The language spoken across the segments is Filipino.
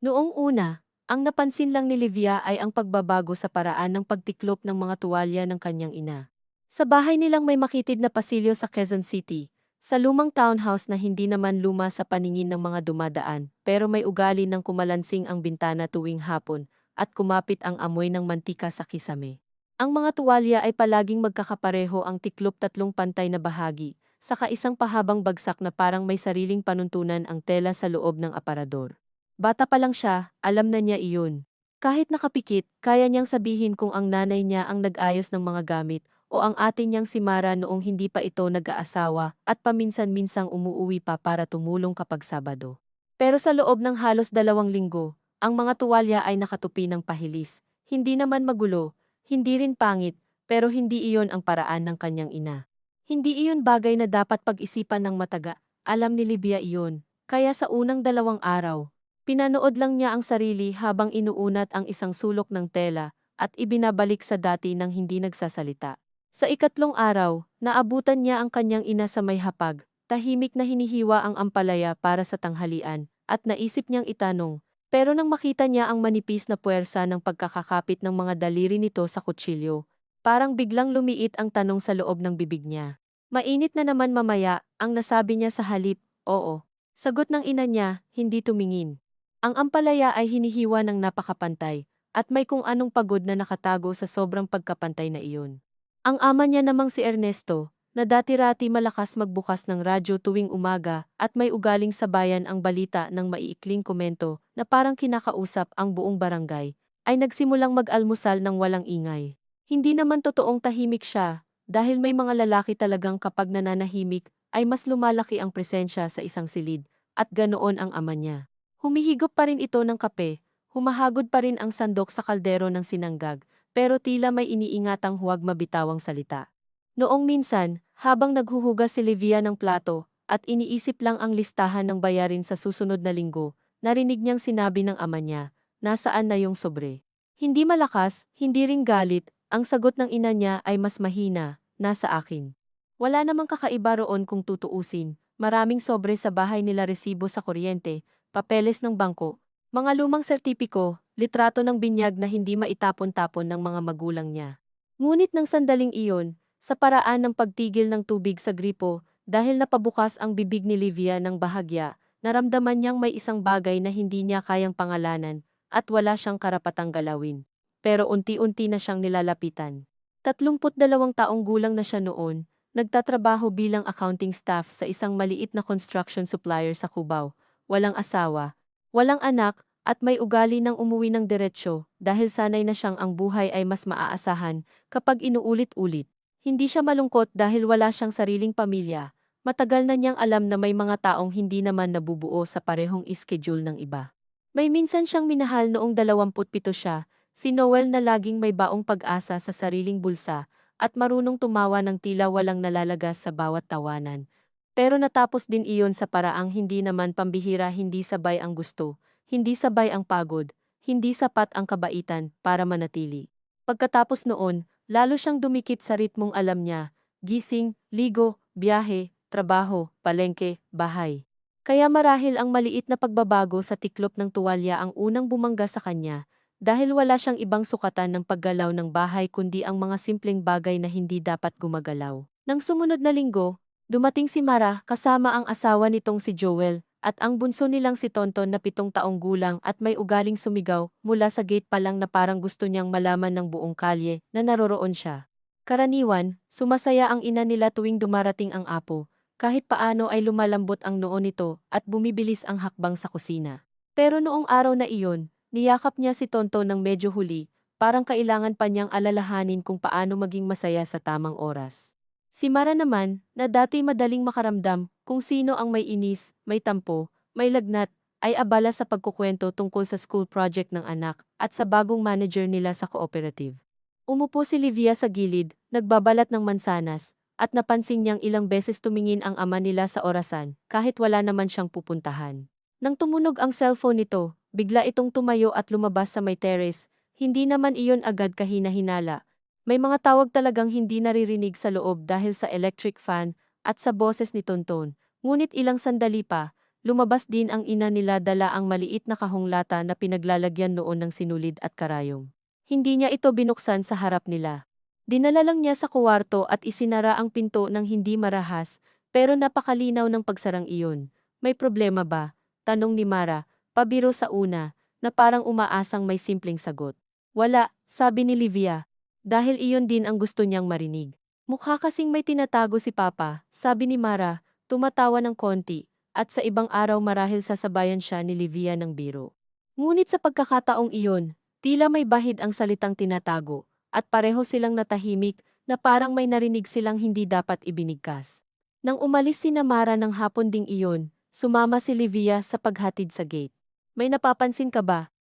Noong una, ang napansin lang ni Livia ay ang pagbabago sa paraan ng pagtiklop ng mga tuwalya ng kanyang ina. Sa bahay nilang may makitid na pasilyo sa Quezon City, sa lumang townhouse na hindi naman luma sa paningin ng mga dumadaan, pero may ugali ng kumalansing ang bintana tuwing hapon at kumapit ang amoy ng mantika sa kisame. Ang mga tuwalya ay palaging magkakapareho ang tiklop tatlong pantay na bahagi, saka isang pahabang bagsak na parang may sariling panuntunan ang tela sa loob ng aparador. Bata pa lang siya, alam na niya iyon. Kahit nakapikit, kaya niyang sabihin kung ang nanay niya ang nag-ayos ng mga gamit o ang ate niyang si Mara noong hindi pa ito nag-aasawa at paminsan-minsang umuuwi pa para tumulong kapag Sabado. Pero sa loob ng halos 2 linggo, ang mga tuwalya ay nakatupi ng pahilis. Hindi naman magulo, hindi rin pangit, pero hindi iyon ang paraan ng kanyang ina. Hindi iyon bagay na dapat pag-isipan ng mataga, alam ni Libya iyon, kaya sa unang 2 araw, pinanood lang niya ang sarili habang inuunat ang isang sulok ng tela at ibinabalik sa dati nang hindi nagsasalita. Sa ikatlong araw, naabutan niya ang kanyang ina sa may hapag, tahimik na hinihiwa ang ampalaya para sa tanghalian, at naisip niyang itanong, pero nang makita niya ang manipis na puwersa ng pagkakakapit ng mga daliri nito sa kutsilyo, parang biglang lumiit ang tanong sa loob ng bibig niya. Mainit na naman mamaya, ang nasabi niya sa halip, oo. Sagot ng ina niya, hindi tumingin. Ang ampalaya ay hinihiwa ng napakapantay, at may kung anong pagod na nakatago sa sobrang pagkapantay na iyon. Ang ama niya namang si Ernesto, na dati-rati malakas magbukas ng radyo tuwing umaga at may ugaling sabayan ang balita ng maiikling komento na parang kinakausap ang buong barangay, ay nagsimulang mag-almusal ng walang ingay. Hindi naman totoong tahimik siya, dahil may mga lalaki talagang kapag nananahimik ay mas lumalaki ang presensya sa isang silid, at ganoon ang ama niya. Humihigop pa rin ito ng kape, humahagod pa rin ang sandok sa kaldero ng sinanggag, pero tila may iniingatang huwag mabitawang salita. Noong minsan, habang naghuhugas si Livia ng plato, at iniisip lang ang listahan ng bayarin sa susunod na linggo, narinig niyang sinabi ng ama niya, nasaan na yung sobre? Hindi malakas, hindi ring galit, ang sagot ng ina niya ay mas mahina, nasa akin. Wala namang kakaiba roon kung tutuusin, maraming sobre sa bahay nila, resibo sa kuryente, papeles ng bangko, mga lumang sertipiko, litrato ng binyag na hindi maitapon-tapon ng mga magulang niya. Ngunit ng sandaling iyon, sa paraan ng pagtigil ng tubig sa gripo, dahil napabukas ang bibig ni Livia ng bahagya, naramdaman niyang may isang bagay na hindi niya kayang pangalanan, at wala siyang karapatang galawin. Pero unti-unti na siyang nilalapitan. 32 taong gulang na siya noon, nagtatrabaho bilang accounting staff sa isang maliit na construction supplier sa Cubao. Walang asawa, walang anak, at may ugali ng umuwi ng diretsyo dahil sanay na siyang ang buhay ay mas maaasahan kapag inuulit-ulit. Hindi siya malungkot dahil wala siyang sariling pamilya. Matagal na niyang alam na may mga taong hindi naman nabubuo sa parehong schedule ng iba. May minsan siyang minahal noong 27 siya, si Noel na laging may baong pag-asa sa sariling bulsa at marunong tumawa ng tila walang nalalagas sa bawat tawanan. Pero natapos din iyon sa paraang hindi naman pambihira, hindi sabay ang gusto, hindi sabay ang pagod, hindi sapat ang kabaitan para manatili. Pagkatapos noon, lalo siyang dumikit sa ritmong alam niya, gising, ligo, biyahe, trabaho, palengke, bahay. Kaya marahil ang maliit na pagbabago sa tiklop ng tuwalya ang unang bumangga sa kanya, dahil wala siyang ibang sukatan ng paggalaw ng bahay kundi ang mga simpleng bagay na hindi dapat gumagalaw. Nang sumunod na linggo, dumating si Mara kasama ang asawa nitong si Joel, at ang bunso nilang si Tonton na 7 taong gulang at may ugaling sumigaw mula sa gate pa lang na parang gusto niyang malaman ng buong kalye na naroroon siya. Karaniwan, sumasaya ang ina nila tuwing dumarating ang apo, kahit paano ay lumalambot ang noo nito at bumibilis ang hakbang sa kusina. Pero noong araw na iyon, niyakap niya si Tonton ng medyo huli, parang kailangan pa niyang alalahanin kung paano maging masaya sa tamang oras. Si Mara naman, na dati madaling makaramdam kung sino ang may inis, may tampo, may lagnat, ay abala sa pagkukwento tungkol sa school project ng anak at sa bagong manager nila sa cooperative. Umupo si Livia sa gilid, nagbabalat ng mansanas, at napansin niyang ilang beses tumingin ang ama nila sa orasan kahit wala naman siyang pupuntahan. Nang tumunog ang cellphone nito, bigla itong tumayo at lumabas sa may terrace, hindi naman iyon agad kahina-hinala. May mga tawag talagang hindi naririnig sa loob dahil sa electric fan at sa boses ni Tonton. Ngunit ilang sandali pa, lumabas din ang ina nila dala ang maliit na kahong lata na pinaglalagyan noon ng sinulid at karayom. Hindi niya ito binuksan sa harap nila. Dinala lang niya sa kuwarto at isinara ang pinto ng hindi marahas, pero napakalinaw ng pagsarang iyon. May problema ba? Tanong ni Mara, pabiro sa una, na parang umaasang may simpleng sagot. Wala, sabi ni Livia. Dahil iyon din ang gusto niyang marinig. Mukha kasing may tinatago si Papa, sabi ni Mara, tumatawa ng konti, at sa ibang araw marahil sasabayan siya ni Livia ng biro. Ngunit sa pagkakataong iyon, tila may bahid ang salitang tinatago, at pareho silang natahimik na parang may narinig silang hindi dapat ibinigkas. Nang umalis si Mara ng hapon ding iyon, sumama si Livia sa paghatid sa gate. May napapansin ka ba?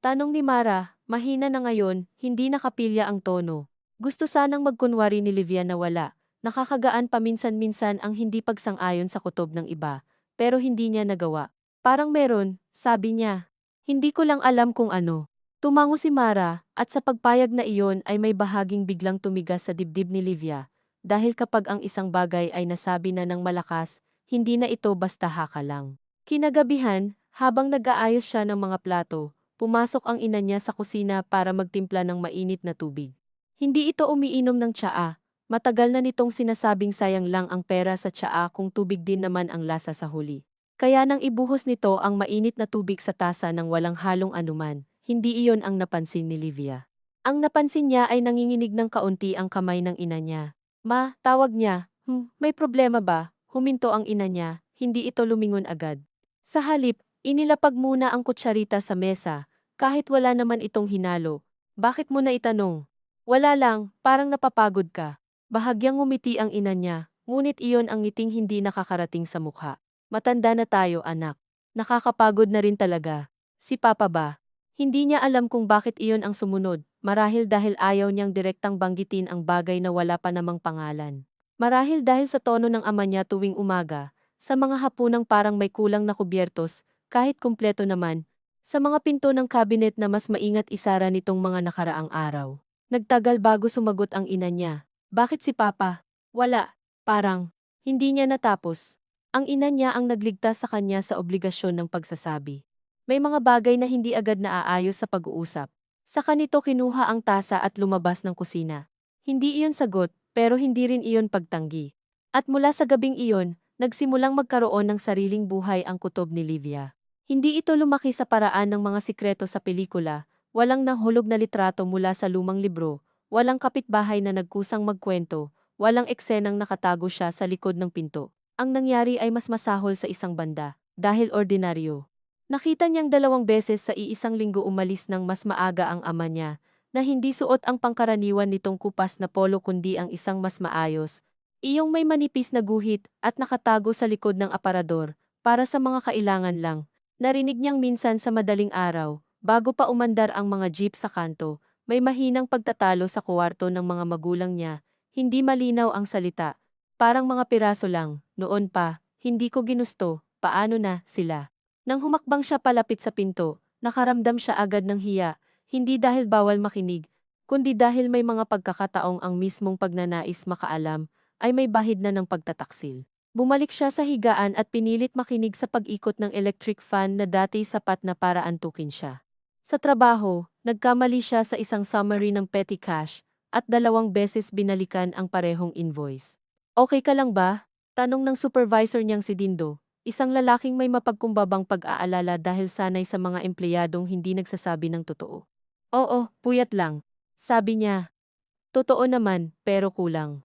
Tanong ni Mara, mahina na ngayon, hindi nakapilya ang tono. Gusto sanang magkunwari ni Livia na wala. Nakakagaan paminsan-minsan ang hindi pagsang-ayon sa kutob ng iba, pero hindi niya nagawa. Parang meron, sabi niya. Hindi ko lang alam kung ano. Tumango si Mara, at sa pagpayag na iyon ay may bahaging biglang tumigas sa dibdib ni Livia, dahil kapag ang isang bagay ay nasabi na ng malakas, hindi na ito basta haka lang. Kinagabihan, habang nag-aayos siya ng mga plato, pumasok ang ina niya sa kusina para magtimpla ng mainit na tubig. Hindi ito umiinom ng tsaa. Matagal na nitong sinasabing sayang lang ang pera sa tsaa kung tubig din naman ang lasa sa huli. Kaya nang ibuhos nito ang mainit na tubig sa tasa ng walang halong anuman, hindi iyon ang napansin ni Livia. Ang napansin niya ay nanginginig ng kaunti ang kamay ng ina niya. Ma, tawag niya. May problema ba? Huminto ang ina niya, hindi ito lumingon agad. Sa halip, inilapag muna ang kutsarita sa mesa, kahit wala naman itong hinalo. Bakit mo na itanong? Wala lang, parang napapagod ka. Bahagyang ngumiti ang ina niya, ngunit iyon ang ngiting hindi nakakarating sa mukha. Matanda na tayo, anak. Nakakapagod na rin talaga. Si Papa ba? Hindi niya alam kung bakit iyon ang sumunod, marahil dahil ayaw niyang direktang banggitin ang bagay na wala pa namang pangalan. Marahil dahil sa tono ng ama niya tuwing umaga, sa mga hapunang parang may kulang na kubyertos, kahit kumpleto naman, sa mga pinto ng kabinet na mas maingat isara nitong mga nakaraang araw. Nagtagal bago sumagot ang ina niya. Bakit si Papa? Wala. Parang, hindi niya natapos. Ang ina niya ang nagligtas sa kanya sa obligasyon ng pagsasabi. May mga bagay na hindi agad naaayos sa pag-uusap. Saka nito kinuha ang tasa at lumabas ng kusina. Hindi iyon sagot, pero hindi rin iyon pagtanggi. At mula sa gabing iyon, nagsimulang magkaroon ng sariling buhay ang kutob ni Livia. Hindi ito lumaki sa paraan ng mga sikreto sa pelikula, walang nahulog na litrato mula sa lumang libro, walang kapitbahay na nagkusang magkwento, walang eksenang nakatago siya sa likod ng pinto. Ang nangyari ay mas masahol sa isang banda, dahil ordinaryo. Nakita niyang 2 beses sa iisang linggo umalis ng mas maaga ang ama niya, na hindi suot ang pangkaraniwan nitong kupas na polo kundi ang isang mas maayos, iyong may manipis na guhit at nakatago sa likod ng aparador, para sa mga kailangan lang. Narinig niyang minsan sa madaling araw, bago pa umandar ang mga jeep sa kanto, may mahinang pagtatalo sa kuwarto ng mga magulang niya, hindi malinaw ang salita. Parang mga piraso lang, noon pa, hindi ko ginusto, paano na, sila. Nang humakbang siya palapit sa pinto, nakaramdam siya agad ng hiya, hindi dahil bawal makinig, kundi dahil may mga pagkakataong ang mismong pagnanais makaalam, ay may bahid na ng pagtataksil. Bumalik siya sa higaan at pinilit makinig sa pag-ikot ng electric fan na dati sapat na para antukin siya. Sa trabaho, nagkamali siya sa isang summary ng petty cash, at 2 beses binalikan ang parehong invoice. Okay ka lang ba? Tanong ng supervisor niyang si Dindo, isang lalaking may mapagkumbabang pag-aalala dahil sanay sa mga empleyadong hindi nagsasabi ng totoo. Oo, puyat lang. Sabi niya. Totoo naman, pero kulang.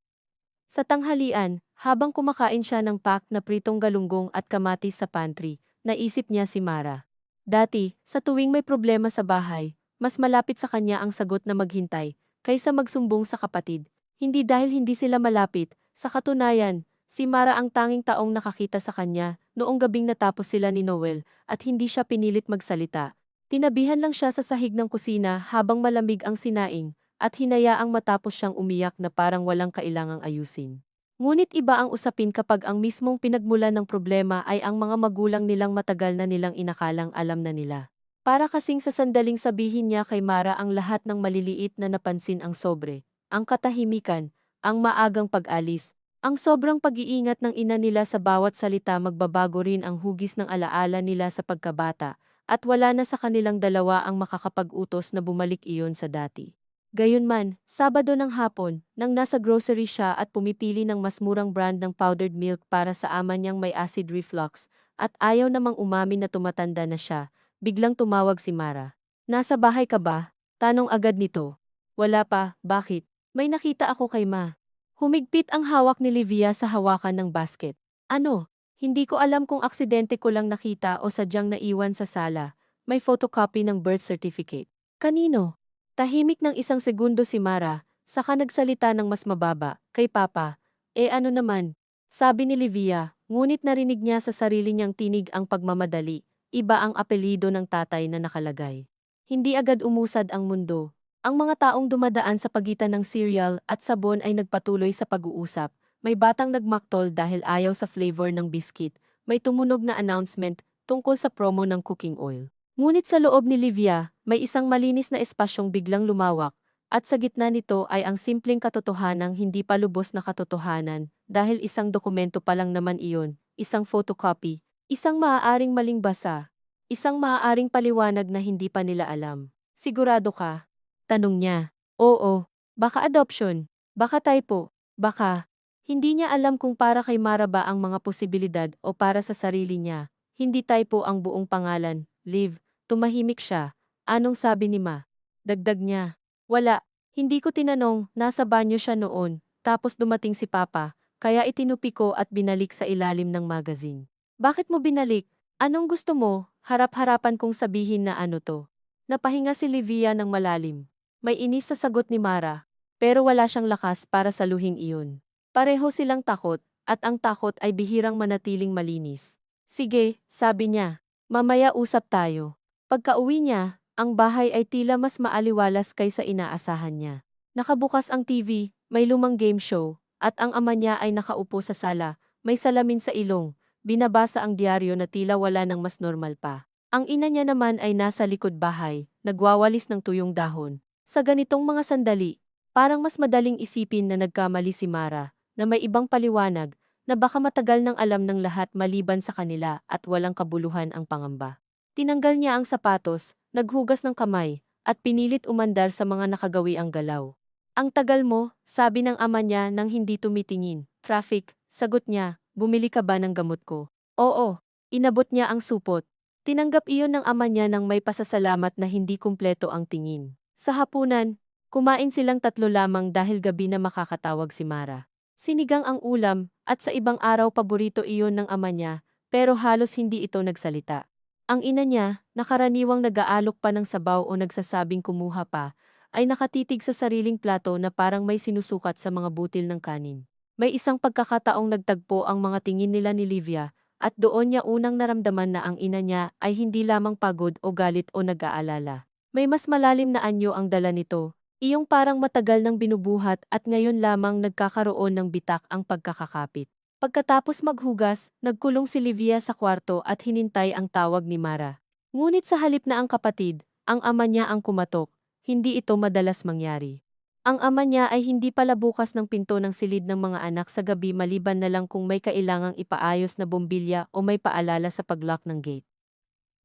Sa tanghalian, habang kumakain siya ng pack na pritong galunggong at kamatis sa pantry, naisip niya si Mara. Dati, sa tuwing may problema sa bahay, mas malapit sa kanya ang sagot na maghintay, kaysa magsumbong sa kapatid. Hindi dahil hindi sila malapit, sa katunayan, si Mara ang tanging taong nakakita sa kanya, noong gabing natapos sila ni Noel, at hindi siya pinilit magsalita. Tinabihan lang siya sa sahig ng kusina habang malamig ang sinaing, at hinayaang matapos siyang umiyak na parang walang kailangang ayusin. Ngunit iba ang usapin kapag ang mismong pinagmulan ng problema ay ang mga magulang nilang matagal na nilang inakalang alam na nila. Para kasing sa sandaling sabihin niya kay Mara ang lahat ng maliliit na napansin ang sobre, ang katahimikan, ang maagang pag-alis, Ang sobrang pag-iingat ng ina nila sa bawat salita magbabago rin ang hugis ng alaala nila sa pagkabata, at wala na sa kanilang dalawa ang makakapag-utos na bumalik iyon sa dati. Gayunman, Sabado ng hapon, nang nasa grocery siya at pumipili ng mas murang brand ng powdered milk para sa ama niyang may acid reflux, at ayaw namang umamin na tumatanda na siya, biglang tumawag si Mara. Nasa bahay ka ba? Tanong agad nito. Wala pa, bakit? May nakita ako kay Ma. Humigpit ang hawak ni Livia sa hawakan ng basket. Ano? Hindi ko alam kung aksidente ko lang nakita o sadyang naiwan sa sala. May photocopy ng birth certificate. Kanino? Tahimik ng isang segundo si Mara, saka nagsalita ng mas mababa, kay Papa. Ano naman? Sabi ni Livia, ngunit narinig niya sa sarili niyang tinig ang pagmamadali. Iba ang apelyido ng tatay na nakalagay. Hindi agad umusad ang mundo. Ang mga taong dumadaan sa pagitan ng cereal at sabon ay nagpatuloy sa pag-uusap. May batang nagmaktol dahil ayaw sa flavor ng biscuit. May tumunog na announcement tungkol sa promo ng cooking oil. Ngunit sa loob ni Livia, may isang malinis na espasyong biglang lumawak, at sa gitna nito ay ang simpleng katotohanang hindi pa lubos na katotohanan, dahil isang dokumento pa lang naman iyon, isang photocopy, isang maaaring maling basa, isang maaaring paliwanag na hindi pa nila alam. Sigurado ka? Tanong niya. Oo, baka adoption, baka typo, baka. Hindi niya alam kung para kay Mara ba ang mga posibilidad o para sa sarili niya. Hindi typo ang buong pangalan, Liv. Tumahimik siya. Anong sabi ni Ma? Dagdag niya. Wala. Hindi ko tinanong, nasa banyo siya noon, tapos dumating si Papa, kaya itinupi ko at binalik sa ilalim ng magazine. Bakit mo binalik? Anong gusto mo? Harap-harapan kong sabihin na ano to. Napahinga si Livia ng malalim. May inis sa sagot ni Mara, pero wala siyang lakas para saluhin iyon. Pareho silang takot, at ang takot ay bihirang manatiling malinis. Sige, sabi niya, mamaya usap tayo. Pagka-uwi niya, ang bahay ay tila mas maaliwalas kaysa inaasahan niya. Nakabukas ang TV, may lumang game show, at ang ama niya ay nakaupo sa sala, may salamin sa ilong, binabasa ang diaryo na tila wala nang mas normal pa. Ang ina niya naman ay nasa likod bahay, nagwawalis ng tuyong dahon. Sa ganitong mga sandali, parang mas madaling isipin na nagkamali si Mara, na may ibang paliwanag, na baka matagal nang alam ng lahat maliban sa kanila at walang kabuluhan ang pangamba. Tinanggal niya ang sapatos, naghugas ng kamay, at pinilit umandar sa mga nakagawi ang galaw. Ang tagal mo, sabi ng ama niya nang hindi tumitingin. Traffic, sagot niya, bumili ka ba ng gamot ko? Oo, inabot niya ang supot. Tinanggap iyon ng ama niya nang may pasasalamat na hindi kumpleto ang tingin. Sa hapunan, kumain silang tatlo lamang dahil gabi na makakatawag si Mara. Sinigang ang ulam, at sa ibang araw paborito iyon ng ama niya, pero halos hindi ito nagsalita. Ang ina niya, nakaraniwang nag-aalok pa ng sabaw o nagsasabing kumuha pa, ay nakatitig sa sariling plato na parang may sinusukat sa mga butil ng kanin. May isang pagkakataong nagtagpo ang mga tingin nila ni Livia, at doon niya unang naramdaman na ang ina niya ay hindi lamang pagod o galit o nag-aalala. May mas malalim na anyo ang dala nito, iyong parang matagal nang binubuhat at ngayon lamang nagkakaroon ng bitak ang pagkakakapit. Pagkatapos maghugas, nagkulong si Livia sa kwarto at hinintay ang tawag ni Mara. Ngunit sa halip na ang kapatid, ang ama niya ang kumatok, hindi ito madalas mangyari. Ang ama niya ay hindi pala bukas ng pinto ng silid ng mga anak sa gabi maliban na lang kung may kailangang ipaayos na bombilya o may paalala sa paglock ng gate.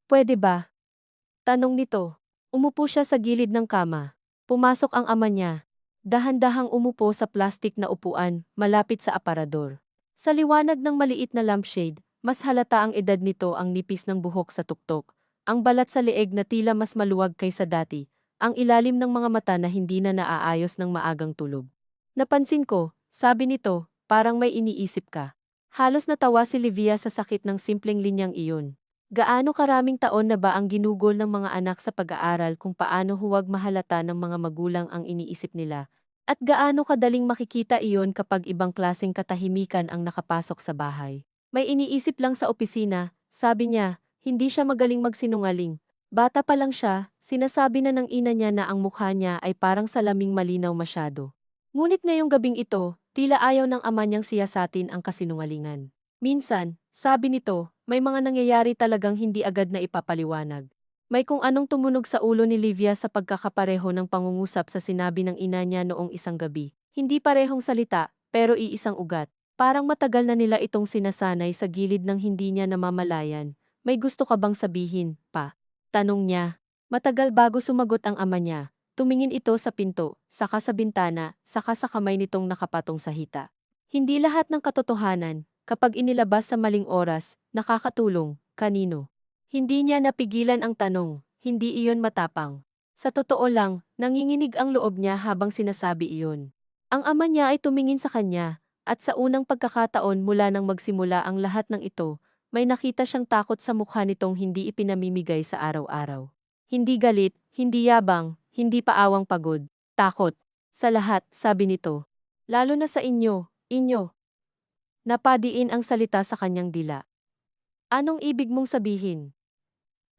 Pwede ba? Tanong nito. Umupo siya sa gilid ng kama. Pumasok ang ama niya. Dahan-dahang umupo sa plastik na upuan, malapit sa aparador. Sa liwanag ng maliit na lampshade, mas halata ang edad nito ang nipis ng buhok sa tuktok. Ang balat sa leeg na tila mas maluwag kaysa dati. Ang ilalim ng mga mata na hindi na naaayos ng maagang tulog. Napansin ko, sabi nito, parang may iniisip ka. Halos natawa si Livia sa sakit ng simpleng linyang iyon. Gaano karaming taon na ba ang ginugol ng mga anak sa pag-aaral kung paano huwag mahalata ng mga magulang ang iniisip nila? At gaano kadaling makikita iyon kapag ibang klaseng katahimikan ang nakapasok sa bahay? May iniisip lang sa opisina, sabi niya, hindi siya magaling magsinungaling. Bata pa lang siya, sinasabi na ng ina niya na ang mukha niya ay parang salaming malinaw masyado. Ngunit ngayong gabing ito, tila ayaw ng ama niyang siyasatin ang kasinungalingan. Minsan, sabi nito, may mga nangyayari talagang hindi agad na ipapaliwanag. May kung anong tumunog sa ulo ni Livia sa pagkakapareho ng pangungusap sa sinabi ng ina niya noong isang gabi. Hindi parehong salita, pero iisang ugat. Parang matagal na nila itong sinasanay sa gilid ng hindi niya namamalayan. May gusto ka bang sabihin, pa? Tanong niya. Matagal bago sumagot ang ama niya. Tumingin ito sa pinto, saka sa bintana, saka sa kamay nitong nakapatong sa hita. Hindi lahat ng katotohanan, kapag inilabas sa maling oras, nakakatulong, kanino. Hindi niya napigilan ang tanong, hindi iyon matapang. Sa totoo lang, nanginginig ang loob niya habang sinasabi iyon. Ang ama niya ay tumingin sa kanya, at sa unang pagkakataon mula nang magsimula ang lahat ng ito, may nakita siyang takot sa mukha nitong hindi ipinamimigay sa araw-araw. Hindi galit, hindi yabang, hindi paawang pagod. Takot. Sa lahat, sabi nito. Lalo na sa inyo, inyo. Napadiin ang salita sa kanyang dila. Anong ibig mong sabihin?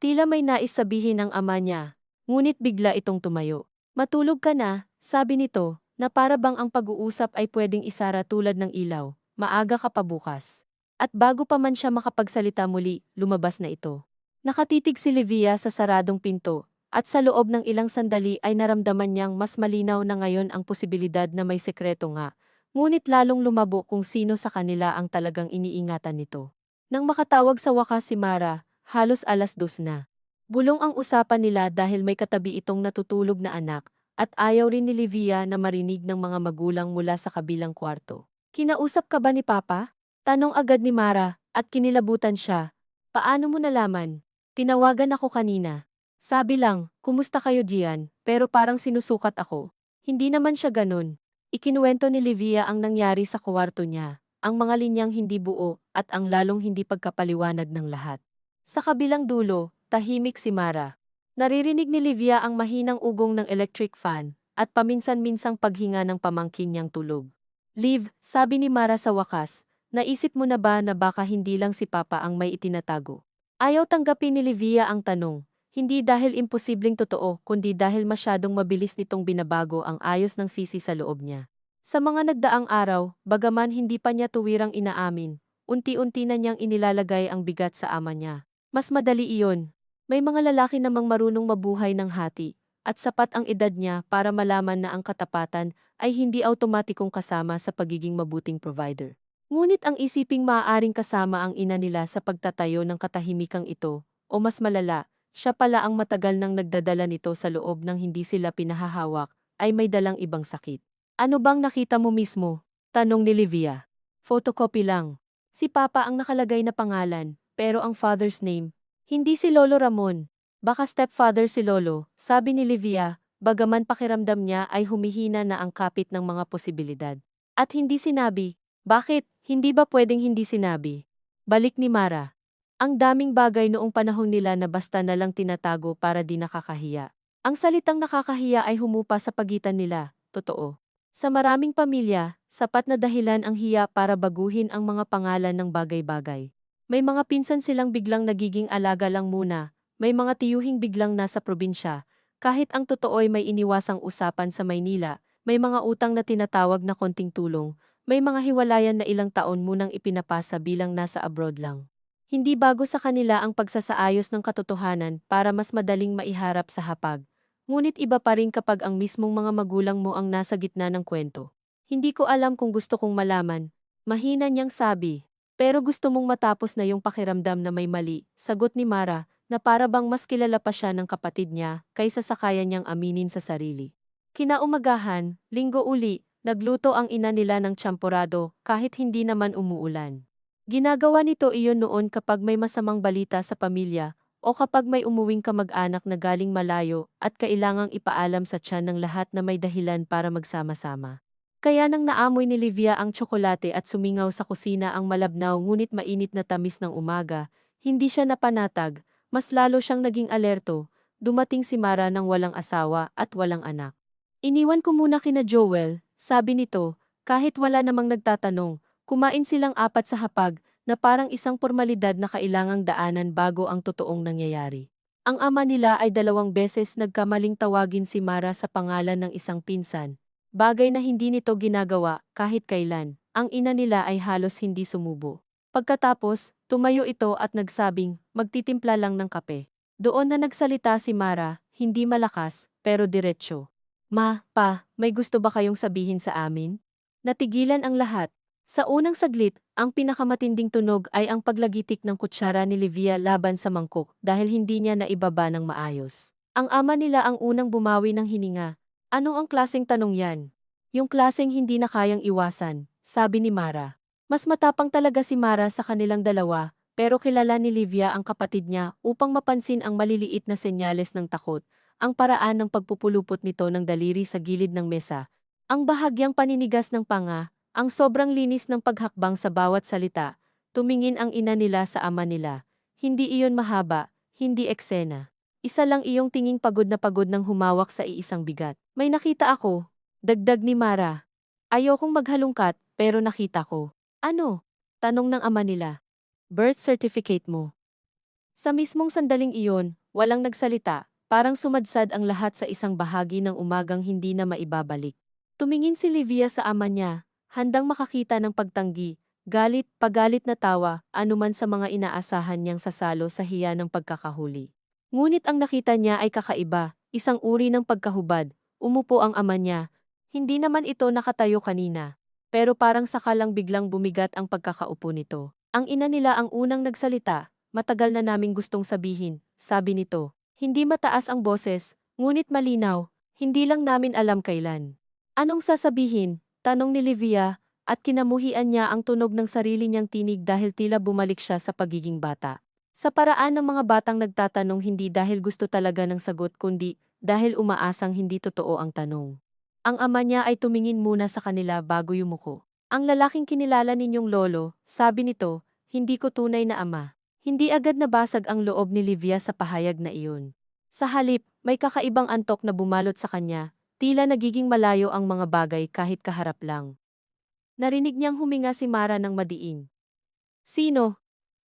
Tila may nais sabihin ang ama niya, ngunit bigla itong tumayo. Matulog ka na, sabi nito, na para bang ang pag-uusap ay pwedeng isara tulad ng ilaw, maaga ka pa bukas. At bago pa man siya makapagsalita muli, lumabas na ito. Nakatitig si Livia sa saradong pinto, at sa loob ng ilang sandali ay naramdaman niyang mas malinaw na ngayon ang posibilidad na may sekreto nga, ngunit lalong lumabo kung sino sa kanila ang talagang iniingatan nito. Nang makatawag sa wakas si Mara, halos 2:00 na. Bulong ang usapan nila dahil may katabi itong natutulog na anak, at ayaw rin ni Livia na marinig ng mga magulang mula sa kabilang kwarto. Kinausap ka ba ni Papa? Tanong agad ni Mara, at kinilabutan siya. Paano mo nalaman? Tinawagan ako kanina. Sabi lang, kumusta kayo diyan, pero parang sinusukat ako. Hindi naman siya ganun. Ikinuwento ni Livia ang nangyari sa kwarto niya, ang mga linyang hindi buo, at ang lalong hindi pagkapaliwanag ng lahat. Sa kabilang dulo, tahimik si Mara. Naririnig ni Livia ang mahinang ugong ng electric fan, at paminsan-minsang paghinga ng pamangkin niyang tulog. Liv, sabi ni Mara sa wakas, naisip mo na ba na baka hindi lang si Papa ang may itinatago? Ayaw tanggapin ni Livia ang tanong, hindi dahil imposibleng totoo, kundi dahil masyadong mabilis nitong binabago ang ayos ng sisi sa loob niya. Sa mga nagdaang araw, bagaman hindi pa niya tuwirang inaamin, unti-unti na niyang inilalagay ang bigat sa ama niya. Mas madali iyon. May mga lalaki namang marunong mabuhay ng hati, at sapat ang edad niya para malaman na ang katapatan ay hindi automatikong kasama sa pagiging mabuting provider. Ngunit ang isiping maaaring kasama ang ina nila sa pagtatayo ng katahimikang ito, o mas malala, siya pala ang matagal nang nagdadala nito sa loob ng hindi sila pinahahawak, ay may dalang ibang sakit. Ano bang nakita mo mismo? Tanong ni Livia. Photocopy lang. Si Papa ang nakalagay na pangalan, pero ang father's name, hindi si Lolo Ramon. Baka stepfather si Lolo, sabi ni Livia, bagaman pakiramdam niya ay humihina na ang kapit ng mga posibilidad. At hindi sinabi. Bakit? Hindi ba pwedeng hindi sinabi? Balik ni Mara. Ang daming bagay noong panahon nila na basta na lang tinatago para di nakakahiya. Ang salitang nakakahiya ay humupa sa pagitan nila, totoo. Sa maraming pamilya, sapat na dahilan ang hiya para baguhin ang mga pangalan ng bagay-bagay. May mga pinsan silang biglang nagiging alaga lang muna, may mga tiyuhing biglang nasa probinsya, kahit ang totoo'y may iniwasang usapan sa Maynila, may mga utang na tinatawag na konting tulong, may mga hiwalayan na ilang taon munang ipinapasa bilang nasa abroad lang. Hindi bago sa kanila ang pagsasaayos ng katotohanan para mas madaling maiharap sa hapag. Ngunit iba pa rin kapag ang mismong mga magulang mo ang nasa gitna ng kwento. Hindi ko alam kung gusto kong malaman, mahina niyang sabi. Pero gusto mong matapos na yung pakiramdam na may mali, sagot ni Mara, na para bang mas kilala pa siya ng kapatid niya kaysa sa kaya niyang aminin sa sarili. Kinaumagahan, linggo uli, nagluto ang ina nila ng champorado kahit hindi naman umuulan. Ginagawa nito iyon noon kapag may masamang balita sa pamilya o kapag may umuwing kamag-anak na galing malayo at kailangang ipaalam sa tiyan ng lahat na may dahilan para magsama-sama. Kaya nang naamoy ni Livia ang tsokolate at sumingaw sa kusina ang malabnaw ngunit mainit na tamis ng umaga, hindi siya napanatag, mas lalo siyang naging alerto. Dumating si Mara ng walang asawa at walang anak. Iniwan ko muna kina Joel, sabi nito, kahit wala namang nagtatanong, kumain silang 4 sa hapag, na parang isang pormalidad na kailangang daanan bago ang totoong nangyayari. Ang ama nila ay 2 beses nagkamaling tawagin si Mara sa pangalan ng isang pinsan. Bagay na hindi nito ginagawa kahit kailan, ang ina nila ay halos hindi sumubo. Pagkatapos, tumayo ito at nagsabing, magtitimpla lang ng kape. Doon na nagsalita si Mara, hindi malakas, pero diretsyo. Ma, pa, may gusto ba kayong sabihin sa amin? Natigilan ang lahat. Sa unang saglit, ang pinakamatinding tunog ay ang paglagitik ng kutsara ni Livia laban sa mangkok dahil hindi niya naibaba ng maayos. Ang ama nila ang unang bumawi ng hininga. Ano ang klaseng tanong yan? Yung klaseng hindi na kayang iwasan, sabi ni Mara. Mas matapang talaga si Mara sa kanilang dalawa, pero kilala ni Livia ang kapatid niya upang mapansin ang maliliit na senyales ng takot, ang paraan ng pagpupulupot nito ng daliri sa gilid ng mesa, ang bahagyang paninigas ng panga, ang sobrang linis ng paghakbang sa bawat salita. Tumingin ang ina nila sa ama nila. Hindi iyon mahaba, hindi eksena. Isa lang iyong tinging pagod ng humawak sa iisang bigat. May nakita ako, dagdag ni Mara. Ayokong maghalungkat, pero nakita ko. Ano? Tanong ng ama nila. Birth certificate mo. Sa mismong sandaling iyon, walang nagsalita, parang sumadsad ang lahat sa isang bahagi ng umagang hindi na maibabalik. Tumingin si Livia sa ama niya, handang makakita ng pagtanggi, galit, pagalit na tawa, anuman sa mga inaasahan niyang sasalo sa hiya ng pagkakahuli. Ngunit ang nakita niya ay kakaiba, isang uri ng pagkahubad. Umupo ang ama niya. Hindi naman ito nakatayo kanina. Pero parang sakalang biglang bumigat ang pagkakaupo nito. Ang ina nila ang unang nagsalita. Matagal na naming gustong sabihin, sabi nito. Hindi mataas ang boses, ngunit malinaw. Hindi lang namin alam kailan. Anong sasabihin? Tanong ni Livia, at kinamuhian niya ang tunog ng sarili niyang tinig dahil tila bumalik siya sa pagiging bata. Sa paraan ng mga batang nagtatanong hindi dahil gusto talaga ng sagot kundi dahil umaasang hindi totoo ang tanong. Ang ama niya ay tumingin muna sa kanila bago yumuko. Ang lalaking kinilala ninyong lolo, sabi nito, hindi ko tunay na ama. Hindi agad nabasag ang loob ni Livia sa pahayag na iyon. Sa halip, may kakaibang antok na bumalot sa kanya, tila nagiging malayo ang mga bagay kahit kaharap lang. Narinig niyang huminga si Mara ng madiin. Sino?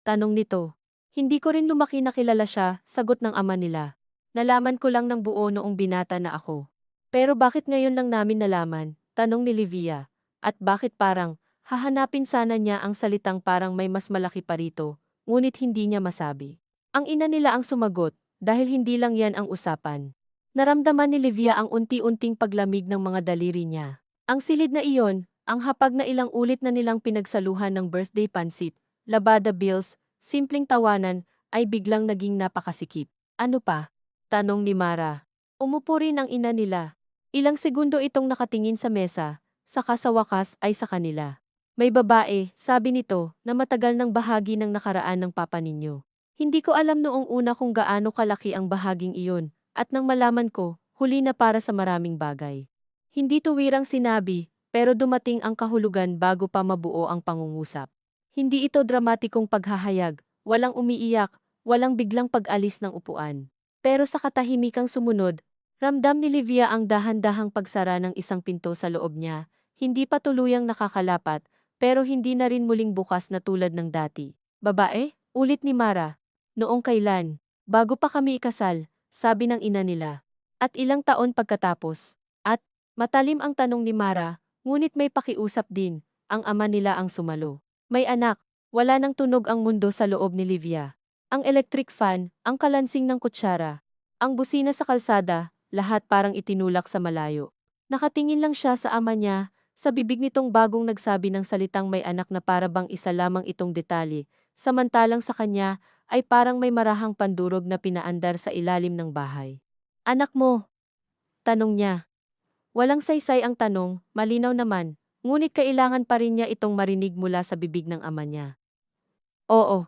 Tanong nito. Hindi ko rin lumaki na kilala siya, sagot ng ama nila. Nalaman ko lang ng buo noong binata na ako. Pero bakit ngayon lang namin nalaman? Tanong ni Livia. At bakit parang, hahanapin sana niya ang salitang parang may mas malaki pa rito, ngunit hindi niya masabi. Ang ina nila ang sumagot, dahil hindi lang yan ang usapan. Naramdaman ni Livia ang unti-unting paglamig ng mga daliri niya. Ang silid na iyon, ang hapag na ilang ulit na nilang pinagsaluhan ng birthday pansit, labada bills, simpleng tawanan, ay biglang naging napakasikip. Ano pa? Tanong ni Mara. Umupo rin ang ina nila. Ilang segundo itong nakatingin sa mesa, saka sa wakas ay sa kanila. May babae, sabi nito, na matagal ng bahagi ng nakaraan ng papa ninyo. Hindi ko alam noong una kung gaano kalaki ang bahaging iyon, at nang malaman ko, huli na para sa maraming bagay. Hindi tuwirang sinabi, pero dumating ang kahulugan bago pa mabuo ang pangungusap. Hindi ito dramatikong paghahayag, walang umiiyak, walang biglang pag-alis ng upuan. Pero sa katahimikang sumunod, ramdam ni Livia ang dahan-dahang pagsara ng isang pinto sa loob niya, hindi pa tuluyang nakakalapat, pero hindi na rin muling bukas na tulad ng dati. Babae? Ulit ni Mara. Noong kailan? Bago pa kami ikasal, sabi ng ina nila. At ilang taon pagkatapos. At, matalim ang tanong ni Mara, ngunit may pakiusap din, ang ama nila ang sumalo. May anak, wala nang tunog ang mundo sa loob ni Livia. Ang electric fan, ang kalansing ng kutsara, ang busina sa kalsada, lahat parang itinulak sa malayo. Nakatingin lang siya sa ama niya, sa bibig nitong bagong nagsabi ng salitang may anak na para bang isa lamang itong detalye, samantalang sa kanya ay parang may marahang pandurog na pinaandar sa ilalim ng bahay. Anak mo? Tanong niya. Walang saysay ang tanong, malinaw naman, ngunit kailangan pa rin niya itong marinig mula sa bibig ng ama niya. Oo,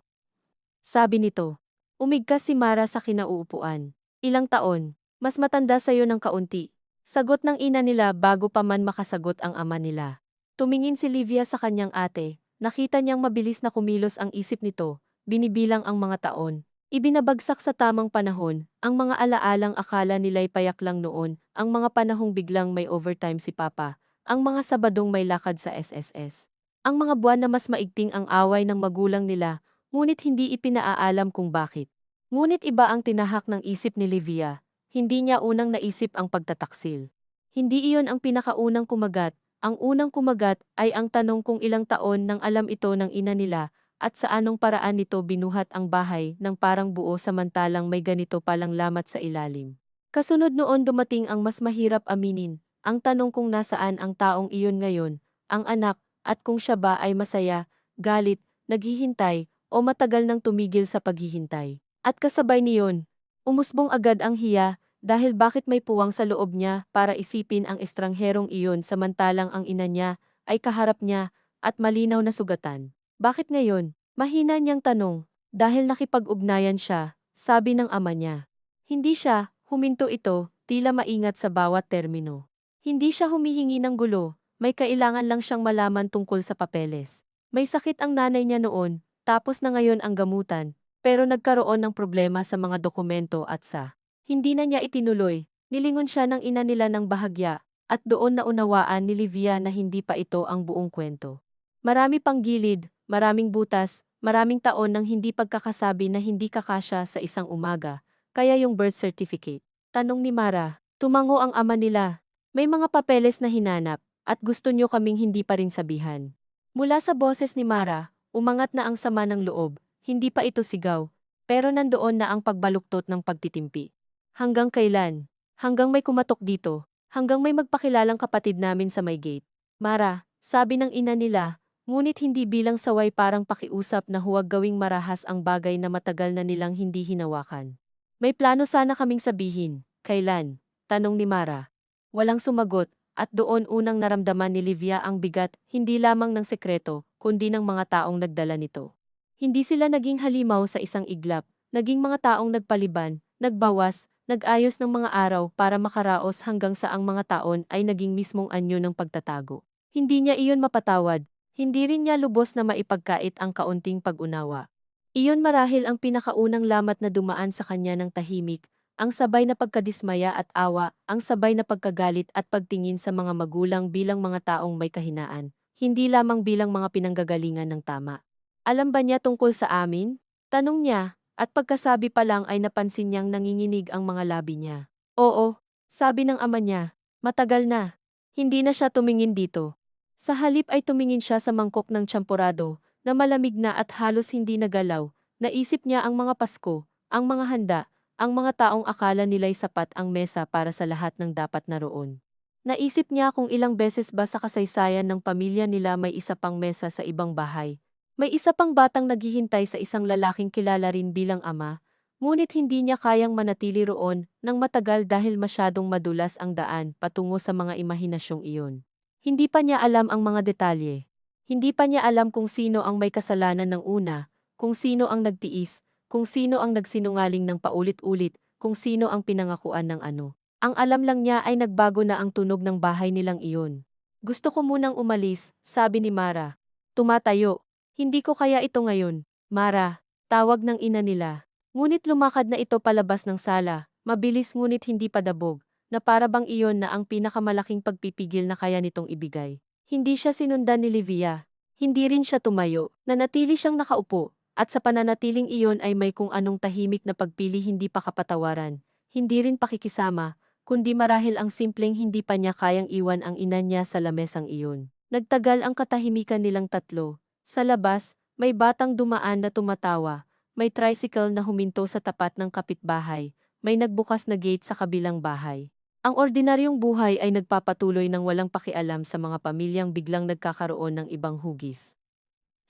sabi nito. Umigkas si Mara sa kinauupuan. Ilang taon, mas matanda sa'yo ng kaunti. Sagot ng ina nila bago pa man makasagot ang ama nila. Tumingin si Livia sa kanyang ate, nakita niyang mabilis na kumilos ang isip nito, binibilang ang mga taon. Ibinabagsak sa tamang panahon, ang mga alaalang akala nila'y payak lang noon, ang mga panahong biglang may overtime si Papa, ang mga Sabadong may lakad sa SSS. Ang mga buwan na mas maigting ang away ng magulang nila, ngunit hindi ipinaaalam kung bakit. Ngunit iba ang tinahak ng isip ni Livia, hindi niya unang naisip ang pagtataksil. Hindi iyon ang pinakaunang kumagat, ang unang kumagat ay ang tanong kung ilang taon nang alam ito ng ina nila, at sa anong paraan nito binuhat ang bahay ng parang buo samantalang may ganito palang lamat sa ilalim. Kasunod noon dumating ang mas mahirap aminin, ang tanong kung nasaan ang taong iyon ngayon, ang anak, at kung siya ba ay masaya, galit, naghihintay, o matagal nang tumigil sa paghihintay. At kasabay niyon, umusbong agad ang hiya, dahil bakit may puwang sa loob niya para isipin ang estrangherong iyon samantalang ang ina niya ay kaharap niya at malinaw na sugatan. Bakit ngayon? Mahina niyang tanong, dahil nakipag-ugnayan siya, sabi ng ama niya. Hindi siya, huminto ito, tila maingat sa bawat termino. Hindi siya humihingi ng gulo, may kailangan lang siyang malaman tungkol sa papeles. May sakit ang nanay niya noon, tapos na ngayon ang gamutan, pero nagkaroon ng problema sa mga dokumento at sa hindi na niya itinuloy. Nilingon siya ng ina nila ng bahagya, at doon naunawaan ni Livia na hindi pa ito ang buong kwento. Marami pang gilid, maraming butas, maraming taon ng hindi pagkakasabi na hindi kakasya sa isang umaga, kaya yung birth certificate. Tanong ni Mara, tumango ang ama nila. May mga papeles na hinanap, at gusto nyo kaming hindi pa rin sabihan. Mula sa boses ni Mara, umangat na ang sama ng loob, hindi pa ito sigaw, pero nandoon na ang pagbaluktot ng pagtitimpi. Hanggang kailan? Hanggang may kumatok dito, hanggang may magpakilalang kapatid namin sa may gate. Mara, sabi ng ina nila, ngunit hindi bilang saway parang pakiusap na huwag gawing marahas ang bagay na matagal na nilang hindi hinawakan. May plano sana kaming sabihin. Kailan? Tanong ni Mara. Walang sumagot, at doon unang naramdaman ni Livia ang bigat, hindi lamang ng sekreto, kundi ng mga taong nagdala nito. Hindi sila naging halimaw sa isang iglap, naging mga taong nagpaliban, nagbawas, nag-ayos ng mga araw para makaraos hanggang sa ang mga taon ay naging mismong anyo ng pagtatago. Hindi niya iyon mapatawad, hindi rin niya lubos na maipagkait ang kaunting pag-unawa. Iyon marahil ang pinakaunang lamat na dumaan sa kanya ng tahimik, ang sabay na pagkadismaya at awa, ang sabay na pagkagalit at pagtingin sa mga magulang bilang mga taong may kahinaan, hindi lamang bilang mga pinanggagalingan ng tama. Alam ba niya tungkol sa amin? Tanong niya, at pagkasabi pa lang ay napansin niyang nanginginig ang mga labi niya. Oo, sabi ng ama niya, matagal na. Hindi na siya tumingin dito. Sa halip ay tumingin siya sa mangkok ng tsampurado, na malamig na at halos hindi nagalaw. Naisip niya ang mga Pasko, ang mga handa, ang mga taong akala nila'y sapat ang mesa para sa lahat ng dapat naroon. Naisip niya kung ilang beses ba sa kasaysayan ng pamilya nila may isa pang mesa sa ibang bahay. May isa pang batang naghihintay sa isang lalaking kilala rin bilang ama, ngunit hindi niya kayang manatili roon ng matagal dahil masyadong madulas ang daan patungo sa mga imahinasyong iyon. Hindi pa niya alam ang mga detalye. Hindi pa niya alam kung sino ang may kasalanan ng una, kung sino ang nagtiis, kung sino ang nagsinungaling ng paulit-ulit, kung sino ang pinangakuan ng ano. Ang alam lang niya ay nagbago na ang tunog ng bahay nilang iyon. Gusto ko munang umalis, sabi ni Mara. Tumatayo. Hindi ko kaya ito ngayon. Mara, tawag ng ina nila. Ngunit lumakad na ito palabas ng sala, mabilis ngunit hindi padabog, na para bang iyon na ang pinakamalaking pagpipigil na kaya nitong ibigay. Hindi siya sinundan ni Livia. Hindi rin siya tumayo, nanatili siyang nakaupo, at sa pananatiling iyon ay may kung anong tahimik na pagpili hindi pa kapatawaran, hindi rin pakikisama, kundi marahil ang simpleng hindi pa niya kayang iwan ang ina niya sa lamesang iyon. Nagtagal ang katahimikan nilang tatlo. Sa labas, may batang dumaan na tumatawa, may tricycle na huminto sa tapat ng kapitbahay, may nagbukas na gate sa kabilang bahay. Ang ordinaryong buhay ay nagpapatuloy ng walang pakialam sa mga pamilyang biglang nagkakaroon ng ibang hugis.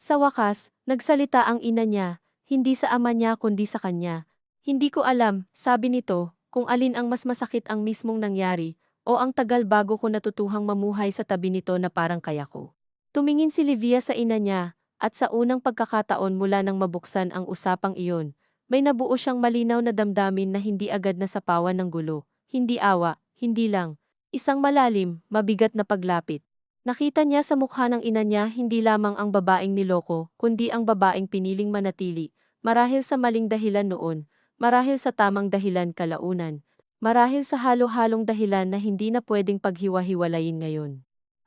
Sa wakas, nagsalita ang ina niya, hindi sa ama niya kundi sa kanya. Hindi ko alam, sabi nito, kung alin ang mas masakit ang mismong nangyari, o ang tagal bago ko natutuhang mamuhay sa tabi nito na parang kaya ko. Tumingin si Livia sa ina niya, at sa unang pagkakataon mula nang mabuksan ang usapang iyon, may nabuo siyang malinaw na damdamin na hindi agad nasapawan ng gulo, hindi awa, hindi lang, isang malalim, mabigat na paglapit. Nakita niya sa mukha ng ina niya hindi lamang ang babaeng niloko, kundi ang babaeng piniling manatili, marahil sa maling dahilan noon, marahil sa tamang dahilan kalaunan, marahil sa halo-halong dahilan na hindi na pwedeng paghiwa-hiwalayin ngayon.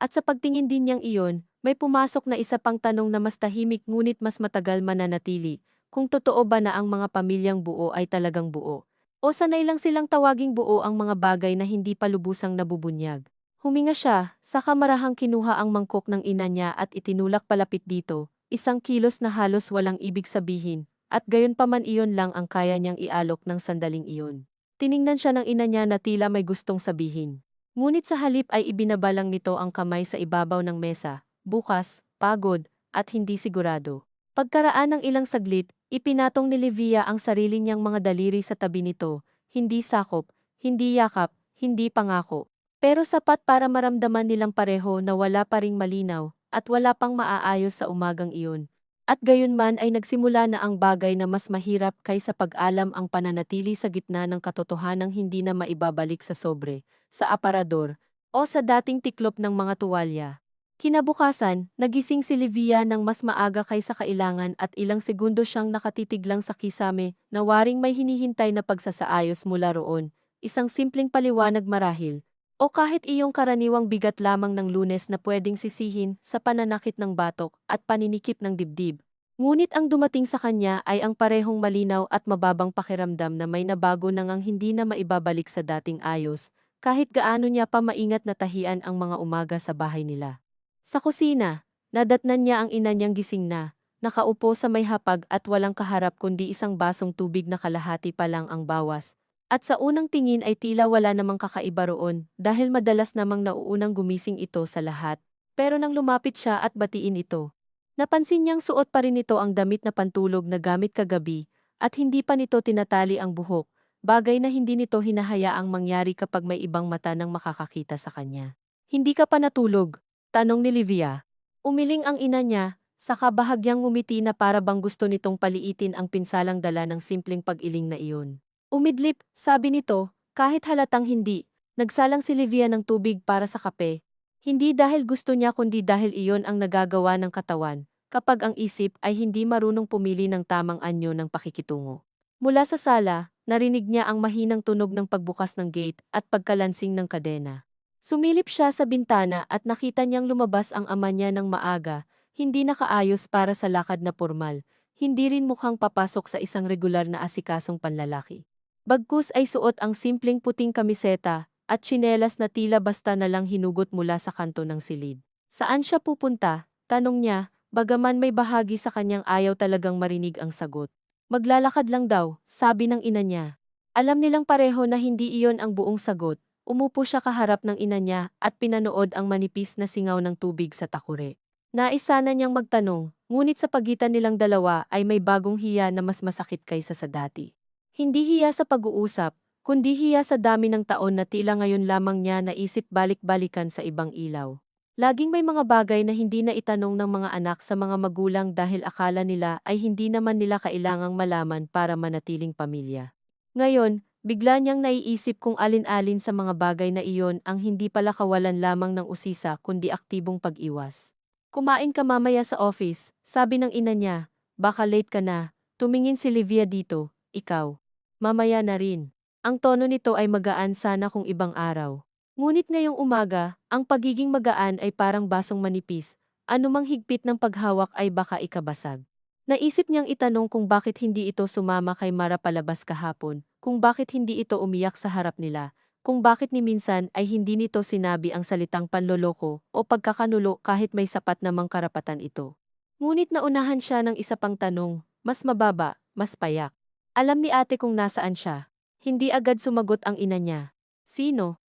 At sa pagtingin din niyang iyon, may pumasok na isa pang tanong na mas tahimik ngunit mas matagal mananatili, kung totoo ba na ang mga pamilyang buo ay talagang buo. O sanay lang silang tawaging buo ang mga bagay na hindi pa lubusang nabubunyag. Huminga siya, saka marahang kinuha ang mangkok ng ina niya at itinulak palapit dito, isang kilos na halos walang ibig sabihin, at gayon pa man iyon lang ang kaya niyang ialok ng sandaling iyon. Tiningnan siya ng ina niya na tila may gustong sabihin. Ngunit sa halip ay ibinabalang nito ang kamay sa ibabaw ng mesa, bukas, pagod, at hindi sigurado. Pagkaraan ng ilang saglit, ipinatong ni Livia ang sarili niyang mga daliri sa tabi nito, hindi sakop, hindi yakap, hindi pangako. Pero sapat para maramdaman nilang pareho na wala pa ring malinaw, at wala pang maaayos sa umagang iyon. At gayunman ay nagsimula na ang bagay na mas mahirap kaysa pag-alam ang pananatili sa gitna ng katotohanang hindi na maibabalik sa sobre, sa aparador, o sa dating tiklop ng mga tuwalya. Kinabukasan, nagising si Livia ng mas maaga kaysa kailangan at ilang segundo siyang nakatitig lang sa kisame na waring may hinihintay na pagsasaayos mula roon, isang simpleng paliwanag marahil, o kahit iyong karaniwang bigat lamang ng Lunes na pwedeng sisihin sa pananakit ng batok at paninikip ng dibdib. Ngunit ang dumating sa kanya ay ang parehong malinaw at mababang pakiramdam na may nabago nang ang hindi na maibabalik sa dating ayos, kahit gaano niya pa maingat na tahian ang mga umaga sa bahay nila. Sa kusina, nadatnan niya ang ina niyang gising na, nakaupo sa may hapag at walang kaharap kundi isang basong tubig na kalahati pa lang ang bawas. At sa unang tingin ay tila wala namang kakaiba roon dahil madalas namang nauunang gumising ito sa lahat. Pero nang lumapit siya at batiin ito, napansin niyang suot pa rin nito ang damit na pantulog na gamit kagabi at hindi pa nito tinatali ang buhok, bagay na hindi nito hinahayaang mangyari kapag may ibang mata nang makakakita sa kanya. Hindi ka pa natulog? Tanong ni Livia. Umiling ang ina niya, saka bahagyang ngumiti na para bang gusto nitong paliitin ang pinsalang dala ng simpleng pag-iling na iyon. Umidlip, sabi nito, kahit halatang hindi, nagsalang si Livia ng tubig para sa kape. Hindi dahil gusto niya kundi dahil iyon ang nagagawa ng katawan, kapag ang isip ay hindi marunong pumili ng tamang anyo ng pakikitungo. Mula sa sala, narinig niya ang mahinang tunog ng pagbukas ng gate at pagkalansing ng kadena. Sumilip siya sa bintana at nakita niyang lumabas ang ama niya ng maaga, hindi nakaayos para sa lakad na pormal, hindi rin mukhang papasok sa isang regular na asikasong panlalaki. Bagkus ay suot ang simpleng puting kamiseta at tsinelas na tila basta na lang hinugot mula sa kanto ng silid. Saan siya pupunta? Tanong niya, bagaman may bahagi sa kanyang ayaw talagang marinig ang sagot. Maglalakad lang daw, sabi ng ina niya. Alam nilang pareho na hindi iyon ang buong sagot. Umupo siya kaharap ng ina niya at pinanood ang manipis na singaw ng tubig sa takure. Nais sana niyang magtanong, ngunit sa pagitan nilang dalawa ay may bagong hiya na mas masakit kaysa sa dati. Hindi hiya sa pag-uusap, kundi hiya sa dami ng taon na tila ngayon lamang niya naisip balik-balikan sa ibang ilaw. Laging may mga bagay na hindi na itanong ng mga anak sa mga magulang dahil akala nila ay hindi naman nila kailangang malaman para manatiling pamilya. Ngayon, bigla niyang naiisip kung alin-alin sa mga bagay na iyon ang hindi pala kawalan lamang ng usisa kundi aktibong pag-iwas. Kumain ka mamaya sa office, sabi ng ina niya, baka late ka na, tumingin si Livia dito, ikaw. Mamaya na rin. Ang tono nito ay magaan sana kung ibang araw. Ngunit ngayong umaga, ang pagiging magaan ay parang basong manipis, anumang higpit ng paghawak ay baka ikabasag. Naisip niyang itanong kung bakit hindi ito sumama kay Mara palabas kahapon, kung bakit hindi ito umiyak sa harap nila, kung bakit ni minsan ay hindi nito sinabi ang salitang panloloko o pagkakanulo kahit may sapat namang karapatan ito. Ngunit naunahan siya ng isa pang tanong, mas mababa, mas payak. Alam ni ate kung nasaan siya. Hindi agad sumagot ang ina niya. Sino?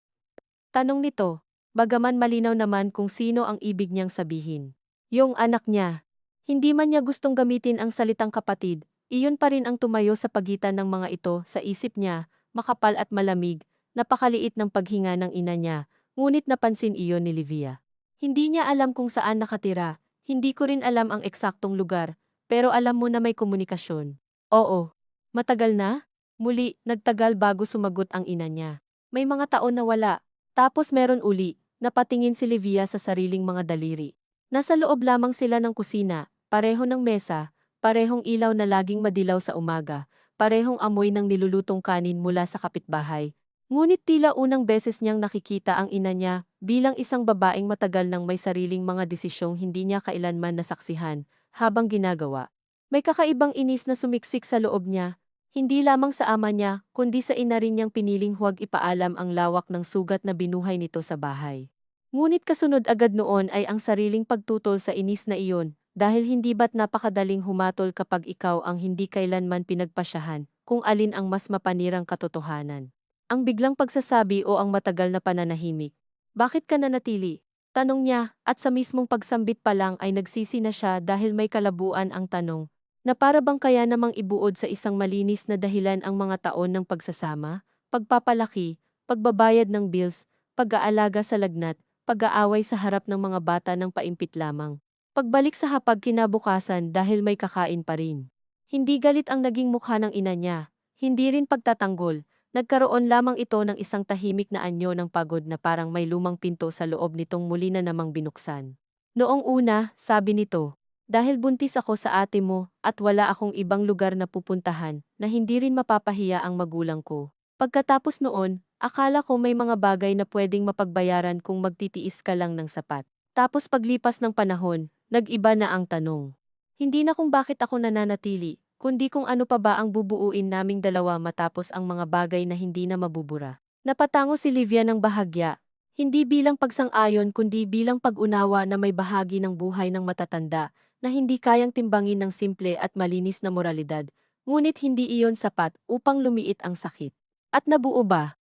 Tanong nito. Bagaman malinaw naman kung sino ang ibig niyang sabihin. Yung anak niya. Hindi man niya gustong gamitin ang salitang kapatid, iyon pa rin ang tumayo sa pagitan ng mga ito sa isip niya, makapal at malamig, napakaliit ng paghinga ng ina niya, ngunit napansin iyon ni Livia. Hindi niya alam kung saan nakatira, hindi ko rin alam ang eksaktong lugar, pero alam mo na may komunikasyon. Oo. Matagal na? Muli, nagtagal bago sumagot ang ina niya. May mga taon na wala. Tapos meron uli, napatingin si Livia sa sariling mga daliri. Nasa loob lamang sila ng kusina, pareho ng mesa, parehong ilaw na laging madilaw sa umaga, parehong amoy ng nilulutong kanin mula sa kapitbahay. Ngunit tila unang beses niyang nakikita ang ina niya bilang isang babaeng matagal nang may sariling mga desisyong hindi niya kailanman nasaksihan habang ginagawa. May kakaibang inis na sumiksik sa loob niya. Hindi lamang sa ama niya, kundi sa ina rin niyang piniling huwag ipaalam ang lawak ng sugat na binuhay nito sa bahay. Ngunit kasunod agad noon ay ang sariling pagtutol sa inis na iyon, dahil hindi ba't napakadaling humatol kapag ikaw ang hindi kailanman pinagpasyahan, kung alin ang mas mapanirang katotohanan. Ang biglang pagsasabi o ang matagal na pananahimik. Bakit ka nanatili? Tanong niya, at sa mismong pagsambit pa lang ay nagsisi na siya dahil may kalabuan ang tanong, na para bang kaya namang ibuod sa isang malinis na dahilan ang mga taon ng pagsasama, pagpapalaki, pagbabayad ng bills, pag-aalaga sa lagnat, pag-aaway sa harap ng mga bata ng paimpit lamang. Pagbalik sa hapag kinabukasan dahil may kakain pa rin. Hindi galit ang naging mukha ng ina niya, hindi rin pagtatanggol. Nagkaroon lamang ito ng isang tahimik na anyo ng pagod na parang may lumang pinto sa loob nitong muli na namang binuksan. Noong una, sabi nito, dahil buntis ako sa ate mo at wala akong ibang lugar na pupuntahan na hindi rin mapapahiya ang magulang ko. Pagkatapos noon, akala ko may mga bagay na pwedeng mapagbayaran kung magtitiis ka lang ng sapat. Tapos paglipas ng panahon, nag-iba na ang tanong. Hindi na kung bakit ako nananatili, kundi kung ano pa ba ang bubuuin naming dalawa matapos ang mga bagay na hindi na mabubura. Napatango si Livia ng bahagya, hindi bilang pagsang-ayon kundi bilang pag-unawa na may bahagi ng buhay ng matatanda na hindi kayang timbangin ng simple at malinis na moralidad, ngunit hindi iyon sapat upang lumiit ang sakit. At nabuo ba?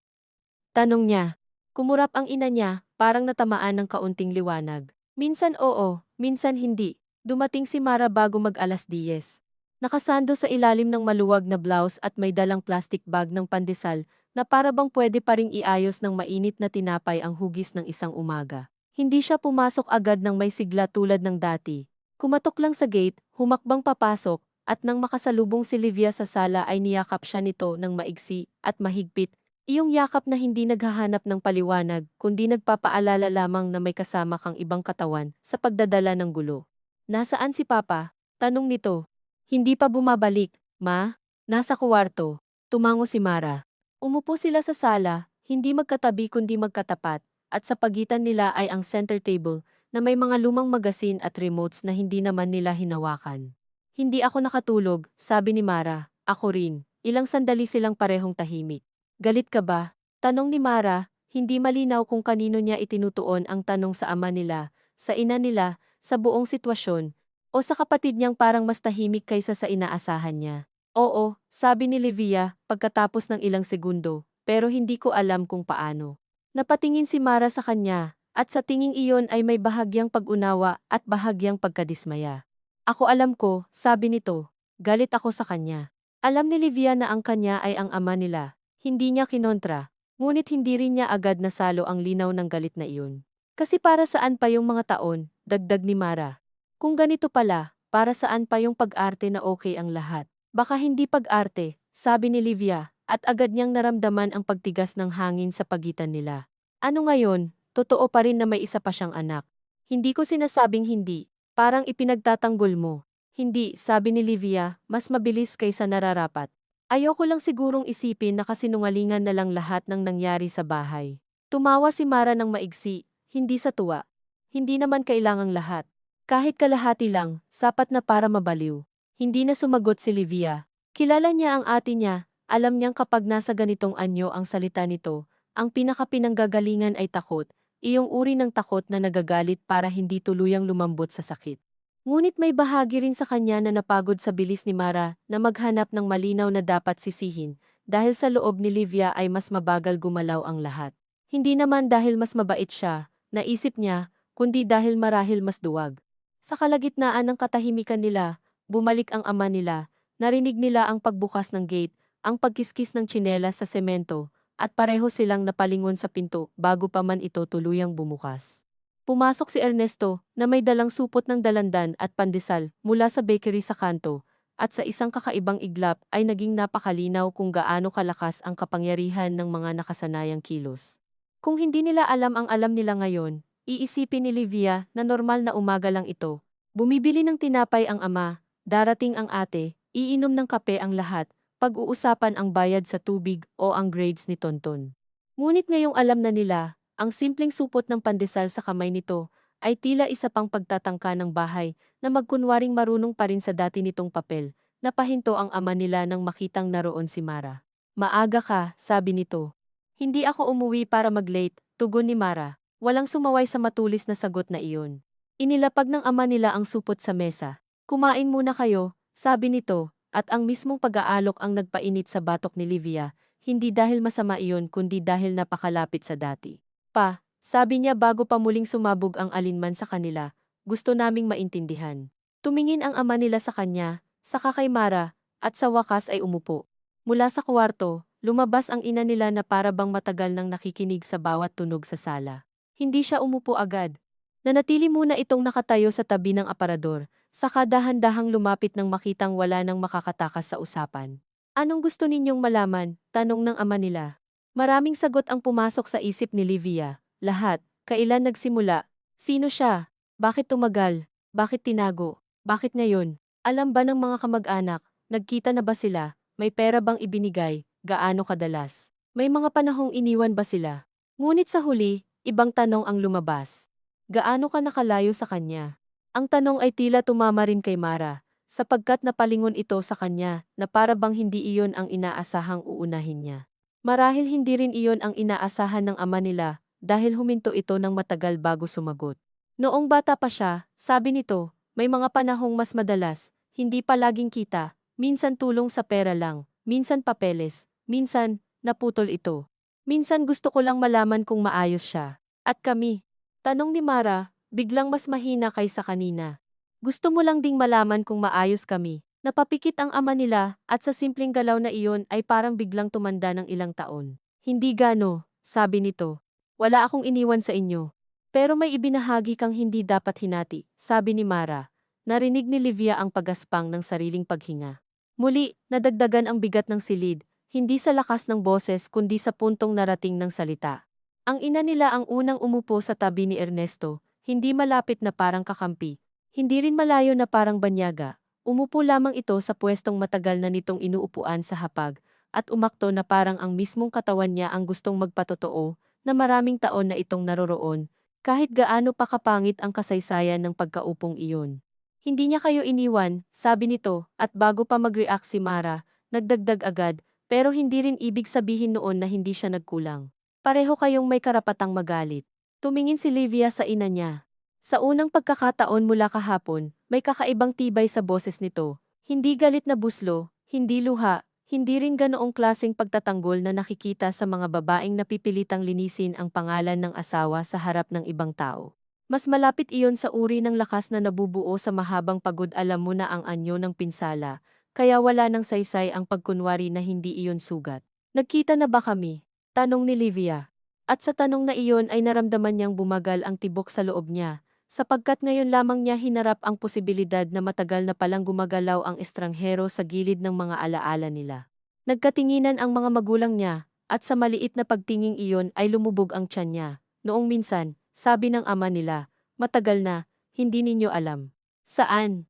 Tanong niya. Kumurap ang ina niya, parang natamaan ng kaunting liwanag. Minsan oo, minsan hindi. Dumating si Mara bago mag-10:00. Nakasando sa ilalim ng maluwag na blouse at may dalang plastic bag ng pandesal na para bang pwede pa ring iayos ng mainit na tinapay ang hugis ng isang umaga. Hindi siya pumasok agad ng may sigla tulad ng dati. Kumatok lang sa gate, humakbang papasok, at nang makasalubong si Livia sa sala ay niyakap siya nito ng maigsi at mahigpit. Iyong yakap na hindi naghahanap ng paliwanag, kundi nagpapaalala lamang na may kasama kang ibang katawan sa pagdadala ng gulo. Nasaan si Papa? Tanong nito. Hindi pa bumabalik, Ma. Nasa kuwarto. Tumango si Mara. Umupo sila sa sala, hindi magkatabi kundi magkatapat, at sa pagitan nila ay ang center table na may mga lumang magasin at remotes na hindi naman nila hinawakan. Hindi ako nakatulog, sabi ni Mara. Ako rin. Ilang sandali silang parehong tahimik. Galit ka ba? Tanong ni Mara, hindi malinaw kung kanino niya itinutuon ang tanong sa ama nila, sa ina nila, sa buong sitwasyon, o sa kapatid niyang parang mas tahimik kaysa sa inaasahan niya. Oo, sabi ni Livia, pagkatapos ng ilang segundo, pero hindi ko alam kung paano. Napatingin si Mara sa kanya, at sa tinging iyon ay may bahagyang pag-unawa at bahagyang pagkadismaya. Ako alam ko, sabi nito, galit ako sa kanya. Alam ni Livia na ang kanya ay ang ama nila. Hindi niya kinontra, ngunit hindi rin niya agad nasalo ang linaw ng galit na iyon. Kasi para saan pa yung mga taon, dagdag ni Mara. Kung ganito pala, para saan pa yung pag-arte na okay ang lahat? Baka hindi pag-arte, sabi ni Livia, at agad niyang naramdaman ang pagtigas ng hangin sa pagitan nila. Ano ngayon, totoo pa rin na may isa pa siyang anak. Hindi ko sinasabing hindi, parang ipinagtatanggol mo. Hindi, sabi ni Livia, mas mabilis kaysa nararapat. Ayoko lang sigurong isipin na kasinungalingan na lang lahat ng nangyari sa bahay. Tumawa si Mara ng maigsi, hindi sa tuwa. Hindi naman kailangang lahat. Kahit kalahati lang, sapat na para mabaliw. Hindi na sumagot si Livia. Kilala niya ang ate niya, alam niyang kapag nasa ganitong anyo ang salita nito, ang pinakapinanggagalingan ay takot, iyong uri ng takot na nagagalit para hindi tuluyang lumambot sa sakit. Ngunit may bahagi rin sa kanya na napagod sa bilis ni Mara na maghanap ng malinaw na dapat sisihin, dahil sa loob ni Livia ay mas mabagal gumalaw ang lahat. Hindi naman dahil mas mabait siya, naisip niya, kundi dahil marahil mas duwag. Sa kalagitnaan ng katahimikan nila, bumalik ang ama nila, narinig nila ang pagbukas ng gate, ang pagkiskis ng tsinelas sa semento, at pareho silang napalingon sa pinto bago pa man ito tuluyang bumukas. Pumasok si Ernesto, na may dalang supot ng dalandan at pandesal mula sa bakery sa kanto, at sa isang kakaibang iglap ay naging napakalinaw kung gaano kalakas ang kapangyarihan ng mga nakasanayang kilos. Kung hindi nila alam ang alam nila ngayon, iisipin ni Livia na normal na umaga lang ito. Bumibili ng tinapay ang ama, darating ang ate, iinom ng kape ang lahat, pag-uusapan ang bayad sa tubig o ang grades ni Tonton. Ngunit ngayong alam na nila, ang simpleng supot ng pandesal sa kamay nito ay tila isa pang pagtatangka ng bahay na magkunwaring marunong pa rin sa dati nitong papel. Napahinto ang ama nila nang makitang naroon si Mara. Maaga ka, sabi nito. Hindi ako umuwi para mag-late, tugon ni Mara. Walang sumaway sa matulis na sagot na iyon. Inilapag ng ama nila ang supot sa mesa. Kumain muna kayo, sabi nito, at ang mismong pag-aalok ang nagpainit sa batok ni Livia, hindi dahil masama iyon kundi dahil napakalapit sa dati. Pa, Sabi niya bago pa muling sumabog ang alinman sa kanila, gusto naming maintindihan. Tumingin ang ama nila sa kanya, saka kay Mara, at sa wakas ay umupo. Mula sa kwarto, lumabas ang ina nila na para bang matagal nang nakikinig sa bawat tunog sa sala. Hindi siya umupo agad. Nanatili muna itong nakatayo sa tabi ng aparador, saka dahan-dahang lumapit nang makitang wala nang makakatakas sa usapan. Anong gusto ninyong malaman? Tanong ng ama nila. Maraming sagot ang pumasok sa isip ni Livia. Lahat. Kailan nagsimula? Sino siya? Bakit tumagal? Bakit tinago? Bakit ngayon? Alam ba ng mga kamag-anak? Nagkita na ba sila? May pera bang ibinigay? Gaano kadalas? May mga panahong iniwan ba sila? Ngunit sa huli, ibang tanong ang lumabas. Gaano ka nakalayo sa kanya? Ang tanong ay tila tumama rin kay Mara, sapagkat napalingon ito sa kanya na para bang hindi iyon ang inaasahang uunahin niya. Marahil hindi rin iyon ang inaasahan ng ama nila, dahil huminto ito ng matagal bago sumagot. Noong bata pa siya, sabi nito, may mga panahong mas madalas, hindi palaging kita, minsan tulong sa pera lang, minsan papeles, minsan, naputol ito. Minsan gusto ko lang malaman kung maayos siya. At kami? Tanong ni Mara, biglang mas mahina kaysa kanina. Gusto mo lang ding malaman kung maayos kami. Napapikit ang ama nila, at sa simpleng galaw na iyon ay parang biglang tumanda ng ilang taon. Hindi gano, sabi nito. Wala akong iniwan sa inyo. Pero may ibinahagi kang hindi dapat hinati, sabi ni Mara. Narinig ni Livia ang pagaspang ng sariling paghinga. Muli, nadagdagan ang bigat ng silid, hindi sa lakas ng boses kundi sa puntong narating ng salita. Ang ina nila ang unang umupo sa tabi ni Ernesto, hindi malapit na parang kakampi, hindi rin malayo na parang banyaga. Umupo lamang ito sa pwestong matagal na nitong inuupuan sa hapag, at umakto na parang ang mismong katawan niya ang gustong magpatotoo, na maraming taon na itong naroroon, kahit gaano pa kapangit ang kasaysayan ng pagkaupong iyon. Hindi niya kayo iniwan, sabi nito, at bago pa mag-react si Mara, nagdagdag agad, pero hindi rin ibig sabihin noon na hindi siya nagkulang. Pareho kayong may karapatang magalit. Tumingin si Livia sa ina niya. Sa unang pagkakataon mula kahapon, may kakaibang tibay sa boses nito. Hindi galit na buslo, hindi luha, hindi rin ganoong klaseng pagtatanggol na nakikita sa mga babaeng napipilitang linisin ang pangalan ng asawa sa harap ng ibang tao. Mas malapit iyon sa uri ng lakas na nabubuo sa mahabang pagod. Alam mo na ang anyo ng pinsala, kaya wala nang saysay ang pagkunwari na hindi iyon sugat. Nagkita na ba kami? Tanong ni Livia. At sa tanong na iyon ay naramdaman niyang bumagal ang tibok sa loob niya, sapagkat ngayon lamang niya hinarap ang posibilidad na matagal na palang gumagalaw ang estranghero sa gilid ng mga alaala nila. Nagkatinginan ang mga magulang niya, at sa maliit na pagtinging iyon ay lumubog ang tiyan niya. Noong minsan, sabi ng ama nila, matagal na, hindi ninyo alam. Saan?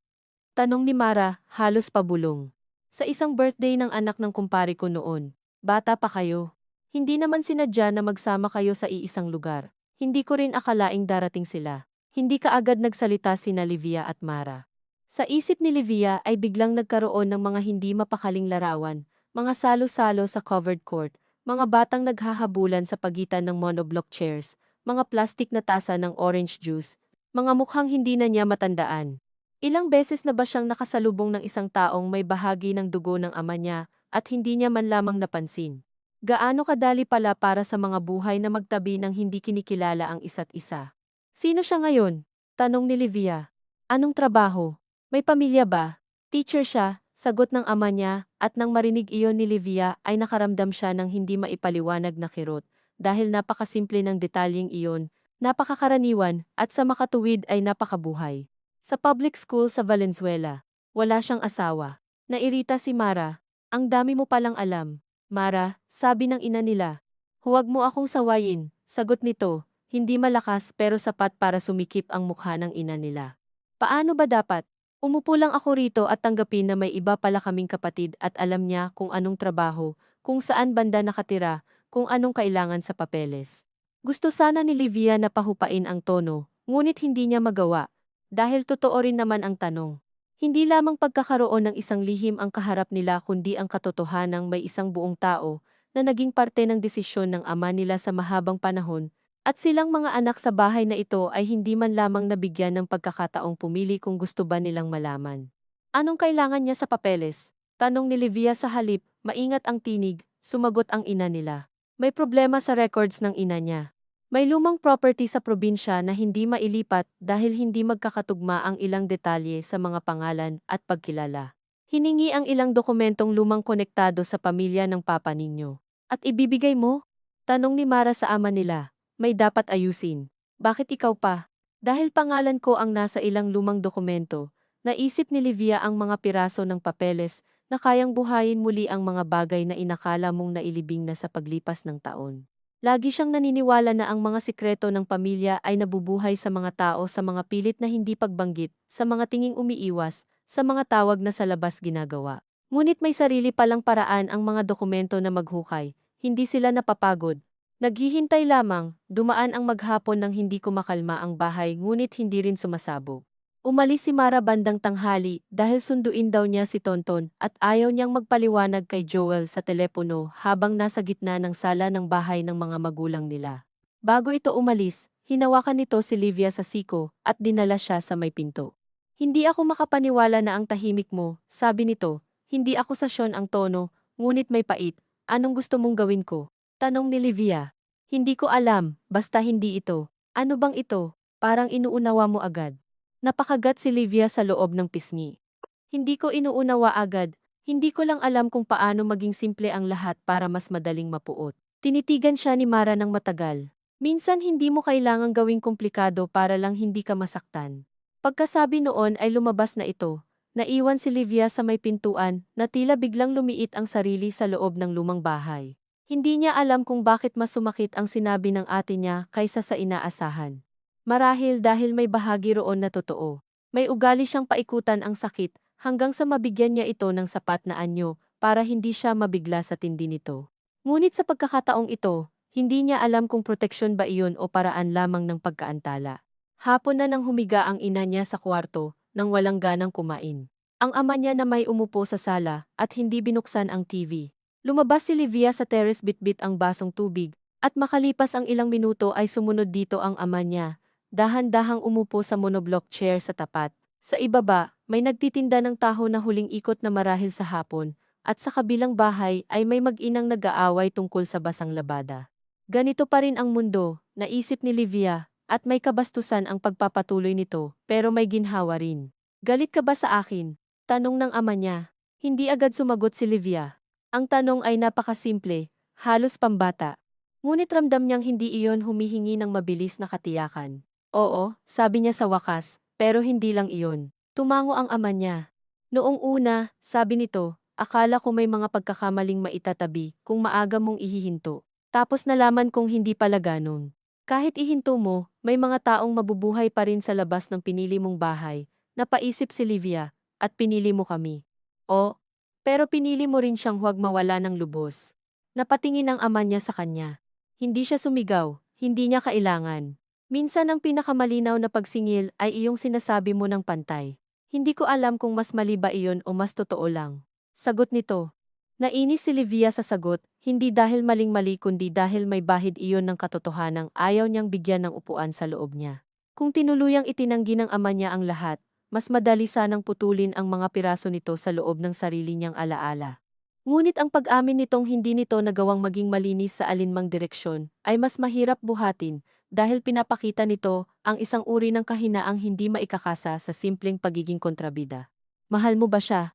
Tanong ni Mara, halos pabulong. Sa isang birthday ng anak ng kumpare ko noon. Bata pa kayo. Hindi naman sinadya na magsama kayo sa iisang lugar. Hindi ko rin akalaing darating sila. Hindi kaagad nagsalita sina Livia at Mara. Sa isip ni Livia ay biglang nagkaroon ng mga hindi mapakaling larawan, mga salo-salo sa covered court, mga batang naghahabulan sa pagitan ng monoblock chairs, mga plastik na tasa ng orange juice, mga mukhang hindi na niya matandaan. Ilang beses na ba siyang nakasalubong ng isang taong may bahagi ng dugo ng ama niya at hindi niya man lamang napansin? Gaano kadali pala para sa mga buhay na magtabi ng hindi kinikilala ang isa't isa? Sino siya ngayon? Tanong ni Livia. Anong trabaho? May pamilya ba? Teacher siya, sagot ng ama niya, at nang marinig iyon ni Livia ay nakaramdam siya ng hindi maipaliwanag na kirot, dahil napakasimple ng detalyeng iyon, napakakaraniwan, at sa makatuwid ay napakabuhay. Sa public school sa Valenzuela, wala siyang asawa. Nairita si Mara. Ang dami mo palang alam. Mara, sabi ng ina nila. Huwag mo akong sawayin, sagot nito. Hindi malakas pero sapat para sumikip ang mukha ng ina nila. Paano ba dapat? Umupo lang ako rito at tanggapin na may iba pala kaming kapatid at alam niya kung anong trabaho, kung saan banda nakatira, kung anong kailangan sa papeles. Gusto sana ni Livia na pahupain ang tono, ngunit hindi niya magawa. Dahil totoo rin naman ang tanong. Hindi lamang pagkakaroon ng isang lihim ang kaharap nila kundi ang katotohanang may isang buong tao na naging parte ng desisyon ng ama nila sa mahabang panahon. At silang mga anak sa bahay na ito ay hindi man lamang nabigyan ng pagkakataong pumili kung gusto ba nilang malaman. Anong kailangan niya sa papeles? Tanong ni Livia sa halip, maingat ang tinig, sumagot ang ina nila. May problema sa records ng ina niya. May lumang property sa probinsya na hindi mailipat dahil hindi magkakatugma ang ilang detalye sa mga pangalan at pagkilala. Hiningi ang ilang dokumentong lumang konektado sa pamilya ng papa ninyo. At ibibigay mo? Tanong ni Mara sa ama nila. May dapat ayusin. Bakit ikaw pa? Dahil pangalan ko ang nasa ilang lumang dokumento, naisip ni Livia ang mga piraso ng papeles na kayang buhayin muli ang mga bagay na inakala mong nailibing na sa paglipas ng taon. Lagi siyang naniniwala na ang mga sikreto ng pamilya ay nabubuhay sa mga tao sa mga pilit na hindi pagbanggit, sa mga tinging umiiwas, sa mga tawag na sa labas ginagawa. Ngunit may sarili palang paraan ang mga dokumento na maghukay, hindi sila napapagod. Naghihintay lamang, dumaan ang maghapon nang hindi kumakalma ang bahay ngunit hindi rin sumasabog. Umalis si Mara bandang tanghali dahil sunduin daw niya si Tonton at ayaw niyang magpaliwanag kay Joel sa telepono habang nasa gitna ng sala ng bahay ng mga magulang nila. Bago ito umalis, hinawakan nito si Livia sa siko at dinala siya sa may pinto. Hindi ako makapaniwala na ang tahimik mo, sabi nito. Hindi akusasyon ang tono, ngunit may pait. Anong gusto mong gawin ko? Tanong ni Livia. Hindi ko alam, basta hindi ito. Ano bang ito? Parang inuunawa mo agad. Napakagat si Livia sa loob ng pisngi. Hindi ko inuunawa agad, hindi ko lang alam kung paano maging simple ang lahat para mas madaling mapuot. Tinitigan siya ni Mara ng matagal. Minsan hindi mo kailangang gawing komplikado para lang hindi ka masaktan. Pagkasabi noon ay lumabas na ito. Naiwan si Livia sa may pintuan na tila biglang lumiit ang sarili sa loob ng lumang bahay. Hindi niya alam kung bakit mas sumakit ang sinabi ng ate niya kaysa sa inaasahan. Marahil dahil may bahagi roon na totoo. May ugali siyang paikutan ang sakit hanggang sa mabigyan niya ito ng sapat na anyo para hindi siya mabigla sa tindi nito. Ngunit sa pagkakataong ito, hindi niya alam kung proteksyon ba iyon o paraan lamang ng pagkaantala. Hapon na nang humiga ang ina niya sa kwarto nang walang ganang kumain. Ang ama niya na may umupo sa sala at hindi binuksan ang TV. Lumabas si Livia sa terrace bitbit ang basong tubig at makalipas ang ilang minuto ay sumunod dito ang ama niya. Dahan-dahang umupo sa monoblock chair sa tapat. Sa ibaba, may nagtitinda ng taho na huling ikot na marahil sa hapon, at sa kabilang bahay ay may mag-inang nag-aaway tungkol sa basang labada. Ganito pa rin ang mundo, naisip ni Livia, at may kabastusan ang pagpapatuloy nito, pero may ginhawa rin. Galit ka ba sa akin? Tanong ng ama niya. Hindi agad sumagot si Livia. Ang tanong ay napakasimple, halos pambata. Ngunit ramdam niyang hindi iyon humihingi ng mabilis na katiyakan. Oo, sabi niya sa wakas, pero hindi lang iyon. Tumango ang ama niya. Noong una, sabi nito, akala ko may mga pagkakamaling maitatabi kung maaga mong ihihinto. Tapos nalaman kong hindi pala ganon. Kahit ihinto mo, may mga taong mabubuhay pa rin sa labas ng pinili mong bahay. Napaisip si Livia, at pinili mo kami. O, pero pinili mo rin siyang huwag mawala ng lubos. Napatingin ang ama niya sa kanya. Hindi siya sumigaw, hindi niya kailangan. Minsan ang pinakamalinaw na pagsingil ay iyong sinasabi mo ng pantay. Hindi ko alam kung mas mali ba iyon o mas totoo lang. Sagot nito. Nainis si Livia sa sagot, hindi dahil maling-mali kundi dahil may bahid iyon ng katotohanang ayaw niyang bigyan ng upuan sa loob niya. Kung tinuluyang itinanggi ng ama niya ang lahat, mas madali sanang putulin ang mga piraso nito sa loob ng sarili niyang alaala. Ngunit ang pag-amin nitong hindi nito nagawang maging malinis sa alinmang direksyon ay mas mahirap buhatin dahil pinapakita nito ang isang uri ng kahinaang hindi maikakasa sa simpleng pagiging kontrabida. Mahal mo ba siya?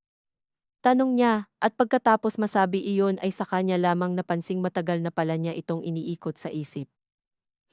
Tanong niya, at pagkatapos masabi iyon ay sa kanya lamang napansing matagal na pala niya itong iniikot sa isip.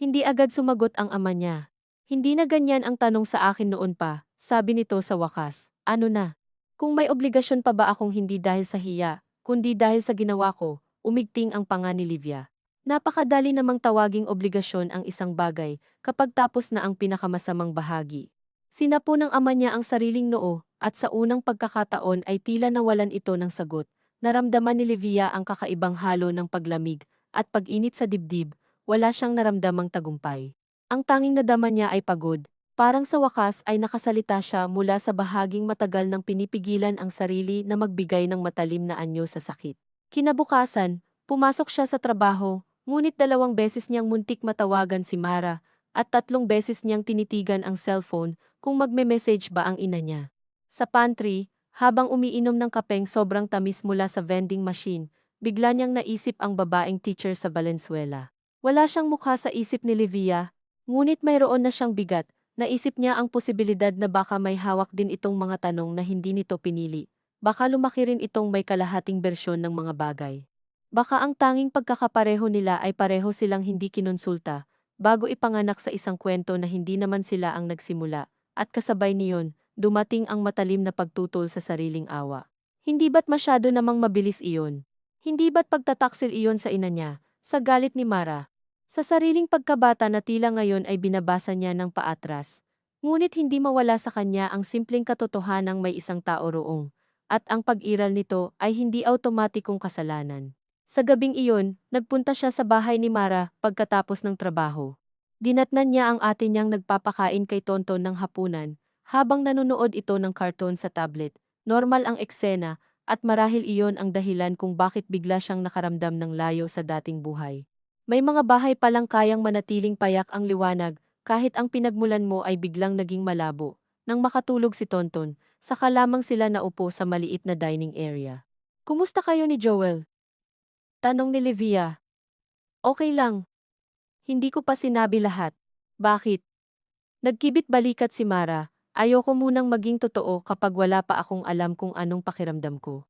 Hindi agad sumagot ang ama niya. Hindi na ganyan ang tanong sa akin noon pa, sabi nito sa wakas. Ano na? Kung may obligasyon pa ba akong hindi dahil sa hiya, kundi dahil sa ginawa ko, umigting ang panga ni Livia. Napakadali namang tawaging obligasyon ang isang bagay kapag tapos na ang pinakamasamang bahagi. Sinapo ng ama niya ang sariling noo, at sa unang pagkakataon ay tila nawalan ito ng sagot. Naramdaman ni Livia ang kakaibang halo ng paglamig at pag-init sa dibdib, wala siyang naramdamang tagumpay. Ang tanging nadama niya ay pagod. Parang sa wakas ay nakasalita siya mula sa bahaging matagal nang pinipigilan ang sarili na magbigay ng matalim na anyo sa sakit. Kinabukasan, pumasok siya sa trabaho, ngunit 2 beses niyang muntik matawagan si Mara, at 3 beses niyang tinitigan ang cellphone kung magme-message ba ang ina niya. Sa pantry, habang umiinom ng kapeng sobrang tamis mula sa vending machine, bigla niyang naisip ang babaeng teacher sa Valenzuela. Wala siyang mukha sa isip ni Livia, ngunit mayroon na siyang bigat. Naisip niya ang posibilidad na baka may hawak din itong mga tanong na hindi nito pinili. Baka lumaki rin itong may kalahating bersyon ng mga bagay. Baka ang tanging pagkakapareho nila ay pareho silang hindi kinonsulta, bago ipanganak sa isang kwento na hindi naman sila ang nagsimula, at kasabay niyon, dumating ang matalim na pagtutol sa sariling awa. Hindi ba't masyado namang mabilis iyon? Hindi ba't pagtataksil iyon sa ina niya, sa galit ni Mara? Sa sariling pagkabata na tila ngayon ay binabasa niya ng paatras. Ngunit hindi mawala sa kanya ang simpleng katotohanang may isang tao roong, at ang pag-iral nito ay hindi automatikong kasalanan. Sa gabing iyon, nagpunta siya sa bahay ni Mara pagkatapos ng trabaho. Dinatnan niya ang ate niyang nagpapakain kay Tonton ng hapunan, habang nanonood ito ng karton sa tablet. Normal ang eksena, at marahil iyon ang dahilan kung bakit bigla siyang nakaramdam ng layo sa dating buhay. May mga bahay palang kayang manatiling payak ang liwanag, kahit ang pinagmulan mo ay biglang naging malabo. Nang makatulog si Tonton, saka lamang sila naupo sa maliit na dining area. Kumusta kayo ni Joel? Tanong ni Livia. Okay lang. Hindi ko pa sinabi lahat. Bakit? Nagkibit balikat si Mara. Ayoko munang maging totoo kapag wala pa akong alam kung anong pakiramdam ko.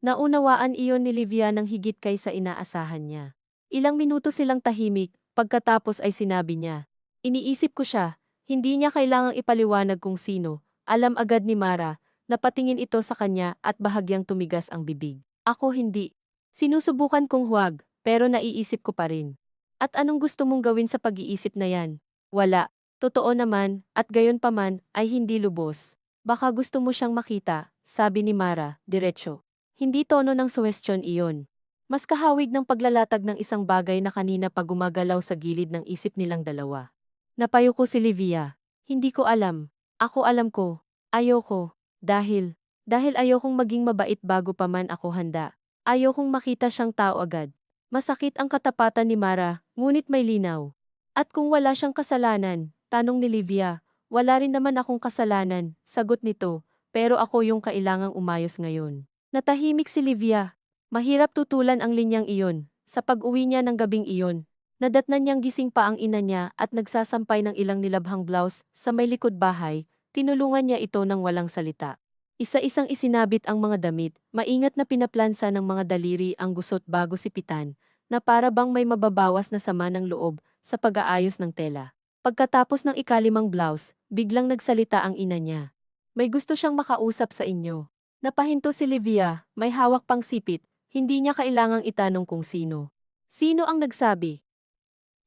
Naunawaan iyon ni Livia ng higit kaysa inaasahan niya. Ilang minuto silang tahimik, pagkatapos ay sinabi niya. Iniisip ko siya, hindi niya kailangang ipaliwanag kung sino. Alam agad ni Mara, napatingin ito sa kanya at bahagyang tumigas ang bibig. Ako hindi. Sinusubukan kong huwag, pero naiisip ko pa rin. At anong gusto mong gawin sa pag-iisip na yan? Wala. Totoo naman, at gayon pa man, ay hindi lubos. Baka gusto mo siyang makita, sabi ni Mara, diretso. Hindi tono ng suwestyon iyon. Mas kahawig ng paglalatag ng isang bagay na kanina pa gumagalaw sa gilid ng isip nilang dalawa. Napayuko si Livia. Hindi ko alam. Ako alam ko. Ayoko. Dahil ayokong maging mabait bago pa man ako handa. Ayokong makita siyang tao agad. Masakit ang katapatan ni Mara, ngunit may linaw. At kung wala siyang kasalanan, tanong ni Livia, wala rin naman akong kasalanan, sagot nito, pero ako yung kailangang umayos ngayon. Natahimik si Livia. Mahirap tutulan ang linyang iyon. Sa pag-uwi niya ng gabing iyon, nadatnan niyang gising pa ang ina niya at nagsasampay ng ilang nilabhang blouse sa may likod bahay, tinulungan niya ito ng walang salita. Isa-isang isinabit ang mga damit, maingat na pinaplansa ng mga daliri ang gusot bago sipitan, na para bang may mababawas na sama ng loob sa pag-aayos ng tela. Pagkatapos ng ikalimang blouse, biglang nagsalita ang ina niya. May gusto siyang makausap sa inyo. Napahinto si Livia, may hawak pang sipit, hindi niya kailangang itanong kung sino. Sino ang nagsabi?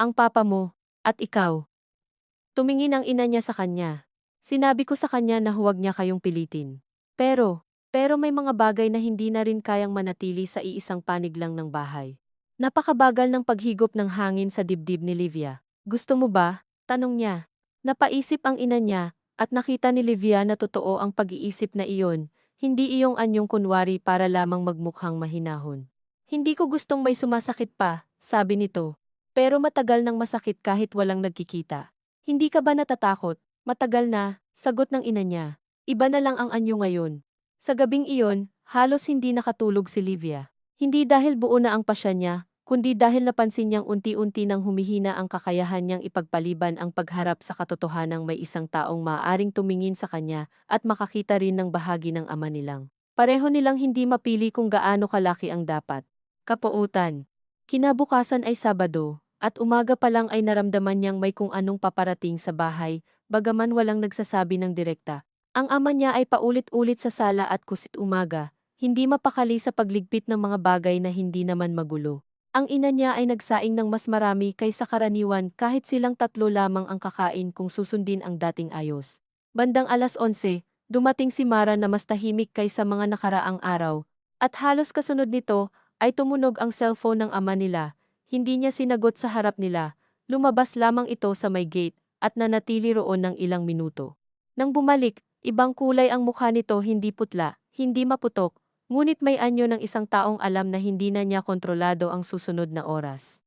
Ang papa mo, at ikaw. Tumingin ang ina niya sa kanya. Sinabi ko sa kanya na huwag niya kayong pilitin. Pero may mga bagay na hindi na rin kayang manatili sa iisang panig lang ng bahay. Napakabagal ng paghigop ng hangin sa dibdib ni Livia. Gusto mo ba? Tanong niya. Napaisip ang ina niya, at nakita ni Livia na totoo ang pag-iisip na iyon, hindi iyong anyong kunwari para lamang magmukhang mahinahon. Hindi ko gustong may sumasakit pa, sabi nito. Pero matagal nang masakit kahit walang nagkikita. Hindi ka ba natatakot? Matagal na, sagot ng ina niya. Iba na lang ang anyo ngayon. Sa gabing iyon, halos hindi nakatulog si Livia. Hindi dahil buo na ang pasya niya, kundi dahil napansin niyang unti-unti nang humihina ang kakayahan niyang ipagpaliban ang pagharap sa katotohanang may isang taong maaaring tumingin sa kanya at makakita rin ng bahagi ng ama nilang. Pareho nilang hindi mapili kung gaano kalaki ang dapat. Kapuutan. Kinabukasan ay Sabado, at umaga pa lang ay naramdaman niyang may kung anong paparating sa bahay, bagaman walang nagsasabi ng direkta. Ang ama niya ay paulit-ulit sa sala at kusit umaga, hindi mapakali sa pagligpit ng mga bagay na hindi naman magulo. Ang ina niya ay nagsaing ng mas marami kaysa karaniwan kahit silang tatlo lamang ang kakain kung susundin ang dating ayos. Bandang 11:00, dumating si Mara na mas tahimik kaysa mga nakaraang araw, at halos kasunod nito ay tumunog ang cellphone ng ama nila. Hindi niya sinagot sa harap nila, lumabas lamang ito sa may gate at nanatili roon ng ilang minuto. Nang bumalik, ibang kulay ang mukha nito, hindi putla, hindi maputok, ngunit may anyo ng isang taong alam na hindi na niya kontrolado ang susunod na oras.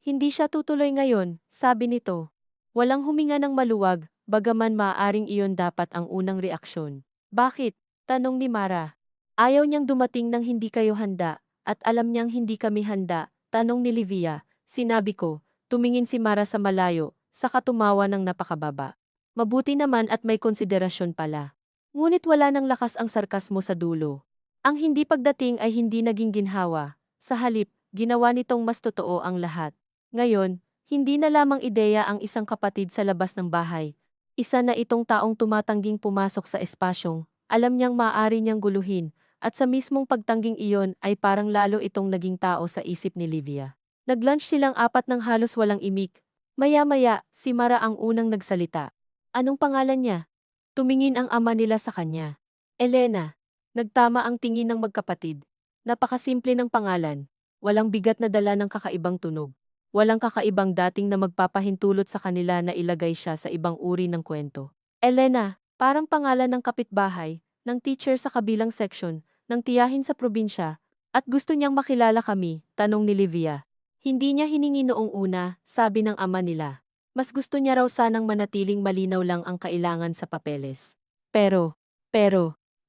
Hindi siya tutuloy ngayon, sabi nito. Walang huminga ng maluwag, bagaman maaaring iyon dapat ang unang reaksyon. Bakit? Tanong ni Mara. Ayaw niyang dumating nang hindi kayo handa, at alam niyang hindi kami handa, tanong ni Livia. Sinabi ko, tumingin si Mara sa malayo, saka tumawa ng napakababa. Mabuti naman at may konsiderasyon pala. Ngunit wala ng lakas ang sarkasmo sa dulo. Ang hindi pagdating ay hindi naging ginhawa. Sa halip, ginawa nitong mas totoo ang lahat. Ngayon, hindi na lamang ideya ang isang kapatid sa labas ng bahay. Isa na itong taong tumatangging pumasok sa espasyong, alam niyang maaari niyang guluhin, at sa mismong pagtangging iyon ay parang lalo itong naging tao sa isip ni Livia. Nag-lunch silang apat ng halos walang imik. Maya-maya, si Mara ang unang nagsalita. Anong pangalan niya? Tumingin ang ama nila sa kanya. Elena. Nagtama ang tingin ng magkapatid. Napakasimple ng pangalan. Walang bigat na dala ng kakaibang tunog. Walang kakaibang dating na magpapahintulot sa kanila na ilagay siya sa ibang uri ng kwento. Elena, parang pangalan ng kapitbahay, ng teacher sa kabilang section, ng tiyahin sa probinsya, at gusto niyang makilala kami, tanong ni Livia. Hindi niya hiningi noong una, sabi ng ama nila. Mas gusto niya raw sanang manatiling malinaw lang ang kailangan sa papeles. Pero,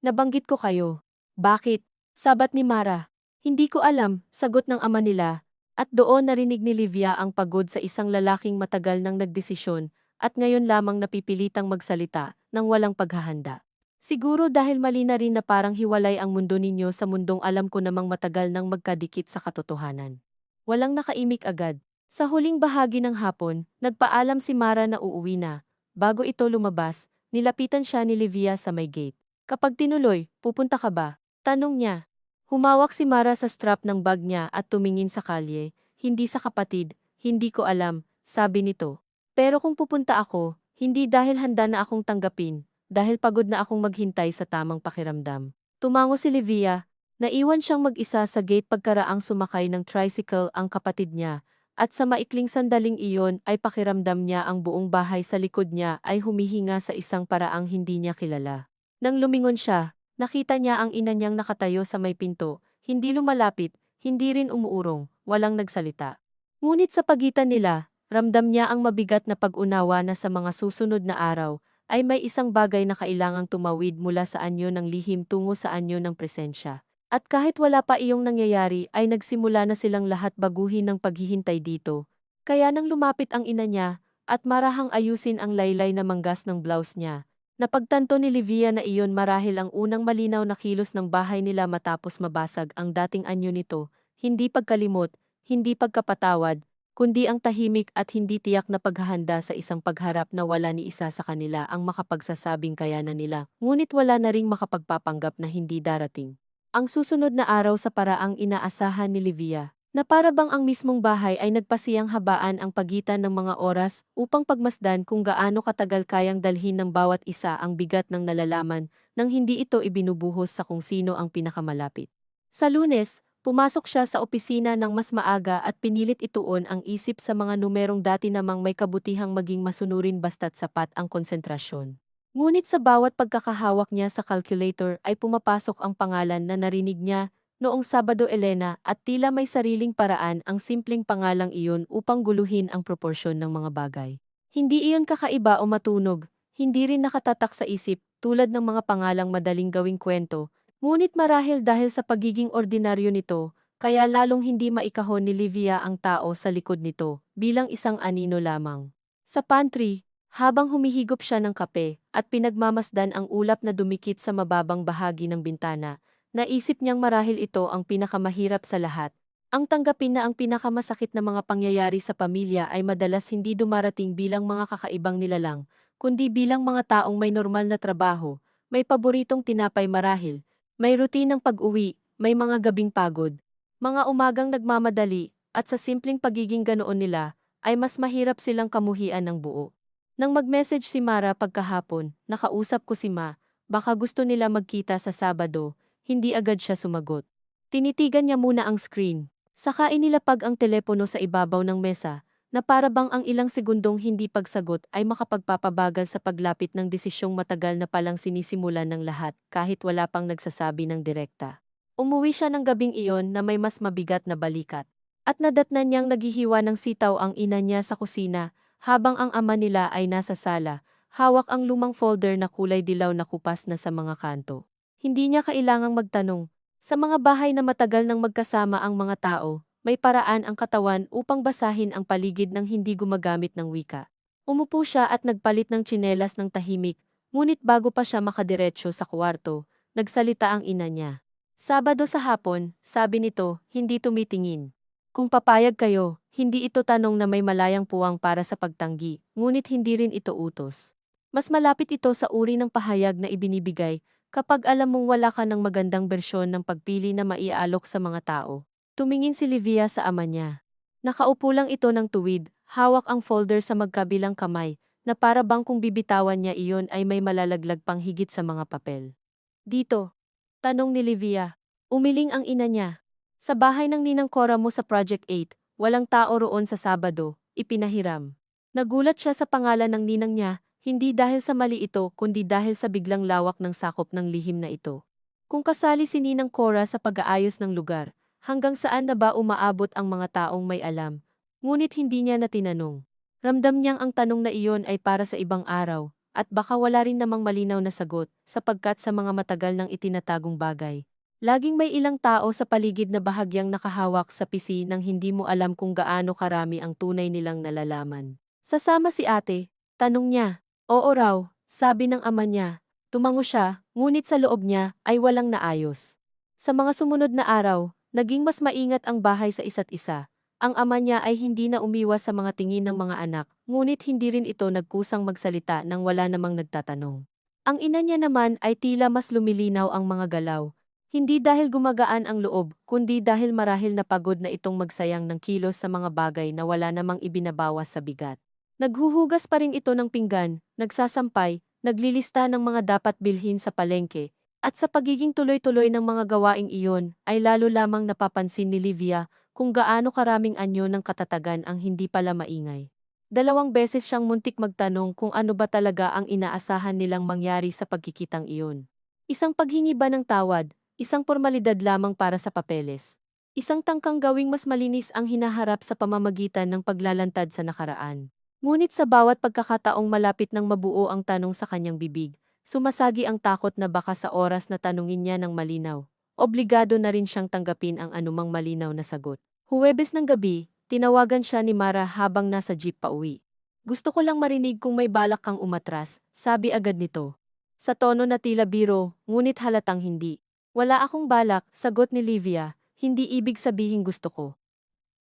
nabanggit ko kayo. Bakit? Sabat ni Mara. Hindi ko alam, sagot ng ama nila. At doon narinig ni Livia ang pagod sa isang lalaking matagal nang nagdesisyon at ngayon lamang napipilitang magsalita nang walang paghahanda. Siguro dahil mali na rin na parang hiwalay ang mundo ninyo sa mundong alam ko namang matagal nang magkadikit sa katotohanan. Walang nakaimik agad. Sa huling bahagi ng hapon, nagpaalam si Mara na uuwi na. Bago ito lumabas, nilapitan siya ni Livia sa may gate. Kapag tinuloy, pupunta ka ba? Tanong niya. Humawak si Mara sa strap ng bag niya at tumingin sa kalye. Hindi sa kapatid, hindi ko alam, sabi nito. Pero kung pupunta ako, hindi dahil handa na akong tanggapin, dahil pagod na akong maghintay sa tamang pakiramdam. Tumango si Livia. Naiwan siyang mag-isa sa gate pagkaraang sumakay ng tricycle ang kapatid niya. At sa maikling sandaling iyon ay pakiramdam niya ang buong bahay sa likod niya ay humihinga sa isang paraang hindi niya kilala. Nang lumingon siya, nakita niya ang ina niyang nakatayo sa may pinto, hindi lumalapit, hindi rin umuurong, walang nagsalita. Ngunit sa pagitan nila, ramdam niya ang mabigat na pag-unawa na sa mga susunod na araw, ay may isang bagay na kailangang tumawid mula sa anyo ng lihim tungo sa anyo ng presensya. At kahit wala pa iyong nangyayari ay nagsimula na silang lahat baguhin ng paghihintay dito. Kaya nang lumapit ang ina niya, at marahang ayusin ang laylay na manggas ng blouse niya, napagtanto ni Livia na iyon marahil ang unang malinaw na kilos ng bahay nila matapos mabasag ang dating anyo nito, hindi pagkalimot, hindi pagkapatawad, kundi ang tahimik at hindi tiyak na paghahanda sa isang pagharap na wala ni isa sa kanila ang makapagsasabing kayanan nila, ngunit wala na ring makapagpapanggap na hindi darating. Ang susunod na araw sa paraang inaasahan ni Livia, na para bang ang mismong bahay ay nagpasiyang habaan ang pagitan ng mga oras upang pagmasdan kung gaano katagal kayang dalhin ng bawat isa ang bigat ng nalalaman nang hindi ito ibinubuhos sa kung sino ang pinakamalapit. Sa Lunes, pumasok siya sa opisina ng mas maaga at pinilit ituon ang isip sa mga numerong dati namang may kabutihang maging masunurin basta't sapat ang konsentrasyon. Ngunit sa bawat pagkakahawak niya sa calculator ay pumapasok ang pangalan na narinig niya noong Sabado Elena at tila may sariling paraan ang simpleng pangalang iyon upang guluhin ang proporsyon ng mga bagay. Hindi iyon kakaiba o matunog, hindi rin nakatatak sa isip tulad ng mga pangalang madaling gawing kwento, ngunit marahil dahil sa pagiging ordinaryo nito, kaya lalong hindi maikahon ni Livia ang tao sa likod nito bilang isang anino lamang. Sa pantry, habang humihigop siya ng kape at pinagmamasdan ang ulap na dumikit sa mababang bahagi ng bintana, naisip niyang marahil ito ang pinakamahirap sa lahat. Ang tanggapin na ang pinakamasakit na mga pangyayari sa pamilya ay madalas hindi dumarating bilang mga kakaibang nilalang, kundi bilang mga taong may normal na trabaho, may paboritong tinapay marahil, may rutinang pag-uwi, may mga gabing pagod, mga umagang nagmamadali, at sa simpleng pagiging ganoon nila, ay mas mahirap silang kamuhian ng buo. Nang mag-message si Mara pagkahapon, nakausap ko si Ma, baka gusto nila magkita sa Sabado. Hindi agad siya sumagot. Tinitigan niya muna ang screen. Saka inilapag ang telepono sa ibabaw ng mesa, na para bang ang ilang segundong hindi pagsagot ay makapagpapabagal sa paglapit ng desisyong matagal na palang sinisimulan ng lahat kahit wala pang nagsasabi ng direkta. Umuwi siya ng gabing iyon na may mas mabigat na balikat. At nadatnan niyang naghihiwa ng sitaw ang ina niya sa kusina, habang ang ama nila ay nasa sala, hawak ang lumang folder na kulay dilaw na kupas na sa mga kanto. Hindi niya kailangang magtanong. Sa mga bahay na matagal nang magkasama ang mga tao, may paraan ang katawan upang basahin ang paligid ng hindi gumagamit ng wika. Umupo siya at nagpalit ng tsinelas ng tahimik, ngunit bago pa siya makadiretso sa kwarto, nagsalita ang ina niya. Sabado sa hapon, sabi nito, hindi tumitingin. Kung papayag kayo, hindi ito tanong na may malayang puwang para sa pagtanggi, ngunit hindi rin ito utos. Mas malapit ito sa uri ng pahayag na ibinibigay kapag alam mong wala ka ng magandang bersyon ng pagpili na maiaalok sa mga tao. Tumingin si Livia sa ama niya. Nakaupo lang ito ng tuwid, hawak ang folder sa magkabilang kamay, na para bang kung bibitawan niya iyon ay may malalaglag pang higit sa mga papel. Dito, tanong ni Livia. Umiling ang ina niya. Sa bahay ng ninang Cora mo sa Project 8, walang tao roon sa Sabado, ipinahiram. Nagulat siya sa pangalan ng ninang niya, hindi dahil sa mali ito kundi dahil sa biglang lawak ng sakop ng lihim na ito. Kung kasali si Ninang Cora sa pag-aayos ng lugar, hanggang saan na ba umaabot ang mga taong may alam? Ngunit hindi niya na tinanong. Ramdam niyang ang tanong na iyon ay para sa ibang araw, at baka wala rin namang malinaw na sagot, sapagkat sa mga matagal ng itinatagong bagay. Laging may ilang tao sa paligid na bahagyang nakahawak sa pisi nang hindi mo alam kung gaano karami ang tunay nilang nalalaman. Sasama si ate? Tanong niya. Oo raw, sabi ng ama niya. Tumango siya, ngunit sa loob niya ay walang naayos. Sa mga sumunod na araw, naging mas maingat ang bahay sa isa't isa. Ang ama niya ay hindi na umiwas sa mga tingin ng mga anak, ngunit hindi rin ito nagkusang magsalita nang wala namang nagtatanong. Ang ina niya naman ay tila mas lumilinaw ang mga galaw. Hindi dahil gumagaan ang loob, kundi dahil marahil napagod na itong magsayang ng kilos sa mga bagay na wala namang ibinabawas sa bigat. Naghuhugas pa rin ito ng pinggan, nagsasampay, naglilista ng mga dapat bilhin sa palengke, at sa pagiging tuloy-tuloy ng mga gawaing iyon, ay lalo lamang napapansin ni Livia kung gaano karaming anyo ng katatagan ang hindi pala maingay. 2 beses siyang muntik magtanong kung ano ba talaga ang inaasahan nilang mangyari sa pagkikitang iyon. Isang paghingi ba ng tawad, isang formalidad lamang para sa papeles. Isang tangkang gawing mas malinis ang hinaharap sa pamamagitan ng paglalantad sa nakaraan. Ngunit sa bawat pagkakataong malapit ng mabuo ang tanong sa kanyang bibig, sumasagi ang takot na baka sa oras na tanungin niya ng malinaw, obligado na rin siyang tanggapin ang anumang malinaw na sagot. Huwebes ng gabi, tinawagan siya ni Mara habang nasa jeep pauwi. Gusto ko lang marinig kung may balak kang umatras, sabi agad nito. Sa tono na tila biro, ngunit halatang hindi. Wala akong balak, sagot ni Livia, hindi ibig sabihin gusto ko.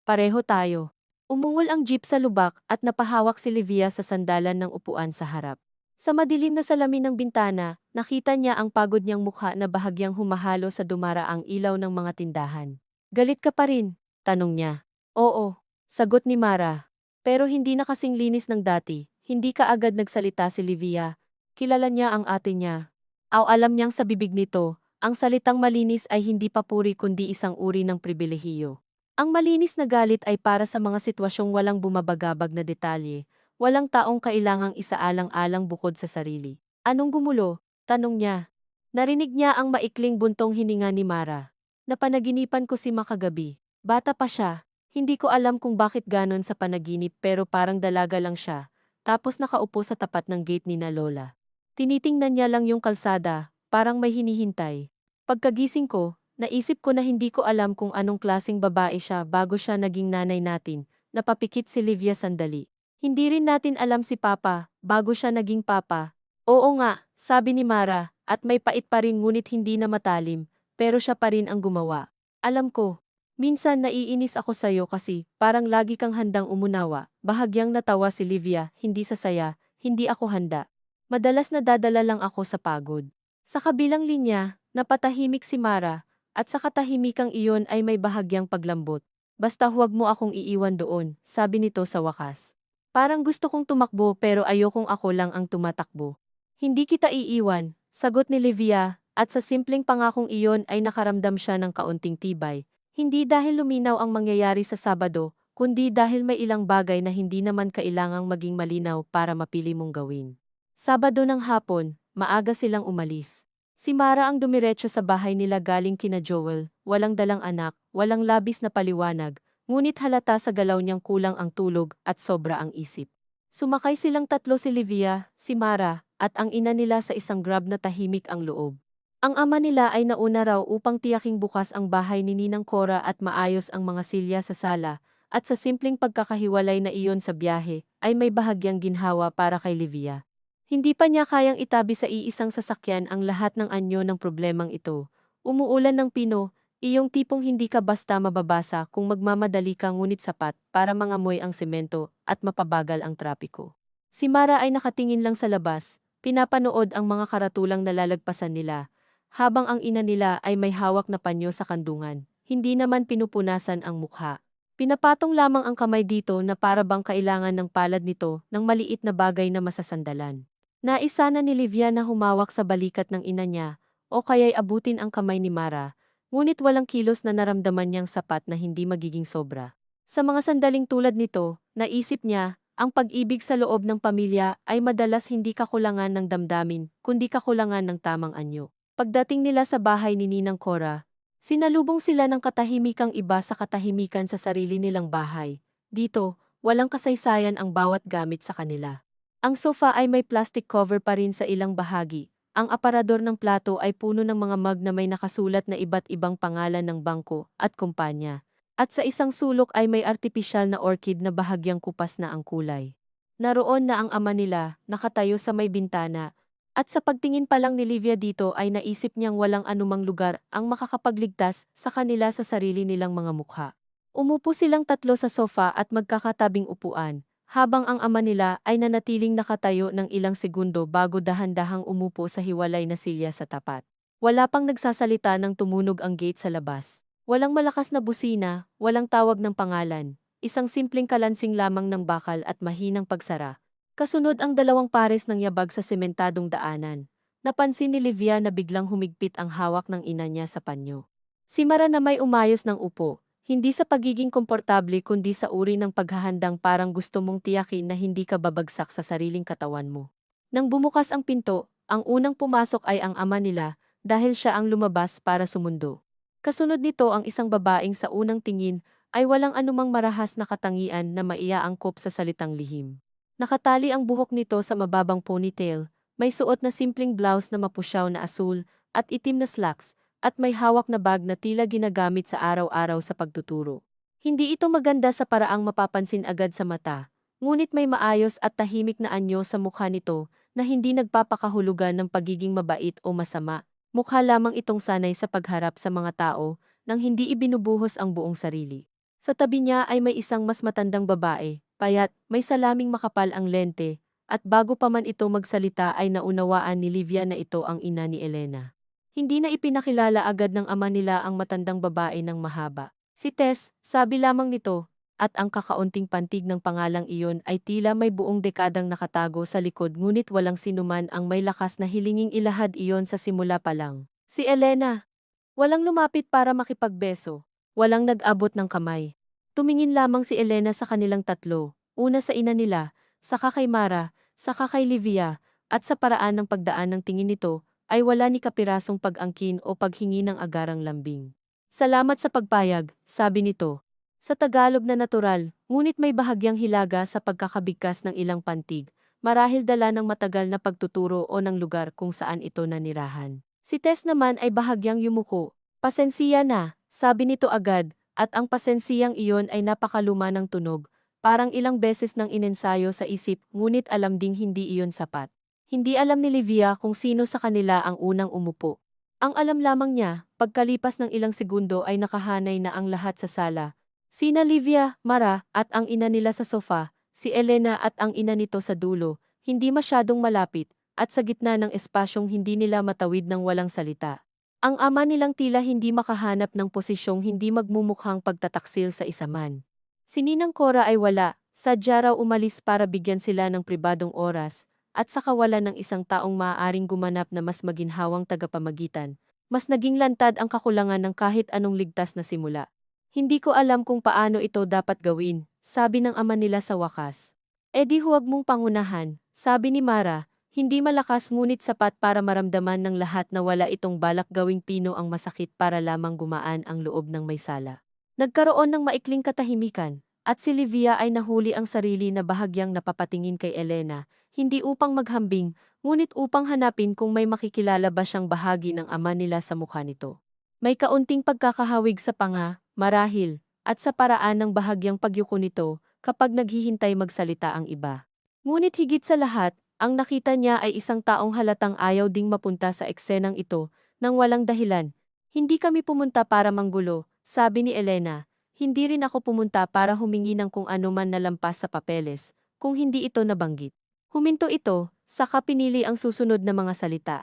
Pareho tayo. Umungol ang jeep sa lubak at napahawak si Livia sa sandalan ng upuan sa harap. Sa madilim na salamin ng bintana, nakita niya ang pagod niyang mukha na bahagyang humahalo sa dumaraang ilaw ng mga tindahan. Galit ka pa rin? Tanong niya. Oo, sagot ni Mara. Pero hindi na kasing linis ng dati, hindi ka agad nagsalita si Livia. Kilala niya ang ate niya. Alam niyang sa bibig nito, ang salitang malinis ay hindi papuri kundi isang uri ng pribilehiyo. Ang malinis na galit ay para sa mga sitwasyong walang bumabagabag na detalye, walang taong kailangang isaalang-alang bukod sa sarili. Anong gumulo? Tanong niya. Narinig niya ang maikling buntong hininga ni Mara. Napanaginipan ko si makagabi. Bata pa siya. Hindi ko alam kung bakit ganon sa panaginip pero parang dalaga lang siya. Tapos nakaupo sa tapat ng gate ni na Lola. Tinitingnan niya lang yung kalsada, parang may hinihintay. Pagkagising ko, naisip ko na hindi ko alam kung anong klaseng babae siya bago siya naging nanay natin. Napapikit si Livia sandali. Hindi rin natin alam si Papa, bago siya naging Papa. Oo nga, sabi ni Mara, at may pait pa rin ngunit hindi na matalim, pero siya pa rin ang gumawa. Alam ko, minsan naiinis ako sa'yo kasi parang lagi kang handang umunawa. Bahagyang natawa si Livia, hindi sa saya, hindi ako handa. Madalas nadadala lang ako sa pagod. Sa kabilang linya, napatahimik si Mara, at sa katahimikang iyon ay may bahagyang paglambot. Basta huwag mo akong iiwan doon, sabi nito sa wakas. Parang gusto kong tumakbo pero ayokong ako lang ang tumatakbo. Hindi kita iiwan, sagot ni Livia, at sa simpleng pangakong iyon ay nakaramdam siya ng kaunting tibay. Hindi dahil luminaw ang mangyayari sa Sabado, kundi dahil may ilang bagay na hindi naman kailangang maging malinaw para mapili mong gawin. Sabado ng hapon, maaga silang umalis. Si Mara ang dumiretso sa bahay nila galing kina Joel, walang dalang anak, walang labis na paliwanag, ngunit halata sa galaw niyang kulang ang tulog at sobra ang isip. Sumakay silang tatlo si Livia, si Mara, at ang ina nila sa isang grab na tahimik ang loob. Ang ama nila ay nauna raw upang tiyaking bukas ang bahay ni Ninang Cora at maayos ang mga silya sa sala, at sa simpleng pagkakahiwalay na iyon sa biyahe, ay may bahagyang ginhawa para kay Livia. Hindi pa niya kayang itabi sa iisang sasakyan ang lahat ng anyo ng problemang ito. Umuulan ng pino, iyong tipong hindi ka basta mababasa kung magmamadali ka ngunit sapat para mangamoy ang semento at mapabagal ang trapiko. Si Mara ay nakatingin lang sa labas, pinapanood ang mga karatulang nalalagpasan nila, habang ang ina nila ay may hawak na panyo sa kandungan, hindi naman pinupunasan ang mukha. Pinapatong lamang ang kamay dito na para bang kailangan ng palad nito ng maliit na bagay na masasandalan. Naisa na ni Livia na humawak sa balikat ng ina niya, o kaya'y abutin ang kamay ni Mara, ngunit walang kilos na naramdaman niyang sapat na hindi magiging sobra. Sa mga sandaling tulad nito, naisip niya, ang pag-ibig sa loob ng pamilya ay madalas hindi kakulangan ng damdamin, kundi kakulangan ng tamang anyo. Pagdating nila sa bahay ni Ninang Cora, sinalubong sila ng katahimikang iba sa katahimikan sa sarili nilang bahay. Dito, walang kasaysayan ang bawat gamit sa kanila. Ang sofa ay may plastic cover pa rin sa ilang bahagi. Ang aparador ng plato ay puno ng mga mug na may nakasulat na iba't ibang pangalan ng bangko at kumpanya. At sa isang sulok ay may artipisyal na orchid na bahagyang kupas na ang kulay. Naroon na ang ama nila, nakatayo sa may bintana, at sa pagtingin pa lang ni Livia dito ay naisip niyang walang anumang lugar ang makakapagligtas sa kanila sa sarili nilang mga mukha. Umupo silang tatlo sa sofa at magkakatabing upuan, habang ang ama nila ay nanatiling nakatayo ng ilang segundo bago dahan-dahang umupo sa hiwalay na silya sa tapat. Wala pang nagsasalita nang tumunog ang gate sa labas. Walang malakas na busina, walang tawag ng pangalan, isang simpleng kalansing lamang ng bakal at mahinang pagsara. Kasunod ang dalawang pares ng yabag sa sementadong daanan. Napansin ni Livia na biglang humigpit ang hawak ng ina niya sa panyo. Si Mara na may umayos ng upo, hindi sa pagiging komportable kundi sa uri ng paghahandang parang gusto mong tiyakin na hindi ka babagsak sa sariling katawan mo. Nang bumukas ang pinto, ang unang pumasok ay ang ama nila dahil siya ang lumabas para sumundo. Kasunod nito ang isang babaeng sa unang tingin ay walang anumang marahas na katangian na maiaangkop sa salitang lihim. Nakatali ang buhok nito sa mababang ponytail, may suot na simpleng blouse na mapusyaw na asul, at itim na slacks, at may hawak na bag na tila ginagamit sa araw-araw sa pagtuturo. Hindi ito maganda sa paraang mapapansin agad sa mata, ngunit may maayos at tahimik na anyo sa mukha nito na hindi nagpapakahulugan ng pagiging mabait o masama. Mukha lamang itong sanay sa pagharap sa mga tao nang hindi ibinubuhos ang buong sarili. Sa tabi niya ay may isang mas matandang babae, payat, may salaming makapal ang lente, at bago pa man ito magsalita ay naunawaan ni Livia na ito ang ina ni Elena. Hindi na ipinakilala agad ng ama nila ang matandang babae ng mahaba. Si Tess, sabi lamang nito, at ang kakaunting pantig ng pangalang iyon ay tila may buong dekadang nakatago sa likod ngunit walang sinuman ang may lakas na hilinging ilahad iyon sa simula pa lang. Si Elena. Walang lumapit para makipagbeso. Walang nag-abot ng kamay. Tumingin lamang si Elena sa kanilang tatlo, una sa ina nila, saka kay Mara, saka kay Livia, at sa paraan ng pagdaan ng tingin nito, ay wala ni kapirasong pag-angkin o paghingi ng agarang lambing. Salamat sa pagpayag, sabi nito. Sa Tagalog na natural, ngunit may bahagyang hilaga sa pagkakabigkas ng ilang pantig, marahil dala ng matagal na pagtuturo o ng lugar kung saan ito nanirahan. Si Tess naman ay bahagyang yumuko. Pasensiya na, sabi nito agad, at ang pasensiyang iyon ay napakaluma ng tunog, parang ilang beses nang inensayo sa isip ngunit alam ding hindi iyon sapat. Hindi alam ni Livia kung sino sa kanila ang unang umupo. Ang alam lamang niya, pagkalipas ng ilang segundo ay nakahanay na ang lahat sa sala. Sina Livia, Mara, at ang ina nila sa sofa, si Elena at ang ina nito sa dulo, hindi masyadong malapit, at sa gitna ng espasyong hindi nila matawid ng walang salita. Ang ama nilang tila hindi makahanap ng posisyong hindi magmumukhang pagtataksil sa isa man. Si Ninang Cora ay wala, sadya raw umalis para bigyan sila ng pribadong oras, at sa kawalan ng isang taong maaaring gumanap na mas maginhawang tagapamagitan, mas naging lantad ang kakulangan ng kahit anong ligtas na simula. Hindi ko alam kung paano ito dapat gawin, sabi ng ama nila sa wakas. E di huwag mong pangunahan, sabi ni Mara. Hindi malakas ngunit sapat para maramdaman ng lahat na wala itong balak gawing pino ang masakit para lamang gumaan ang loob ng may sala. Nagkaroon ng maikling katahimikan, At si Livia ay nahuli ang sarili na bahagyang napapatingin kay Elena, hindi upang maghambing, ngunit upang hanapin kung may makikilala ba siyang bahagi ng ama nila sa mukha nito. May kaunting pagkakahawig sa panga, marahil, at sa paraan ng bahagyang pagyuko nito kapag naghihintay magsalita ang iba. Ngunit higit sa lahat, ang nakita niya ay isang taong halatang ayaw ding mapunta sa eksenang ito nang walang dahilan. Hindi kami pumunta para manggulo, sabi ni Elena. Hindi rin ako pumunta para humingi ng kung ano man na lampas sa papeles, kung hindi ito nabanggit. Huminto ito, saka pinili ang susunod na mga salita.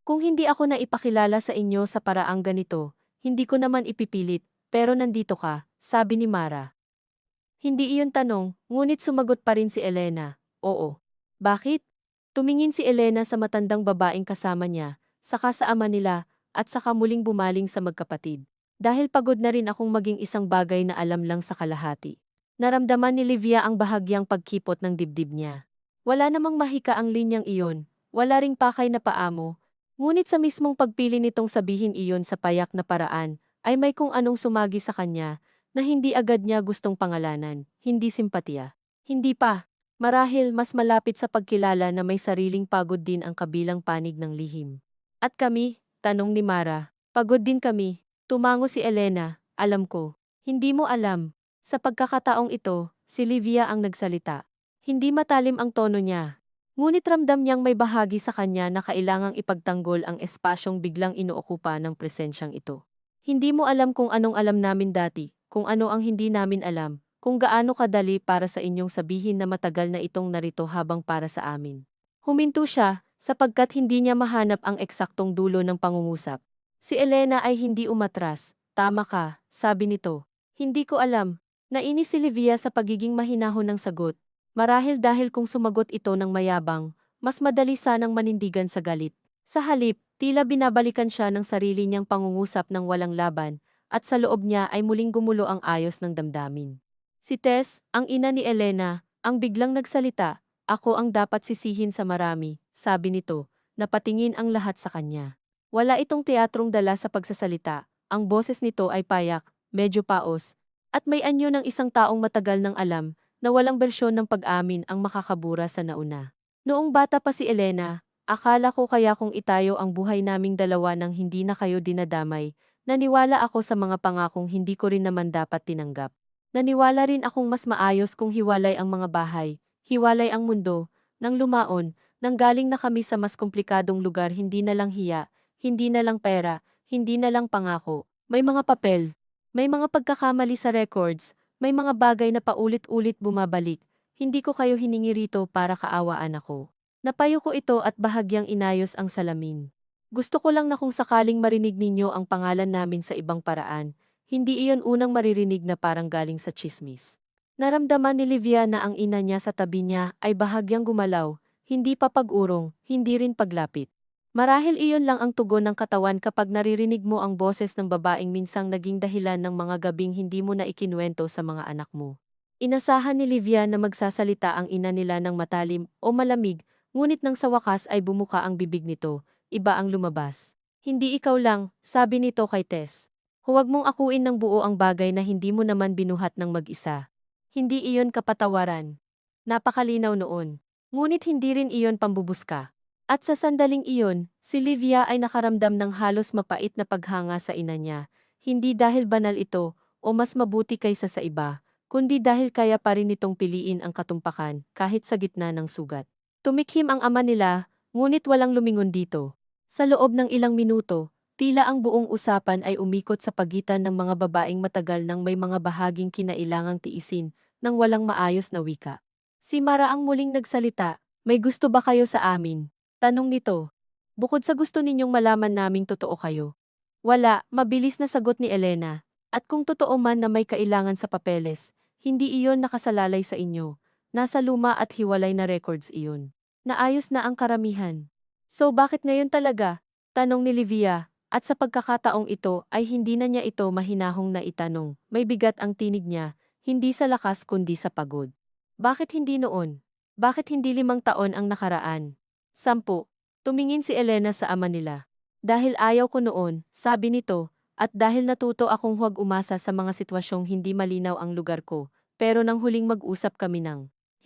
Kung hindi ako naipakilala sa inyo sa paraang ganito, hindi ko naman ipipilit, pero nandito ka, sabi ni Mara. Hindi iyon tanong, ngunit sumagot pa rin si Elena, oo. Bakit? Tumingin si Elena sa matandang babaeng kasama niya, saka sa ama nila, at saka muling bumaling sa magkapatid. Dahil pagod na rin akong maging isang bagay na alam lang sa kalahati. Naramdaman ni Livia ang bahagyang pagkipot ng dibdib niya. Wala namang mahika ang linyang iyon, wala ring pakay na paamo, ngunit sa mismong pagpili nitong sabihin iyon sa payak na paraan, ay may kung anong sumagi sa kanya, na hindi agad niya gustong pangalanan, hindi simpatiya. Hindi pa. Marahil mas malapit sa pagkilala na may sariling pagod din ang kabilang panig ng lihim. At kami, tanong ni Mara, pagod din kami. Tumango si Elena, alam ko. Hindi mo alam. Sa pagkakataong ito, si Livia ang nagsalita. Hindi matalim ang tono niya. Ngunit ramdam niyang may bahagi sa kanya na kailangang ipagtanggol ang espasyong biglang inookupa ng presensyang ito. Hindi mo alam kung anong alam namin dati, kung ano ang hindi namin alam, kung gaano kadali para sa inyong sabihin na matagal na itong narito habang para sa amin. Huminto siya, sapagkat hindi niya mahanap ang eksaktong dulo ng pangungusap. Si Elena ay hindi umatras. Tama ka, sabi nito. Hindi ko alam. Nainis si Livia sa pagiging mahinahon ng sagot. Marahil dahil kung sumagot ito ng mayabang, mas madali sanang manindigan sa galit. Sa halip, tila binabalikan siya ng sarili niyang pangungusap ng walang laban, at sa loob niya ay muling gumulo ang ayos ng damdamin. Si Tess, ang ina ni Elena, ang biglang nagsalita, ako ang dapat sisihin sa marami, sabi nito, napatingin ang lahat sa kanya. Wala itong teatrong dala sa pagsasalita, ang boses nito ay payak, medyo paos, at may anyo ng isang taong matagal nang alam na walang bersyon ng pag-amin ang makakabura sa nauna. Noong bata pa si Elena, akala ko kaya kung itayo ang buhay naming dalawa nang hindi na kayo dinadamay, naniwala ako sa mga pangakong hindi ko rin naman dapat tinanggap. Naniwala rin akong mas maayos kung hiwalay ang mga bahay, hiwalay ang mundo, nang lumaon, nang galing na kami sa mas komplikadong lugar hindi na lang hiya, hindi na lang pera, hindi na lang pangako. May mga papel, may mga pagkakamali sa records, may mga bagay na paulit-ulit bumabalik. Hindi ko kayo hiningi rito para kaawaan ako. Napayo ko ito at bahagyang inayos ang salamin. Gusto ko lang na kung sakaling marinig ninyo ang pangalan namin sa ibang paraan, hindi iyon unang maririnig na parang galing sa tsismis. Naramdaman ni Livia na ang ina niya sa tabi niya ay bahagyang gumalaw, hindi pa pag-urong, hindi rin paglapit. Marahil iyon lang ang tugon ng katawan kapag naririnig mo ang boses ng babaeng minsang naging dahilan ng mga gabing hindi mo na ikinuwento sa mga anak mo. Inasahan ni Livia na magsasalita ang ina nila ng matalim o malamig, ngunit nang sa wakas ay bumuka ang bibig nito, iba ang lumabas. Hindi ikaw lang, sabi nito kay Tess. Huwag mong akuin ng buo ang bagay na hindi mo naman binuhat ng mag-isa. Hindi iyon kapatawaran. Napakalinaw noon. Ngunit hindi rin iyon pambubuska. At sa sandaling iyon, si Livia ay nakaramdam ng halos mapait na paghanga sa ina niya, hindi dahil banal ito o mas mabuti kaysa sa iba, kundi dahil kaya pa rin nitong piliin ang katumpakan kahit sa gitna ng sugat. Tumikhim ang ama nila, ngunit walang lumingon dito. Sa loob ng ilang minuto, tila ang buong usapan ay umikot sa pagitan ng mga babaeng matagal nang may mga bahaging kinailangang tiisin nang walang maayos na wika. Si Mara ang muling nagsalita, may gusto ba kayo sa amin? Tanong nito. Bukod sa gusto ninyong malaman naming totoo kayo. Wala, mabilis na sagot ni Elena. At kung totoo man na may kailangan sa papeles, hindi iyon nakasalalay sa inyo. Nasa luma at hiwalay na records iyon. Naayos na ang karamihan. So bakit ngayon talaga? Tanong ni Livia. At sa pagkakataong ito ay hindi na niya ito mahinahong na itanong. May bigat ang tinig niya, hindi sa lakas kundi sa pagod. Bakit hindi noon? Bakit hindi 5 taon ang nakaraan? 10. Tumingin si Elena sa ama nila. Dahil ayaw ko noon, sabi nito, at dahil natuto akong huwag umasa sa mga sitwasyong hindi malinaw ang lugar ko, pero nang huling mag-usap kami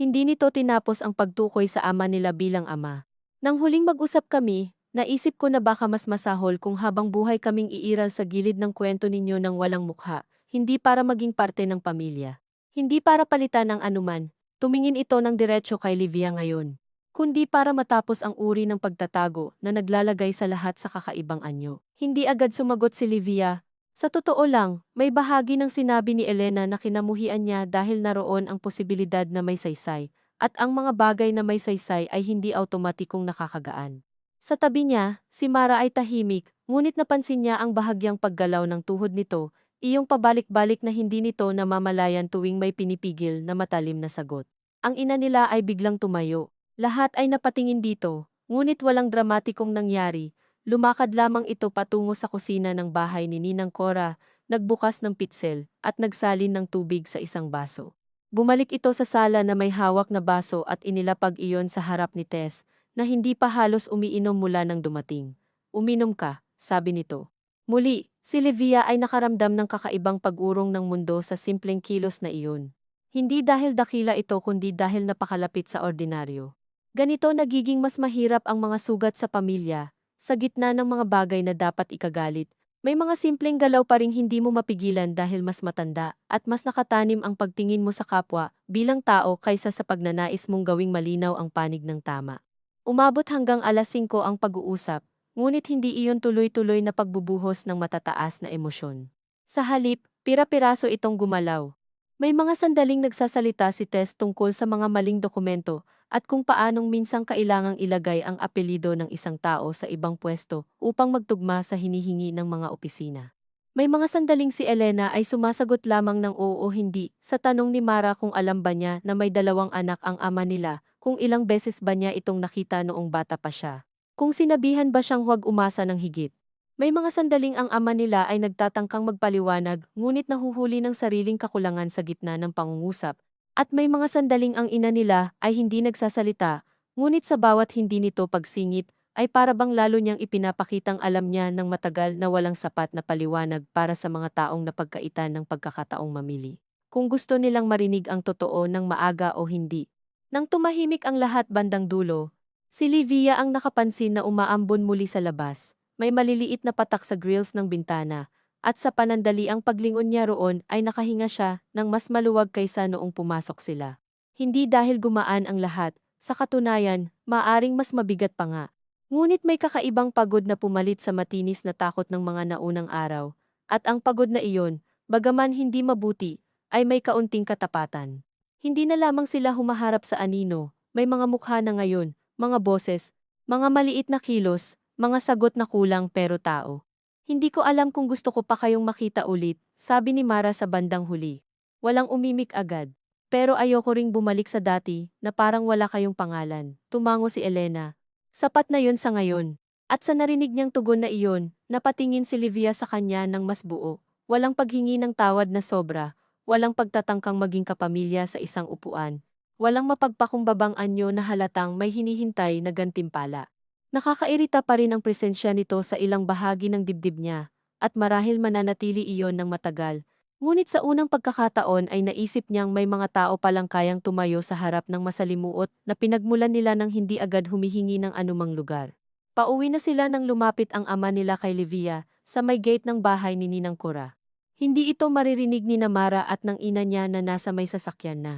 hindi nito tinapos ang pagtukoy sa ama nila bilang ama. Nang huling mag-usap kami, naisip ko na baka mas masahol kung habang buhay kaming iiral sa gilid ng kwento ninyo ng walang mukha, hindi para maging parte ng pamilya. Hindi para palitan ng anuman, tumingin ito ng diretso kay Livia ngayon. Kundi para matapos ang uri ng pagtatago na naglalagay sa lahat sa kakaibang anyo. Hindi agad sumagot si Livia. Sa totoo lang, may bahagi ng sinabi ni Elena na kinamuhian niya dahil naroon ang posibilidad na may saysay, at ang mga bagay na may saysay ay hindi automatikong nakakagaan. Sa tabi niya, si Mara ay tahimik, ngunit napansin niya ang bahagyang paggalaw ng tuhod nito, iyong pabalik-balik na hindi nito namamalayan tuwing may pinipigil na matalim na sagot. Ang ina nila ay biglang tumayo. Lahat ay napatingin dito, ngunit walang dramatikong nangyari. Lumakad lamang ito patungo sa kusina ng bahay ni Ninang Cora, nagbukas ng pitsel, at nagsalin ng tubig sa isang baso. Bumalik ito sa sala na may hawak na baso at inilapag iyon sa harap ni Tess, na hindi pa halos umiinom mula nang dumating. Uminom ka, sabi nito. Muli, si Livia ay nakaramdam ng kakaibang pag-urong ng mundo sa simpleng kilos na iyon. Hindi dahil dakila ito kundi dahil napakalapit sa ordinaryo. Ganito nagiging mas mahirap ang mga sugat sa pamilya. Sa gitna ng mga bagay na dapat ikagalit, may mga simpleng galaw pa ring hindi mo mapigilan dahil mas matanda at mas nakatanim ang pagtingin mo sa kapwa bilang tao kaysa sa pagnanais mong gawing malinaw ang panig ng tama. Umabot hanggang alas 5 ang pag-uusap, ngunit hindi iyon tuloy-tuloy na pagbubuhos ng matataas na emosyon. Sa halip, pira-piraso itong gumalaw. May mga sandaling nagsasalita si Tess tungkol sa mga maling dokumento at kung paanong minsang kailangang ilagay ang apelido ng isang tao sa ibang pwesto upang magtugma sa hinihingi ng mga opisina. May mga sandaling si Elena ay sumasagot lamang ng oo o hindi sa tanong ni Mara kung alam ba niya na may 2 anak ang ama nila, kung ilang beses ba niya itong nakita noong bata pa siya, kung sinabihan ba siyang huwag umasa ng higit. May mga sandaling ang ama nila ay nagtatangkang magpaliwanag ngunit nahuhuli ng sariling kakulangan sa gitna ng pangungusap. At may mga sandaling ang ina nila ay hindi nagsasalita, ngunit sa bawat hindi nito pagsingit, ay para bang lalo niyang ipinapakitang alam niya ng matagal na walang sapat na paliwanag para sa mga taong napagkaitan ng pagkakataong mamili. Kung gusto nilang marinig ang totoo ng maaga o hindi. Nang tumahimik ang lahat bandang dulo, si Livia ang nakapansin na umaambon muli sa labas. May maliliit na patak sa grills ng bintana. At sa panandaliang paglingon niya roon ay nakahinga siya ng mas maluwag kaysa noong pumasok sila. Hindi dahil gumaan ang lahat, sa katunayan, maaring mas mabigat pa nga. Ngunit may kakaibang pagod na pumalit sa matinis na takot ng mga naunang araw. At ang pagod na iyon, bagaman hindi mabuti, ay may kaunting katapatan. Hindi na lamang sila humaharap sa anino, may mga mukha na ngayon, mga boses, mga maliit na kilos, mga sagot na kulang pero tao. Hindi ko alam kung gusto ko pa kayong makita ulit, sabi ni Mara sa bandang huli. Walang umimik agad. Pero ayoko ring bumalik sa dati, na parang wala kayong pangalan. Tumango si Elena. Sapat na yon sa ngayon. At sa narinig niyang tugon na iyon, napatingin si Livia sa kanya ng mas buo. Walang paghingi ng tawad na sobra. Walang pagtatangkang maging kapamilya sa isang upuan. Walang mapagpakumbabang anyo na halatang may hinihintay na gantimpala. Nakakairita pa rin ang presensya nito sa ilang bahagi ng dibdib niya, at marahil mananatili iyon ng matagal. Ngunit sa unang pagkakataon ay naisip niyang may mga tao palang kayang tumayo sa harap ng masalimuot na pinagmulan nila ng hindi agad humihingi ng anumang lugar. Pauwi na sila nang lumapit ang ama nila kay Livia sa may gate ng bahay ni Ninang Cora. Hindi ito maririnig ni Mara at ng ina niya na nasa may sasakyan na.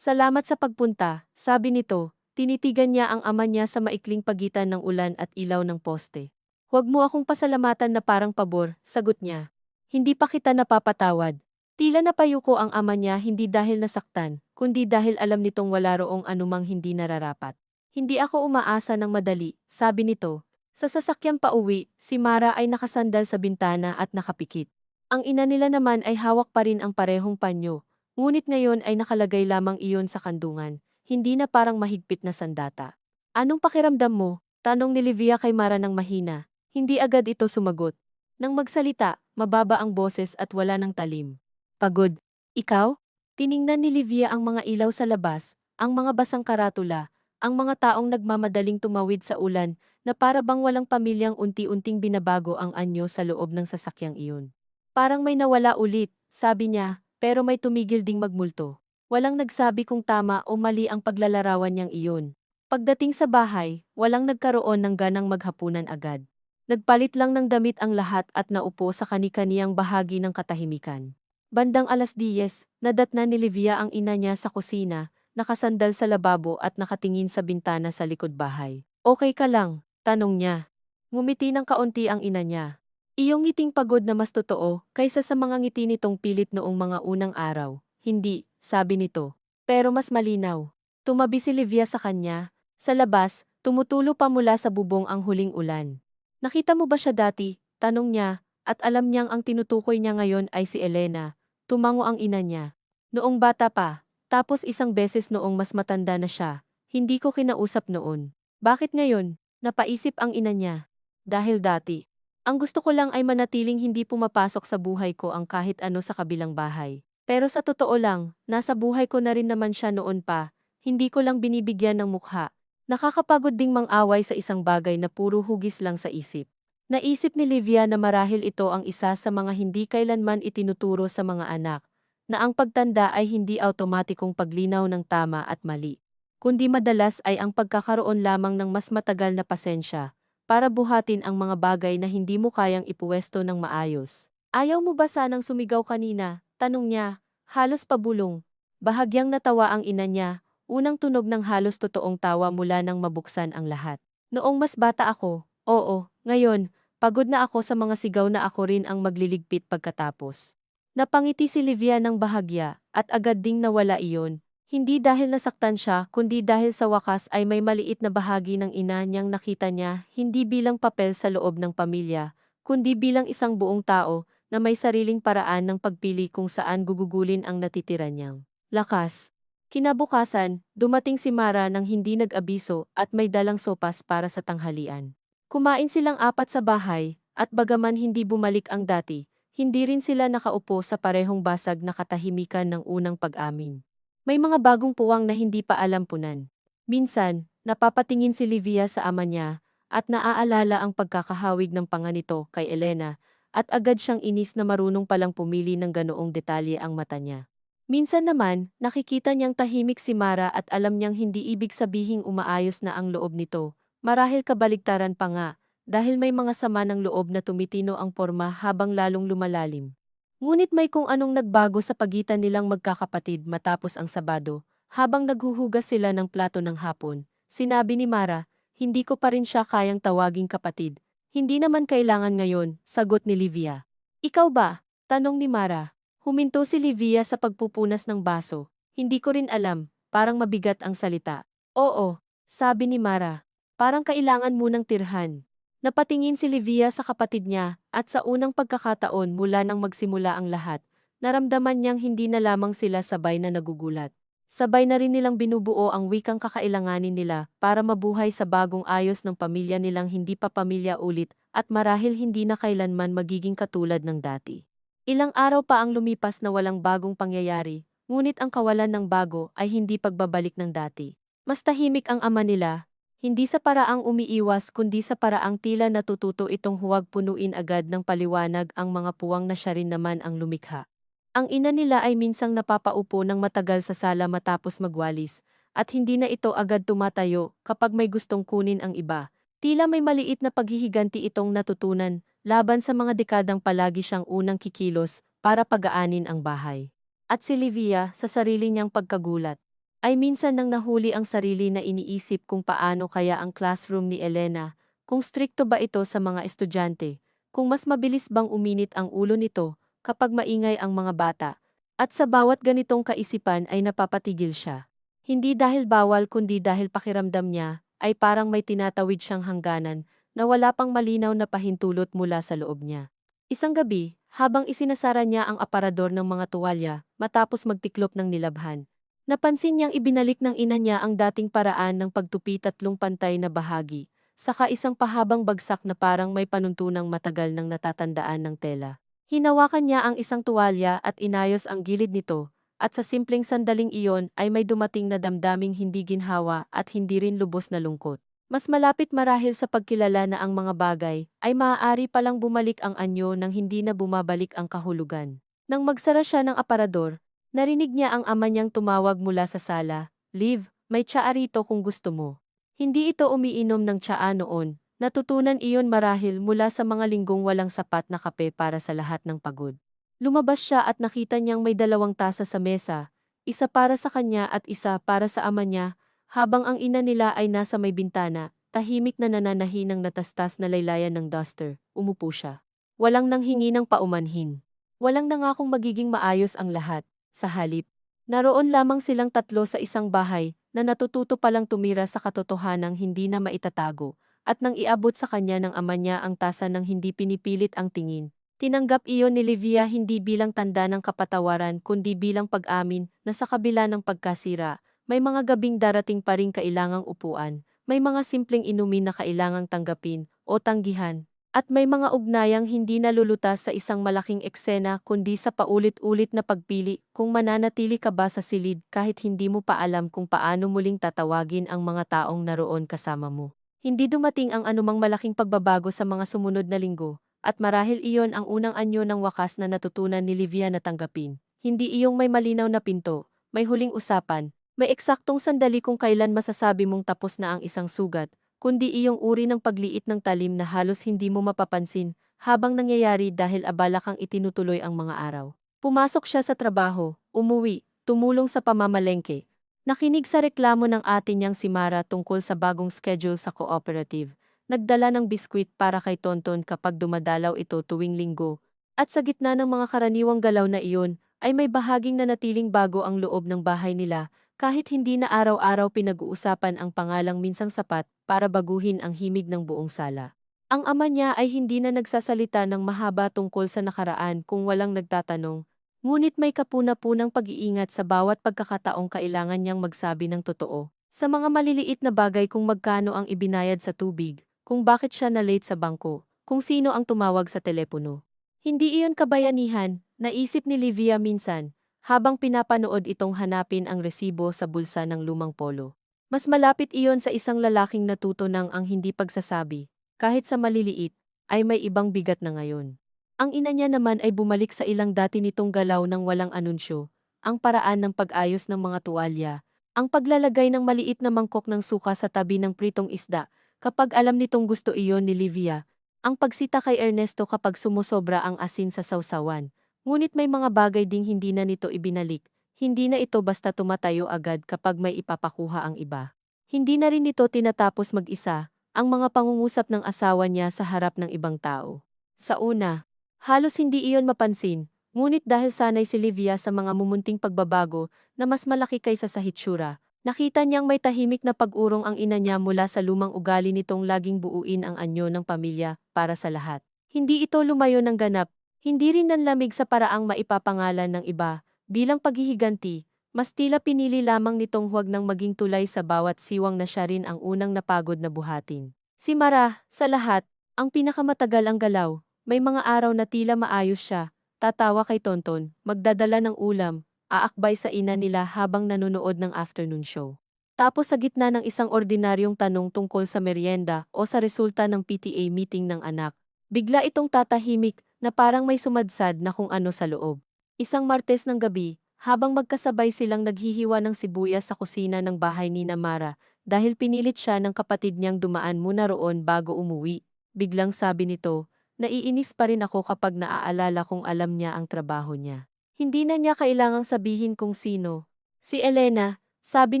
Salamat sa pagpunta, sabi nito. Tinitigan niya ang ama niya sa maikling pagitan ng ulan at ilaw ng poste. Huwag mo akong pasalamatan na parang pabor, sagot niya. Hindi pa kita napapatawad. Tila napayuko ang ama niya hindi dahil nasaktan, kundi dahil alam nitong wala roong anumang hindi nararapat. Hindi ako umaasa ng madali, sabi nito. Sa sasakyang pauwi, si Mara ay nakasandal sa bintana at nakapikit. Ang ina nila naman ay hawak pa rin ang parehong panyo, ngunit ngayon ay nakalagay lamang iyon sa kandungan. Hindi na parang mahigpit na sandata. Anong pakiramdam mo? Tanong ni Livia kay Mara ng mahina. Hindi agad ito sumagot. Nang magsalita, mababa ang boses at wala ng talim. Pagod. Ikaw? Tiningnan ni Livia ang mga ilaw sa labas, ang mga basang karatula, ang mga taong nagmamadaling tumawid sa ulan na para bang walang pamilyang unti-unting binabago ang anyo sa loob ng sasakyang iyon. Parang may nawala ulit, sabi niya, pero may tumigil ding magmulto. Walang nagsabi kung tama o mali ang paglalarawan niyang iyon. Pagdating sa bahay, walang nagkaroon ng ganang maghapunan agad. Nagpalit lang ng damit ang lahat at naupo sa kani-kaniyang bahagi ng katahimikan. Bandang 10:00, nadatna ni Livia ang ina niya sa kusina, nakasandal sa lababo at nakatingin sa bintana sa likod bahay. "Okay ka lang?" tanong niya. Ngumiti ng kaunti ang ina niya. Iyong ngiting pagod na mas totoo kaysa sa mga ngiti nitong pilit noong mga unang araw. "Hindi," sabi nito. Pero mas malinaw. Tumabi si Livia sa kanya. Sa labas, tumutulo pa mula sa bubong ang huling ulan. "Nakita mo ba siya dati?" tanong niya, at alam niyang ang tinutukoy niya ngayon ay si Elena. Tumango ang ina niya. "Noong bata pa, tapos isang beses noong mas matanda na siya. Hindi ko kinausap noon." "Bakit ngayon?" napaisip ang ina niya. "Dahil dati. Ang gusto ko lang ay manatiling hindi pumapasok sa buhay ko ang kahit ano sa kabilang bahay. Pero sa totoo lang, nasa buhay ko na rin naman siya noon pa, hindi ko lang binibigyan ng mukha." Nakakapagod ding mang-away sa isang bagay na puro hugis lang sa isip. Naisip ni Livia na marahil ito ang isa sa mga hindi kailanman itinuturo sa mga anak, na ang pagtanda ay hindi automatikong paglinaw ng tama at mali, kundi madalas ay ang pagkakaroon lamang ng mas matagal na pasensya, para buhatin ang mga bagay na hindi mo kayang ipuwesto ng maayos. "Ayaw mo ba sanang sumigaw kanina?" tanong niya, halos pabulong. Bahagyang natawa ang ina niya, unang tunog ng halos totoong tawa mula nang mabuksan ang lahat. "Noong mas bata ako, oo, ngayon, pagod na ako sa mga sigaw na ako rin ang magliligpit pagkatapos." Napangiti si Livia ng bahagya, at agad ding nawala iyon. Hindi dahil nasaktan siya, kundi dahil sa wakas ay may maliit na bahagi ng ina niyang nakita niya hindi bilang papel sa loob ng pamilya, kundi bilang isang buong tao na may sariling paraan ng pagpili kung saan gugugulin ang natitira niyang lakas. Kinabukasan, dumating si Mara nang hindi nag-abiso at may dalang sopas para sa tanghalian. Kumain silang apat sa bahay, at bagaman hindi bumalik ang dati, hindi rin sila nakaupo sa parehong basag na katahimikan ng unang pag-amin. May mga bagong puwang na hindi pa alam punan. Minsan, napapatingin si Livia sa ama niya, at naaalala ang pagkakahawig ng panga nito kay Elena, at agad siyang inis na marunong palang pumili ng ganoong detalye ang mata niya. Minsan naman, nakikita niyang tahimik si Mara at alam niyang hindi ibig sabihing umaayos na ang loob nito, marahil kabaligtaran pa nga, dahil may mga sama ng loob na tumitino ang porma habang lalong lumalalim. Ngunit may kung anong nagbago sa pagitan nilang magkakapatid matapos ang Sabado, habang naghuhugas sila ng plato ng hapon. Sinabi ni Mara, "Hindi ko pa rin siya kayang tawaging kapatid." "Hindi naman kailangan ngayon," sagot ni Livia. "Ikaw ba?" tanong ni Mara. Huminto si Livia sa pagpupunas ng baso. "Hindi ko rin alam," parang mabigat ang salita. "Oo," sabi ni Mara. "Parang kailangan munang tirhan." Napatingin si Livia sa kapatid niya, at sa unang pagkakataon mula nang magsimula ang lahat, naramdaman niyang hindi na lamang sila sabay na nagugulat. Sabay na rin nilang binubuo ang wikang kakailanganin nila para mabuhay sa bagong ayos ng pamilya nilang hindi pa pamilya ulit at marahil hindi na kailanman magiging katulad ng dati. Ilang araw pa ang lumipas na walang bagong pangyayari, ngunit ang kawalan ng bago ay hindi pagbabalik ng dati. Mas tahimik ang ama nila, hindi sa paraang umiiwas kundi sa paraang tila natututo itong huwag punuin agad ng paliwanag ang mga puwang na siya rin naman ang lumikha. Ang ina nila ay minsang napapaupo ng matagal sa sala matapos magwalis, at hindi na ito agad tumatayo kapag may gustong kunin ang iba. Tila may maliit na paghihiganti itong natutunan, laban sa mga dekadang palagi siyang unang kikilos para pagaanin ang bahay. At si Livia, sa sarili niyang pagkagulat, ay minsan nang nahuli ang sarili na iniisip kung paano kaya ang classroom ni Elena, kung strikto ba ito sa mga estudyante, kung mas mabilis bang uminit ang ulo nito kapag maingay ang mga bata, at sa bawat ganitong kaisipan ay napapatigil siya. Hindi dahil bawal kundi dahil pakiramdam niya ay parang may tinatawid siyang hangganan na wala pang malinaw na pahintulot mula sa loob niya. Isang gabi, habang isinasara niya ang aparador ng mga tuwalya matapos magtiklop ng nilabhan, napansin niyang ibinalik ng ina niya ang dating paraan ng pagtupi tatlong pantay na bahagi, saka isang pahabang bagsak na parang may panuntunang matagal nang natatandaan ng tela. Hinawakan niya ang isang tuwalya at inayos ang gilid nito, at sa simpleng sandaling iyon ay may dumating na damdaming hindi ginhawa at hindi rin lubos na lungkot. Mas malapit marahil sa pagkilala na ang mga bagay ay maaari palang bumalik ang anyo nang hindi na bumabalik ang kahulugan. Nang magsara siya ng aparador, Narinig niya ang ama niyang tumawag mula sa sala, "Liv, may tsaa rito kung gusto mo." Hindi ito umiinom ng tsaa noon, natutunan iyon marahil mula sa mga linggong walang sapat na kape para sa lahat ng pagod. Lumabas siya at nakita niyang may 2 tasa sa mesa, isa para sa kanya at isa para sa ama niya, habang ang ina nila ay nasa may bintana, tahimik na nananahi ng natastas na laylayan ng duster. Umupo siya. Walang nanghingi ng paumanhin. Walang nangakong magiging maayos ang lahat. Sa halip, naroon lamang silang tatlo sa isang bahay na natututo palang tumira sa katotohanang hindi na maitatago, at nang iabot sa kanya ng ama niya ang tasa ng hindi pinipilit ang tingin, tinanggap iyon ni Livia hindi bilang tanda ng kapatawaran kundi bilang pag-amin na sa kabila ng pagkasira, may mga gabing darating pa ring kailangang upuan, may mga simpleng inumin na kailangang tanggapin o tanggihan, at may mga ugnayang hindi nalulutas sa isang malaking eksena kundi sa paulit-ulit na pagpili kung mananatili ka ba sa silid kahit hindi mo pa alam kung paano muling tatawagin ang mga taong naroon kasama mo. Hindi dumating ang anumang malaking pagbabago sa mga sumunod na linggo, at marahil iyon ang unang anyo ng wakas na natutunan ni Livia na tanggapin. Hindi iyong may malinaw na pinto, may huling usapan, may eksaktong sandali kung kailan masasabi mong tapos na ang isang sugat, kundi iyong uri ng pagliit ng talim na halos hindi mo mapapansin habang nangyayari dahil abala kang itinutuloy ang mga araw. Pumasok siya sa trabaho, umuwi, tumulong sa pamamalengke. Nakinig sa reklamo ng ate niyang si Mara tungkol sa bagong schedule sa cooperative. Nagdala ng biskwit para kay Tonton kapag dumadalaw ito tuwing linggo. At sa gitna ng mga karaniwang galaw na iyon, ay may bahaging nanatiling bago ang loob ng bahay nila, kahit hindi na araw-araw pinag-uusapan ang pangalang minsang sapat para baguhin ang himig ng buong sala. Ang ama niya ay hindi na nagsasalita ng mahaba tungkol sa nakaraan kung walang nagtatanong, ngunit may kapuna-punang pag-iingat sa bawat pagkakataong kailangan niyang magsabi ng totoo. Sa mga maliliit na bagay kung magkano ang ibinayad sa tubig, kung bakit siya na-late sa bangko, kung sino ang tumawag sa telepono. Hindi iyon kabayanihan, naisip ni Livia minsan, habang pinapanood itong hanapin ang resibo sa bulsa ng lumang polo. Mas malapit iyon sa isang lalaking natuto ng ang hindi pagsasabi, kahit sa maliliit, ay may ibang bigat na ngayon. Ang ina niya naman ay bumalik sa ilang dati nitong galaw ng walang anunsyo, ang paraan ng pag-ayos ng mga tuwalya, ang paglalagay ng maliit na mangkok ng suka sa tabi ng pritong isda, kapag alam nitong gusto iyon ni Livia, ang pagsita kay Ernesto kapag sumusobra ang asin sa sausawan. Ngunit may mga bagay ding hindi na nito ibinalik, hindi na ito basta tumatayo agad kapag may ipapakuha ang iba. Hindi na rin nito tinatapos mag-isa, ang mga pangungusap ng asawa niya sa harap ng ibang tao. Sa una, halos hindi iyon mapansin, ngunit dahil sanay si Livia sa mga mumunting pagbabago na mas malaki kaysa sa hitsura, nakita niyang may tahimik na pag-urong ang ina niya mula sa lumang ugali nitong laging buuin ang anyo ng pamilya para sa lahat. Hindi ito lumayo ng ganap, hindi rin nanlamig sa paraang maipapangalan ng iba, bilang paghihiganti, mas tila pinili lamang nitong huwag nang maging tulay sa bawat siwang na siya rin ang unang napagod na buhatin. Si Mara, sa lahat, ang pinakamatagal ang galaw, may mga araw na tila maayos siya, tatawa kay Tonton, magdadala ng ulam, aakbay sa ina nila habang nanonood ng afternoon show. Tapos sa gitna ng isang ordinaryong tanong tungkol sa merienda o sa resulta ng PTA meeting ng anak, bigla itong tatahimik na parang may sumadsad na kung ano sa loob. Isang Martes ng gabi, habang magkasabay silang naghihiwa ng sibuyas sa kusina ng bahay ni Namara, dahil pinilit siya ng kapatid niyang dumaan muna roon bago umuwi, biglang sabi nito, naiinis pa rin ako kapag naaalala kung alam niya ang trabaho niya. Hindi na niya kailangang sabihin kung sino. Si Elena, sabi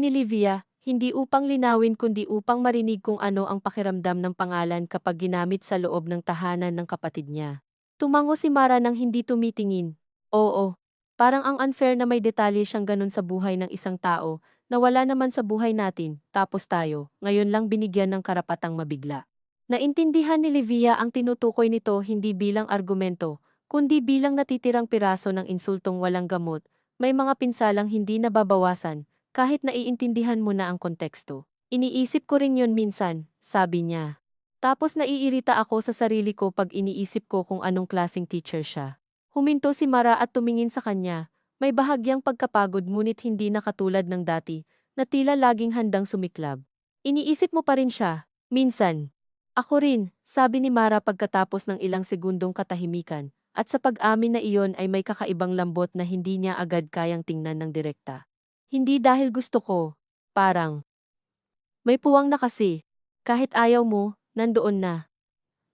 ni Livia, hindi upang linawin kundi upang marinig kung ano ang pakiramdam ng pangalan kapag ginamit sa loob ng tahanan ng kapatid niya. Tumango si Mara nang hindi tumitingin. Oo, parang ang unfair na may detalye siyang ganun sa buhay ng isang tao, na wala naman sa buhay natin, tapos tayo, ngayon lang binigyan ng karapatang mabigla. Naintindihan ni Livia ang tinutukoy nito hindi bilang argumento, kundi bilang natitirang piraso ng insultong walang gamot, may mga pinsalang hindi nababawasan, kahit naiintindihan mo na ang konteksto. Iniisip ko rin yun minsan, sabi niya. Tapos naiirita ako sa sarili ko pag iniisip ko kung anong klaseng teacher siya. Huminto si Mara at tumingin sa kanya, may bahagyang pagkapagod ngunit hindi na katulad ng dati, na tila laging handang sumiklab. Iniisip mo pa rin siya, minsan. Ako rin, sabi ni Mara pagkatapos ng ilang segundong katahimikan. at sa pag-amin na iyon ay may kakaibang lambot na hindi niya agad kayang tingnan ng direkta. Hindi dahil gusto ko, parang may puwang na kasi. Kahit ayaw mo, nandoon na.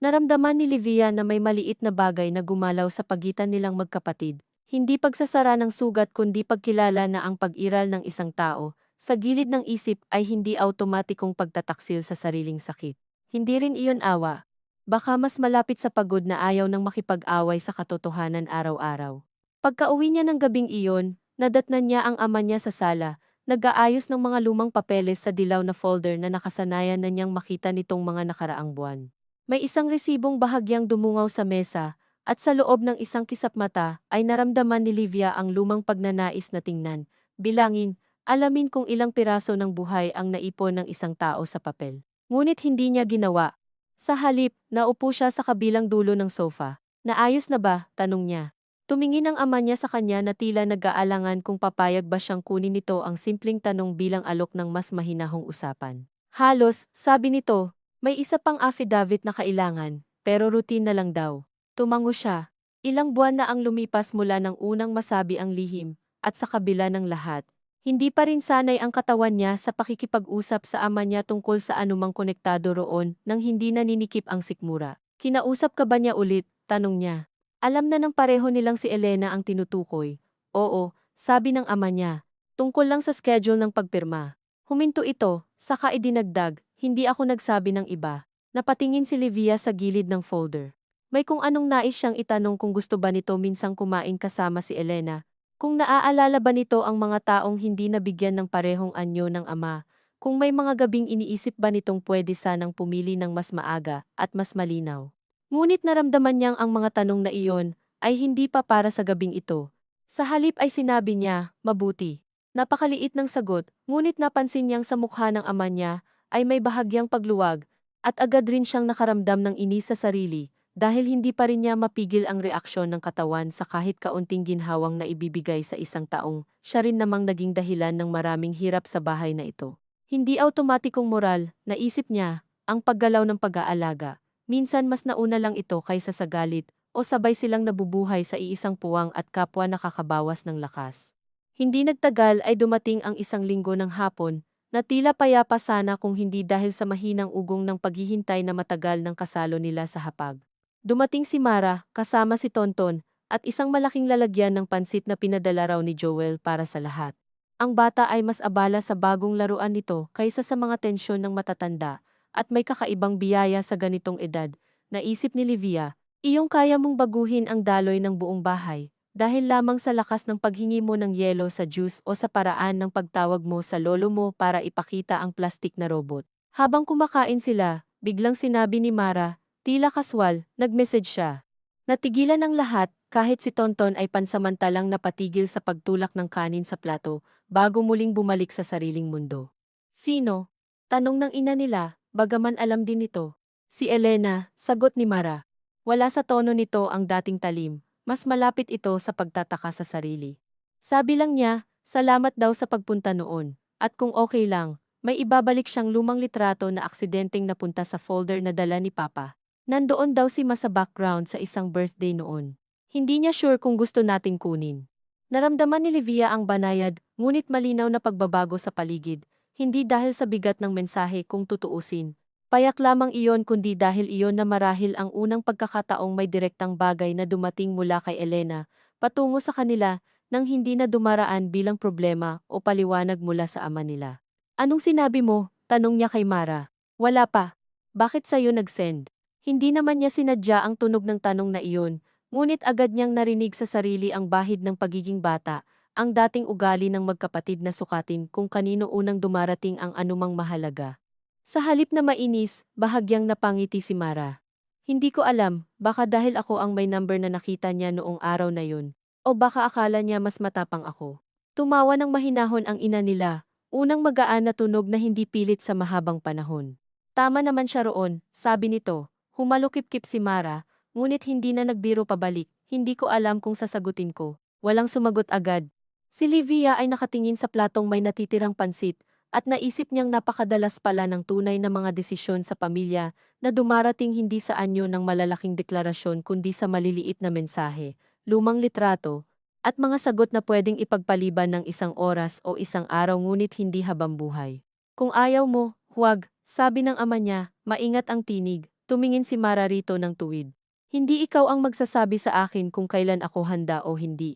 Naramdaman ni Livia na may maliit na bagay na gumalaw sa pagitan nilang magkapatid. Hindi pagsasara ng sugat kundi pagkilala na ang pag-iral ng isang tao, sa gilid ng isip ay hindi automatikong pagtataksil sa sariling sakit. Hindi rin iyon awa. Baka mas malapit sa pagod na ayaw ng makipag-away sa katotohanan araw-araw. Pagka-uwi niya ng gabing iyon, nadatnan niya ang ama niya sa sala, nag-aayos ng mga lumang papeles sa dilaw na folder na nakasanayan na niyang makita nitong mga nakaraang buwan. May isang resibong bahagyang dumungaw sa mesa, at sa loob ng isang kisap mata ay naramdaman ni Livia ang lumang pagnanais na tingnan, bilangin, alamin kung ilang piraso ng buhay ang naipon ng isang tao sa papel. Ngunit hindi niya ginawa. Sa halip, naupo siya sa kabilang dulo ng sofa. Naayos na ba? Tanong niya. Tumingin ang ama niya sa kanya na tila nag-aalangan kung papayag ba siyang kunin nito ang simpleng tanong bilang alok ng mas mahinahong usapan. Halos, sabi nito, may isa pang affidavit na kailangan, pero routine na lang daw. Tumango siya. Ilang buwan na ang lumipas mula ng unang masabi ang lihim, at sa kabila ng lahat. Hindi pa rin sanay ang katawan niya sa pakikipag-usap sa ama niya tungkol sa anumang konektado roon nang hindi naninikip ang sikmura. Kinausap ka ba niya ulit? Tanong niya. Alam na ng pareho nilang si Elena ang tinutukoy. Oo, sabi ng ama niya. Tungkol lang sa schedule ng pagpirma. Huminto ito, saka idinagdag, hindi ako nagsabi ng iba. Napatingin si Livia sa gilid ng folder. May kung anong nais siyang itanong kung gusto ba nito minsang kumain kasama si Elena. Kung naaalala ba nito ang mga taong hindi nabigyan ng parehong anyo ng ama. Kung may mga gabing iniisip ba nitong pwede sanang pumili ng mas maaga at mas malinaw. Ngunit naramdaman niyang ang mga tanong na iyon ay hindi pa para sa gabing ito. Sa halip ay sinabi niya, mabuti. Napakaliit ng sagot, ngunit napansin niyang sa mukha ng ama niya ay may bahagyang pagluwag, at agad rin siyang nakaramdam ng inis sa sarili, dahil hindi pa rin niya mapigil ang reaksyon ng katawan sa kahit kaunting ginhawang na ibibigay sa isang taong, siya rin namang naging dahilan ng maraming hirap sa bahay na ito. Hindi automatikong moral, naisip niya, ang paggalaw ng pag-aalaga. Minsan mas nauna lang ito kaysa sa galit, o sabay silang nabubuhay sa iisang puwang at kapwa nakakabawas ng lakas. Hindi nagtagal ay dumating ang isang linggo ng hapon, na tila payapa sana kung hindi dahil sa mahinang ugong ng paghihintay na matagal ng kasalo nila sa hapag. Dumating si Mara, kasama si Tonton, at isang malaking lalagyan ng pansit na pinadala raw ni Joel para sa lahat. Ang bata ay mas abala sa bagong laruan nito kaysa sa mga tensyon ng matatanda, at may kakaibang biyaya sa ganitong edad. Naisip ni Livia, iyong kaya mong baguhin ang daloy ng buong bahay. Dahil lamang sa lakas ng paghingi mo ng yelo sa juice o sa paraan ng pagtawag mo sa lolo mo para ipakita ang plastik na robot. Habang kumakain sila, biglang sinabi ni Mara, tila kaswal, nag-message siya. Natigilan ang lahat, kahit si Tonton ay pansamantalang napatigil sa pagtulak ng kanin sa plato, bago muling bumalik sa sariling mundo. Sino? Tanong ng ina nila, bagaman alam din nito. Si Elena, sagot ni Mara. Wala sa tono nito ang dating talim. Mas malapit ito sa pagtataka sa sarili. Sabi lang niya, salamat daw sa pagpunta noon, at kung okay lang, may ibabalik siyang lumang litrato na aksidenteng napunta sa folder na dala ni Papa. Nandoon daw si Ma sa background sa isang birthday noon. Hindi niya sure kung gusto nating kunin. Naramdaman ni Livia ang banayad, ngunit malinaw na pagbabago sa paligid, hindi dahil sa bigat ng mensahe kung tutuusin. Payak lamang iyon kundi dahil iyon na marahil ang unang pagkakataong may direktang bagay na dumating mula kay Elena, patungo sa kanila, nang hindi na dumaraan bilang problema o paliwanag mula sa ama nila. Anong sinabi mo? Tanong niya kay Mara. Wala pa. Bakit sa'yo nag-send? Hindi naman niya sinadya ang tunog ng tanong na iyon, ngunit agad niyang narinig sa sarili ang bahid ng pagiging bata, ang dating ugali ng magkapatid na sukatin kung kanino unang dumarating ang anumang mahalaga. Sa halip na mainis, bahagyang napangiti si Mara. Hindi ko alam, baka dahil ako ang may number na nakita niya noong araw na yun. O baka akala niya mas matapang ako. Tumawa ng mahinahon ang ina nila, unang magaan na tunog na hindi pilit sa mahabang panahon. Tama naman siya roon, sabi nito. Humalukip-kip si Mara, ngunit hindi na nagbiro pabalik. Hindi ko alam kung sasagutin ko. Walang sumagot agad. Si Livia ay nakatingin sa platong may natitirang pansit, at naisip niyang napakadalas pala ng tunay na mga desisyon sa pamilya na dumarating hindi sa anyo ng malalaking deklarasyon kundi sa maliliit na mensahe, lumang litrato, at mga sagot na pwedeng ipagpaliban ng isang oras o isang araw ngunit hindi habang buhay. Kung ayaw mo, huwag, sabi ng ama niya, maingat ang tinig, tumingin si Mara rito ng tuwid. Hindi ikaw ang magsasabi sa akin kung kailan ako handa o hindi.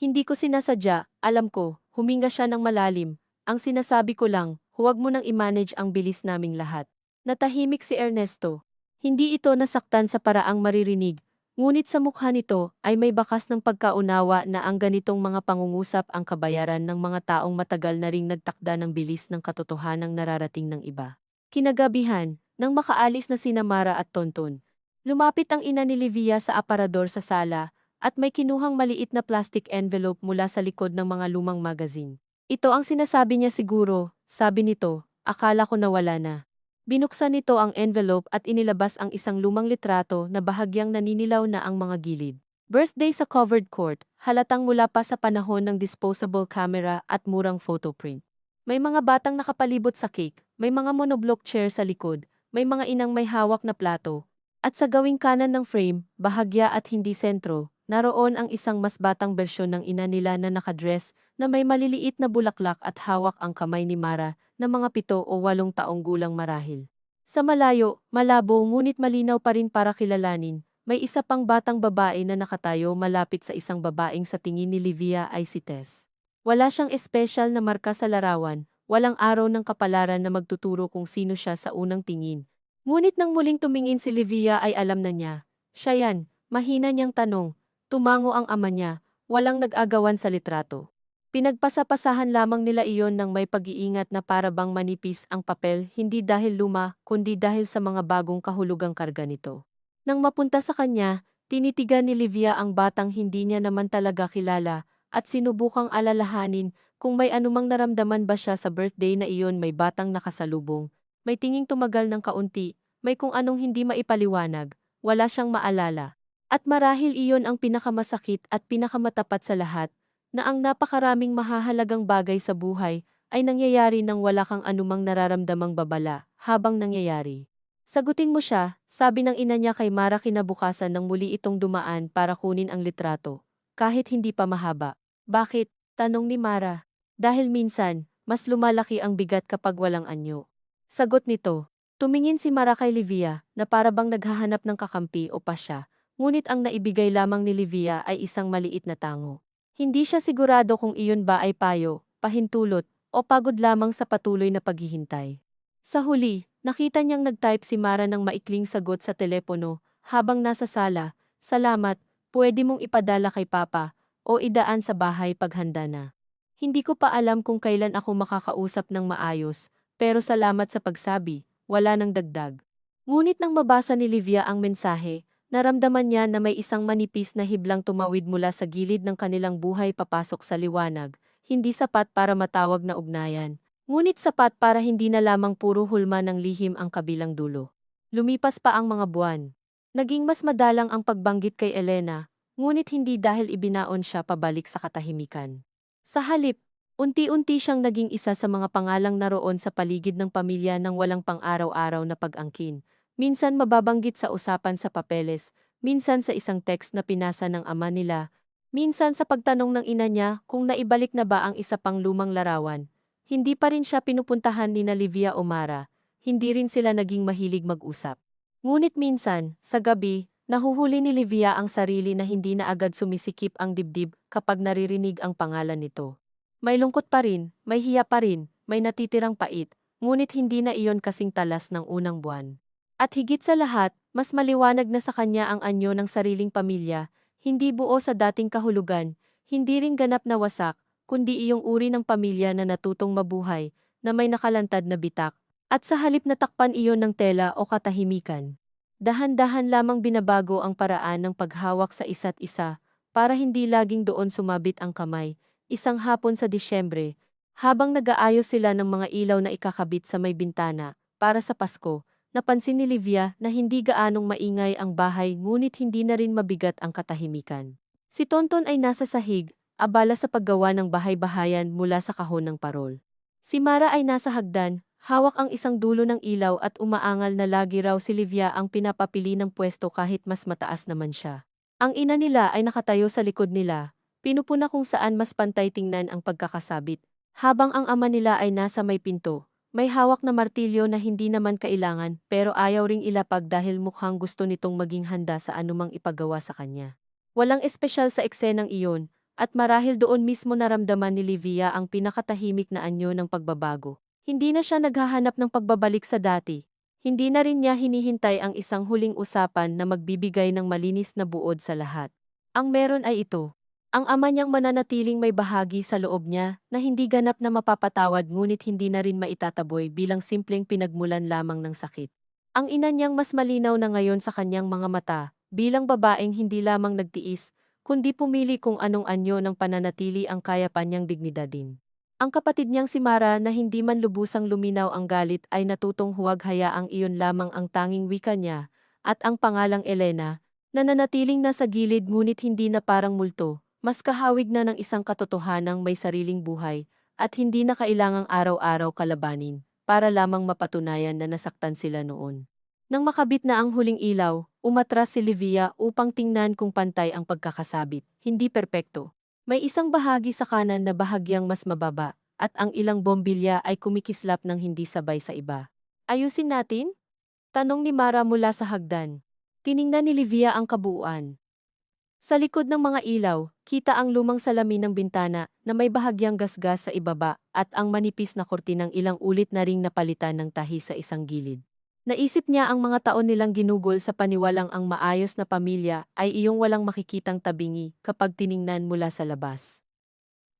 Hindi ko sinasadya, alam ko, huminga siya ng malalim. Ang sinasabi ko lang, huwag mo nang i-manage ang bilis naming lahat. Natahimik si Ernesto. Hindi ito nasaktan sa paraang maririnig, ngunit sa mukha nito ay may bakas ng pagkaunawa na ang ganitong mga pangungusap ang kabayaran ng mga taong matagal na ring nagtakda ng bilis ng katotohanang nararating ng iba. Kinagabihan, nang makaalis na sina Mara at Tonton, lumapit ang ina ni Livia sa aparador sa sala, at may kinuhang maliit na plastic envelope mula sa likod ng mga lumang magazine. Ito ang sinasabi niya siguro, sabi nito, akala ko nawala na. Binuksan nito ang envelope at inilabas ang isang lumang litrato na bahagyang naninilaw na ang mga gilid. Birthday sa covered court, halatang mula pa sa panahon ng disposable camera at murang photo print. May mga batang nakapalibot sa cake, may mga monoblock chair sa likod, may mga inang may hawak na plato. At sa gawing kanan ng frame, bahagya at hindi sentro, naroon ang isang mas batang bersyon ng ina nila na nakadress na may maliliit na bulaklak at hawak ang kamay ni Mara na mga 7 o 8 taong gulang marahil. Sa malayo, malabo ngunit malinaw pa rin para kilalanin, may isa pang batang babae na nakatayo malapit sa isang babaeng sa tingin ni Livia ay si Tess. Wala siyang espesyal na marka sa larawan, walang araw ng kapalaran na magtuturo kung sino siya sa unang tingin. Ngunit nang muling tumingin si Livia ay alam na niya. Siya yan, mahina niyang tanong. Tumango ang ama niya, walang nag-agawan sa litrato. Pinagpasapasahan lamang nila iyon ng may pag-iingat na para bang manipis ang papel hindi dahil luma kundi dahil sa mga bagong kahulugang karga nito. Nang mapunta sa kanya, tinitigan ni Livia ang batang hindi niya naman talaga kilala at sinubukang alalahanin kung may anumang naramdaman ba siya sa birthday na iyon. May batang nakasalubong. May tinging tumagal ng kaunti, may kung anong hindi maipaliwanag, wala siyang maalala. At marahil iyon ang pinakamasakit at pinakamatapat sa lahat, na ang napakaraming mahahalagang bagay sa buhay ay nangyayari nang wala kang anumang nararamdamang babala habang nangyayari. Sagutin mo siya, sabi ng ina niya kay Mara kinabukasan nang muli itong dumaan para kunin ang litrato, kahit hindi pa mahaba. Bakit? Tanong ni Mara. Dahil minsan, mas lumalaki ang bigat kapag walang anyo. Sagot nito. Tumingin si Mara kay Livia na para bang naghahanap ng kakampi o pasya, ngunit ang naibigay lamang ni Livia ay isang maliit na tango. Hindi siya sigurado kung iyon ba ay payo, pahintulot, o pagod lamang sa patuloy na paghihintay. Sa huli, nakita niyang nag-type si Mara ng maikling sagot sa telepono habang nasa sala. Salamat, pwede mong ipadala kay Papa o idaan sa bahay paghanda na. Hindi ko pa alam kung kailan ako makakausap ng maayos, pero salamat sa pagsabi, wala nang dagdag. Ngunit nang mabasa ni Livia ang mensahe, naramdaman niya na may isang manipis na hiblang tumawid mula sa gilid ng kanilang buhay papasok sa liwanag, hindi sapat para matawag na ugnayan, ngunit sapat para hindi na lamang puro hulma ng lihim ang kabilang dulo. Lumipas pa ang mga buwan. Naging mas madalang ang pagbanggit kay Elena, ngunit hindi dahil ibinaon siya pabalik sa katahimikan. Sa halip, unti-unti siyang naging isa sa mga pangalang naroon sa paligid ng pamilya ng walang pang-araw-araw na pag-angkin. Minsan mababanggit sa usapan sa papeles, minsan sa isang text na pinasa ng ama nila, minsan sa pagtanong ng ina niya kung naibalik na ba ang isa pang lumang larawan. Hindi pa rin siya pinupuntahan ni Livia o Mara, hindi rin sila naging mahilig mag-usap. Ngunit minsan, sa gabi, nahuhuli ni Livia ang sarili na hindi na agad sumisikip ang dibdib kapag naririnig ang pangalan nito. May lungkot pa rin, may hiya pa rin, may natitirang pait, ngunit hindi na iyon kasing talas ng unang buwan. At higit sa lahat, mas maliwanag na sa kanya ang anyo ng sariling pamilya, hindi buo sa dating kahulugan, hindi rin ganap na wasak, kundi iyong uri ng pamilya na natutong mabuhay, na may nakalantad na bitak, at sa halip na takpan iyon ng tela o katahimikan. Dahan-dahan lamang binabago ang paraan ng paghawak sa isa't isa, para hindi laging doon sumabit ang kamay. Isang hapon sa Disyembre, habang nag-aayos sila ng mga ilaw na ikakabit sa may bintana, para sa Pasko, napansin ni Livia na hindi gaanong maingay ang bahay ngunit hindi na rin mabigat ang katahimikan. Si Tonton ay nasa sahig, abala sa paggawa ng bahay-bahayan mula sa kahon ng parol. Si Mara ay nasa hagdan, hawak ang isang dulo ng ilaw at umaangal na lagi raw si Livia ang pinapapili ng pwesto kahit mas mataas naman siya. Ang ina nila ay nakatayo sa likod nila, pinupuna kung saan mas pantay tingnan ang pagkakasabit, habang ang ama nila ay nasa may pinto. May hawak na martilyo na hindi naman kailangan pero ayaw ring ilapag dahil mukhang gusto nitong maging handa sa anumang ipagawa sa kanya. Walang espesyal sa eksenang iyon, at marahil doon mismo naramdaman ni Livia ang pinakatahimik na anyo ng pagbabago. Hindi na siya naghahanap ng pagbabalik sa dati. Hindi na rin niya hinihintay ang isang huling usapan na magbibigay ng malinis na buod sa lahat. Ang meron ay ito. Ang ama niyang mananatiling may bahagi sa loob niya na hindi ganap na mapapatawad ngunit hindi na rin maitataboy bilang simpleng pinagmulan lamang ng sakit. Ang ina niyang mas malinaw na ngayon sa kanyang mga mata, bilang babaeng hindi lamang nagtiis, kundi pumili kung anong anyo ng pananatili ang kaya pa niyang dignidadin. Ang kapatid niyang si Mara na hindi man lubusang luminaw ang galit ay natutong huwag hayaang iyon lamang ang tanging wika niya, at ang pangalang Elena, na nanatiling nasa gilid ngunit hindi na parang multo, mas kahawig na ng isang katotohanang may sariling buhay, at hindi na kailangang araw-araw kalabanin, para lamang mapatunayan na nasaktan sila noon. Nang makabit na ang huling ilaw, umatras si Livia upang tingnan kung pantay ang pagkakasabit, hindi perpekto. May isang bahagi sa kanan na bahagyang mas mababa, at ang ilang bombilya ay kumikislap ng hindi sabay sa iba. Ayusin natin? Tanong ni Mara mula sa hagdan. Tiningnan ni Livia ang kabuuan. Sa likod ng mga ilaw, kita ang lumang salamin ng bintana na may bahagyang gasgas sa ibaba at ang manipis na kortinang ilang ulit na ring napalitan ng tahi sa isang gilid. Naisip niya ang mga taon nilang ginugol sa paniwalang ang maayos na pamilya ay iyong walang makikitang tabingi kapag tiningnan mula sa labas.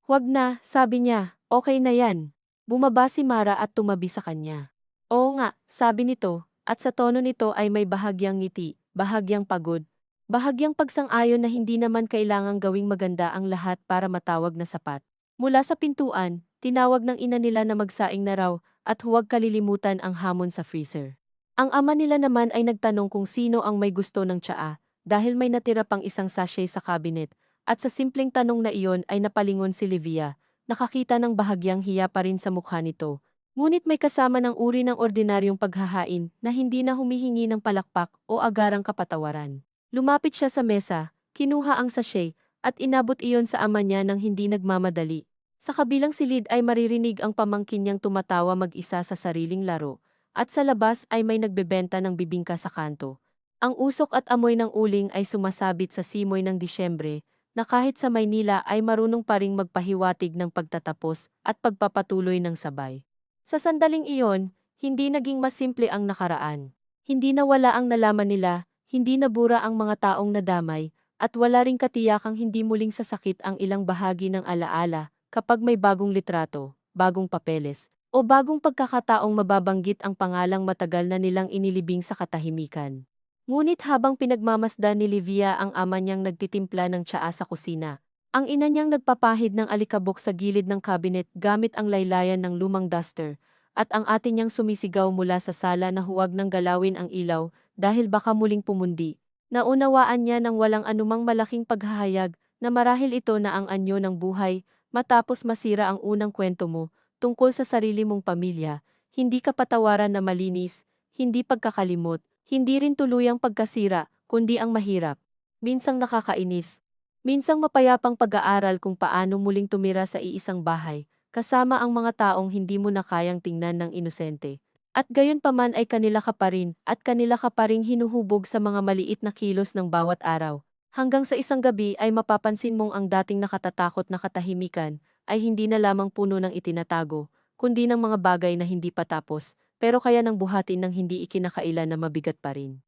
Huwag na, sabi niya, okay na yan. Bumaba si Mara at tumabi sa kanya. Oo nga, sabi nito, at sa tono nito ay may bahagyang ngiti, bahagyang pagod, bahagyang pagsang-ayon na hindi naman kailangang gawing maganda ang lahat para matawag na sapat. Mula sa pintuan, tinawag ng ina nila na magsaing na raw at huwag kalilimutan ang hamon sa freezer. Ang ama nila naman ay nagtanong kung sino ang may gusto ng tsaa dahil may natira pang isang sachet sa cabinet at sa simpleng tanong na iyon ay napalingon si Livia, nakakita ng bahagyang hiya pa rin sa mukha nito. Ngunit may kasama ng uri ng ordinaryong paghahain na hindi na humihingi ng palakpak o agarang kapatawaran. Lumapit siya sa mesa, kinuha ang sachet, at inabot iyon sa ama niya nang hindi nagmamadali. Sa kabilang silid ay maririnig ang pamangkin niyang tumatawa mag-isa sa sariling laro, at sa labas ay may nagbebenta ng bibingka sa kanto. Ang usok at amoy ng uling ay sumasabit sa simoy ng Disyembre, na kahit sa Maynila ay marunong pa ring magpahiwatig ng pagtatapos at pagpapatuloy ng sabay. Sa sandaling iyon, hindi naging mas simple ang nakaraan. Hindi nawala ang nalaman nila, hindi nabura ang mga taong nadamay, at wala ring katiyakang hindi muling sasakit ang ilang bahagi ng alaala kapag may bagong litrato, bagong papeles, o bagong pagkakataong mababanggit ang pangalang matagal na nilang inilibing sa katahimikan. Ngunit habang pinagmamasdan ni Livia ang ama niyang nagtitimpla ng tsaa sa kusina, ang ina niyang nagpapahid ng alikabok sa gilid ng cabinet gamit ang laylayan ng lumang duster, at ang ate niyang sumisigaw mula sa sala na huwag nang galawin ang ilaw dahil baka muling pumundi. Naunawaan niya ng walang anumang malaking paghahayag na marahil ito na ang anyo ng buhay matapos masira ang unang kwento mo tungkol sa sarili mong pamilya, hindi kapatawaran na malinis, hindi pagkakalimot, hindi rin tuluyang pagkasira, kundi ang mahirap. Minsang nakakainis. Minsang mapayapang pag-aaral kung paano muling tumira sa iisang bahay, kasama ang mga taong hindi mo na kayang tingnan ng inosente. At gayon paman ay kanila ka pa rin, at kanila ka pa ring hinuhubog sa mga maliit na kilos ng bawat araw. Hanggang sa isang gabi ay mapapansin mong ang dating nakatatakot na katahimikan ay hindi na lamang puno ng itinatago, kundi ng mga bagay na hindi pa tapos, pero kaya nang buhatin ng hindi ikinakailan na mabigat pa rin.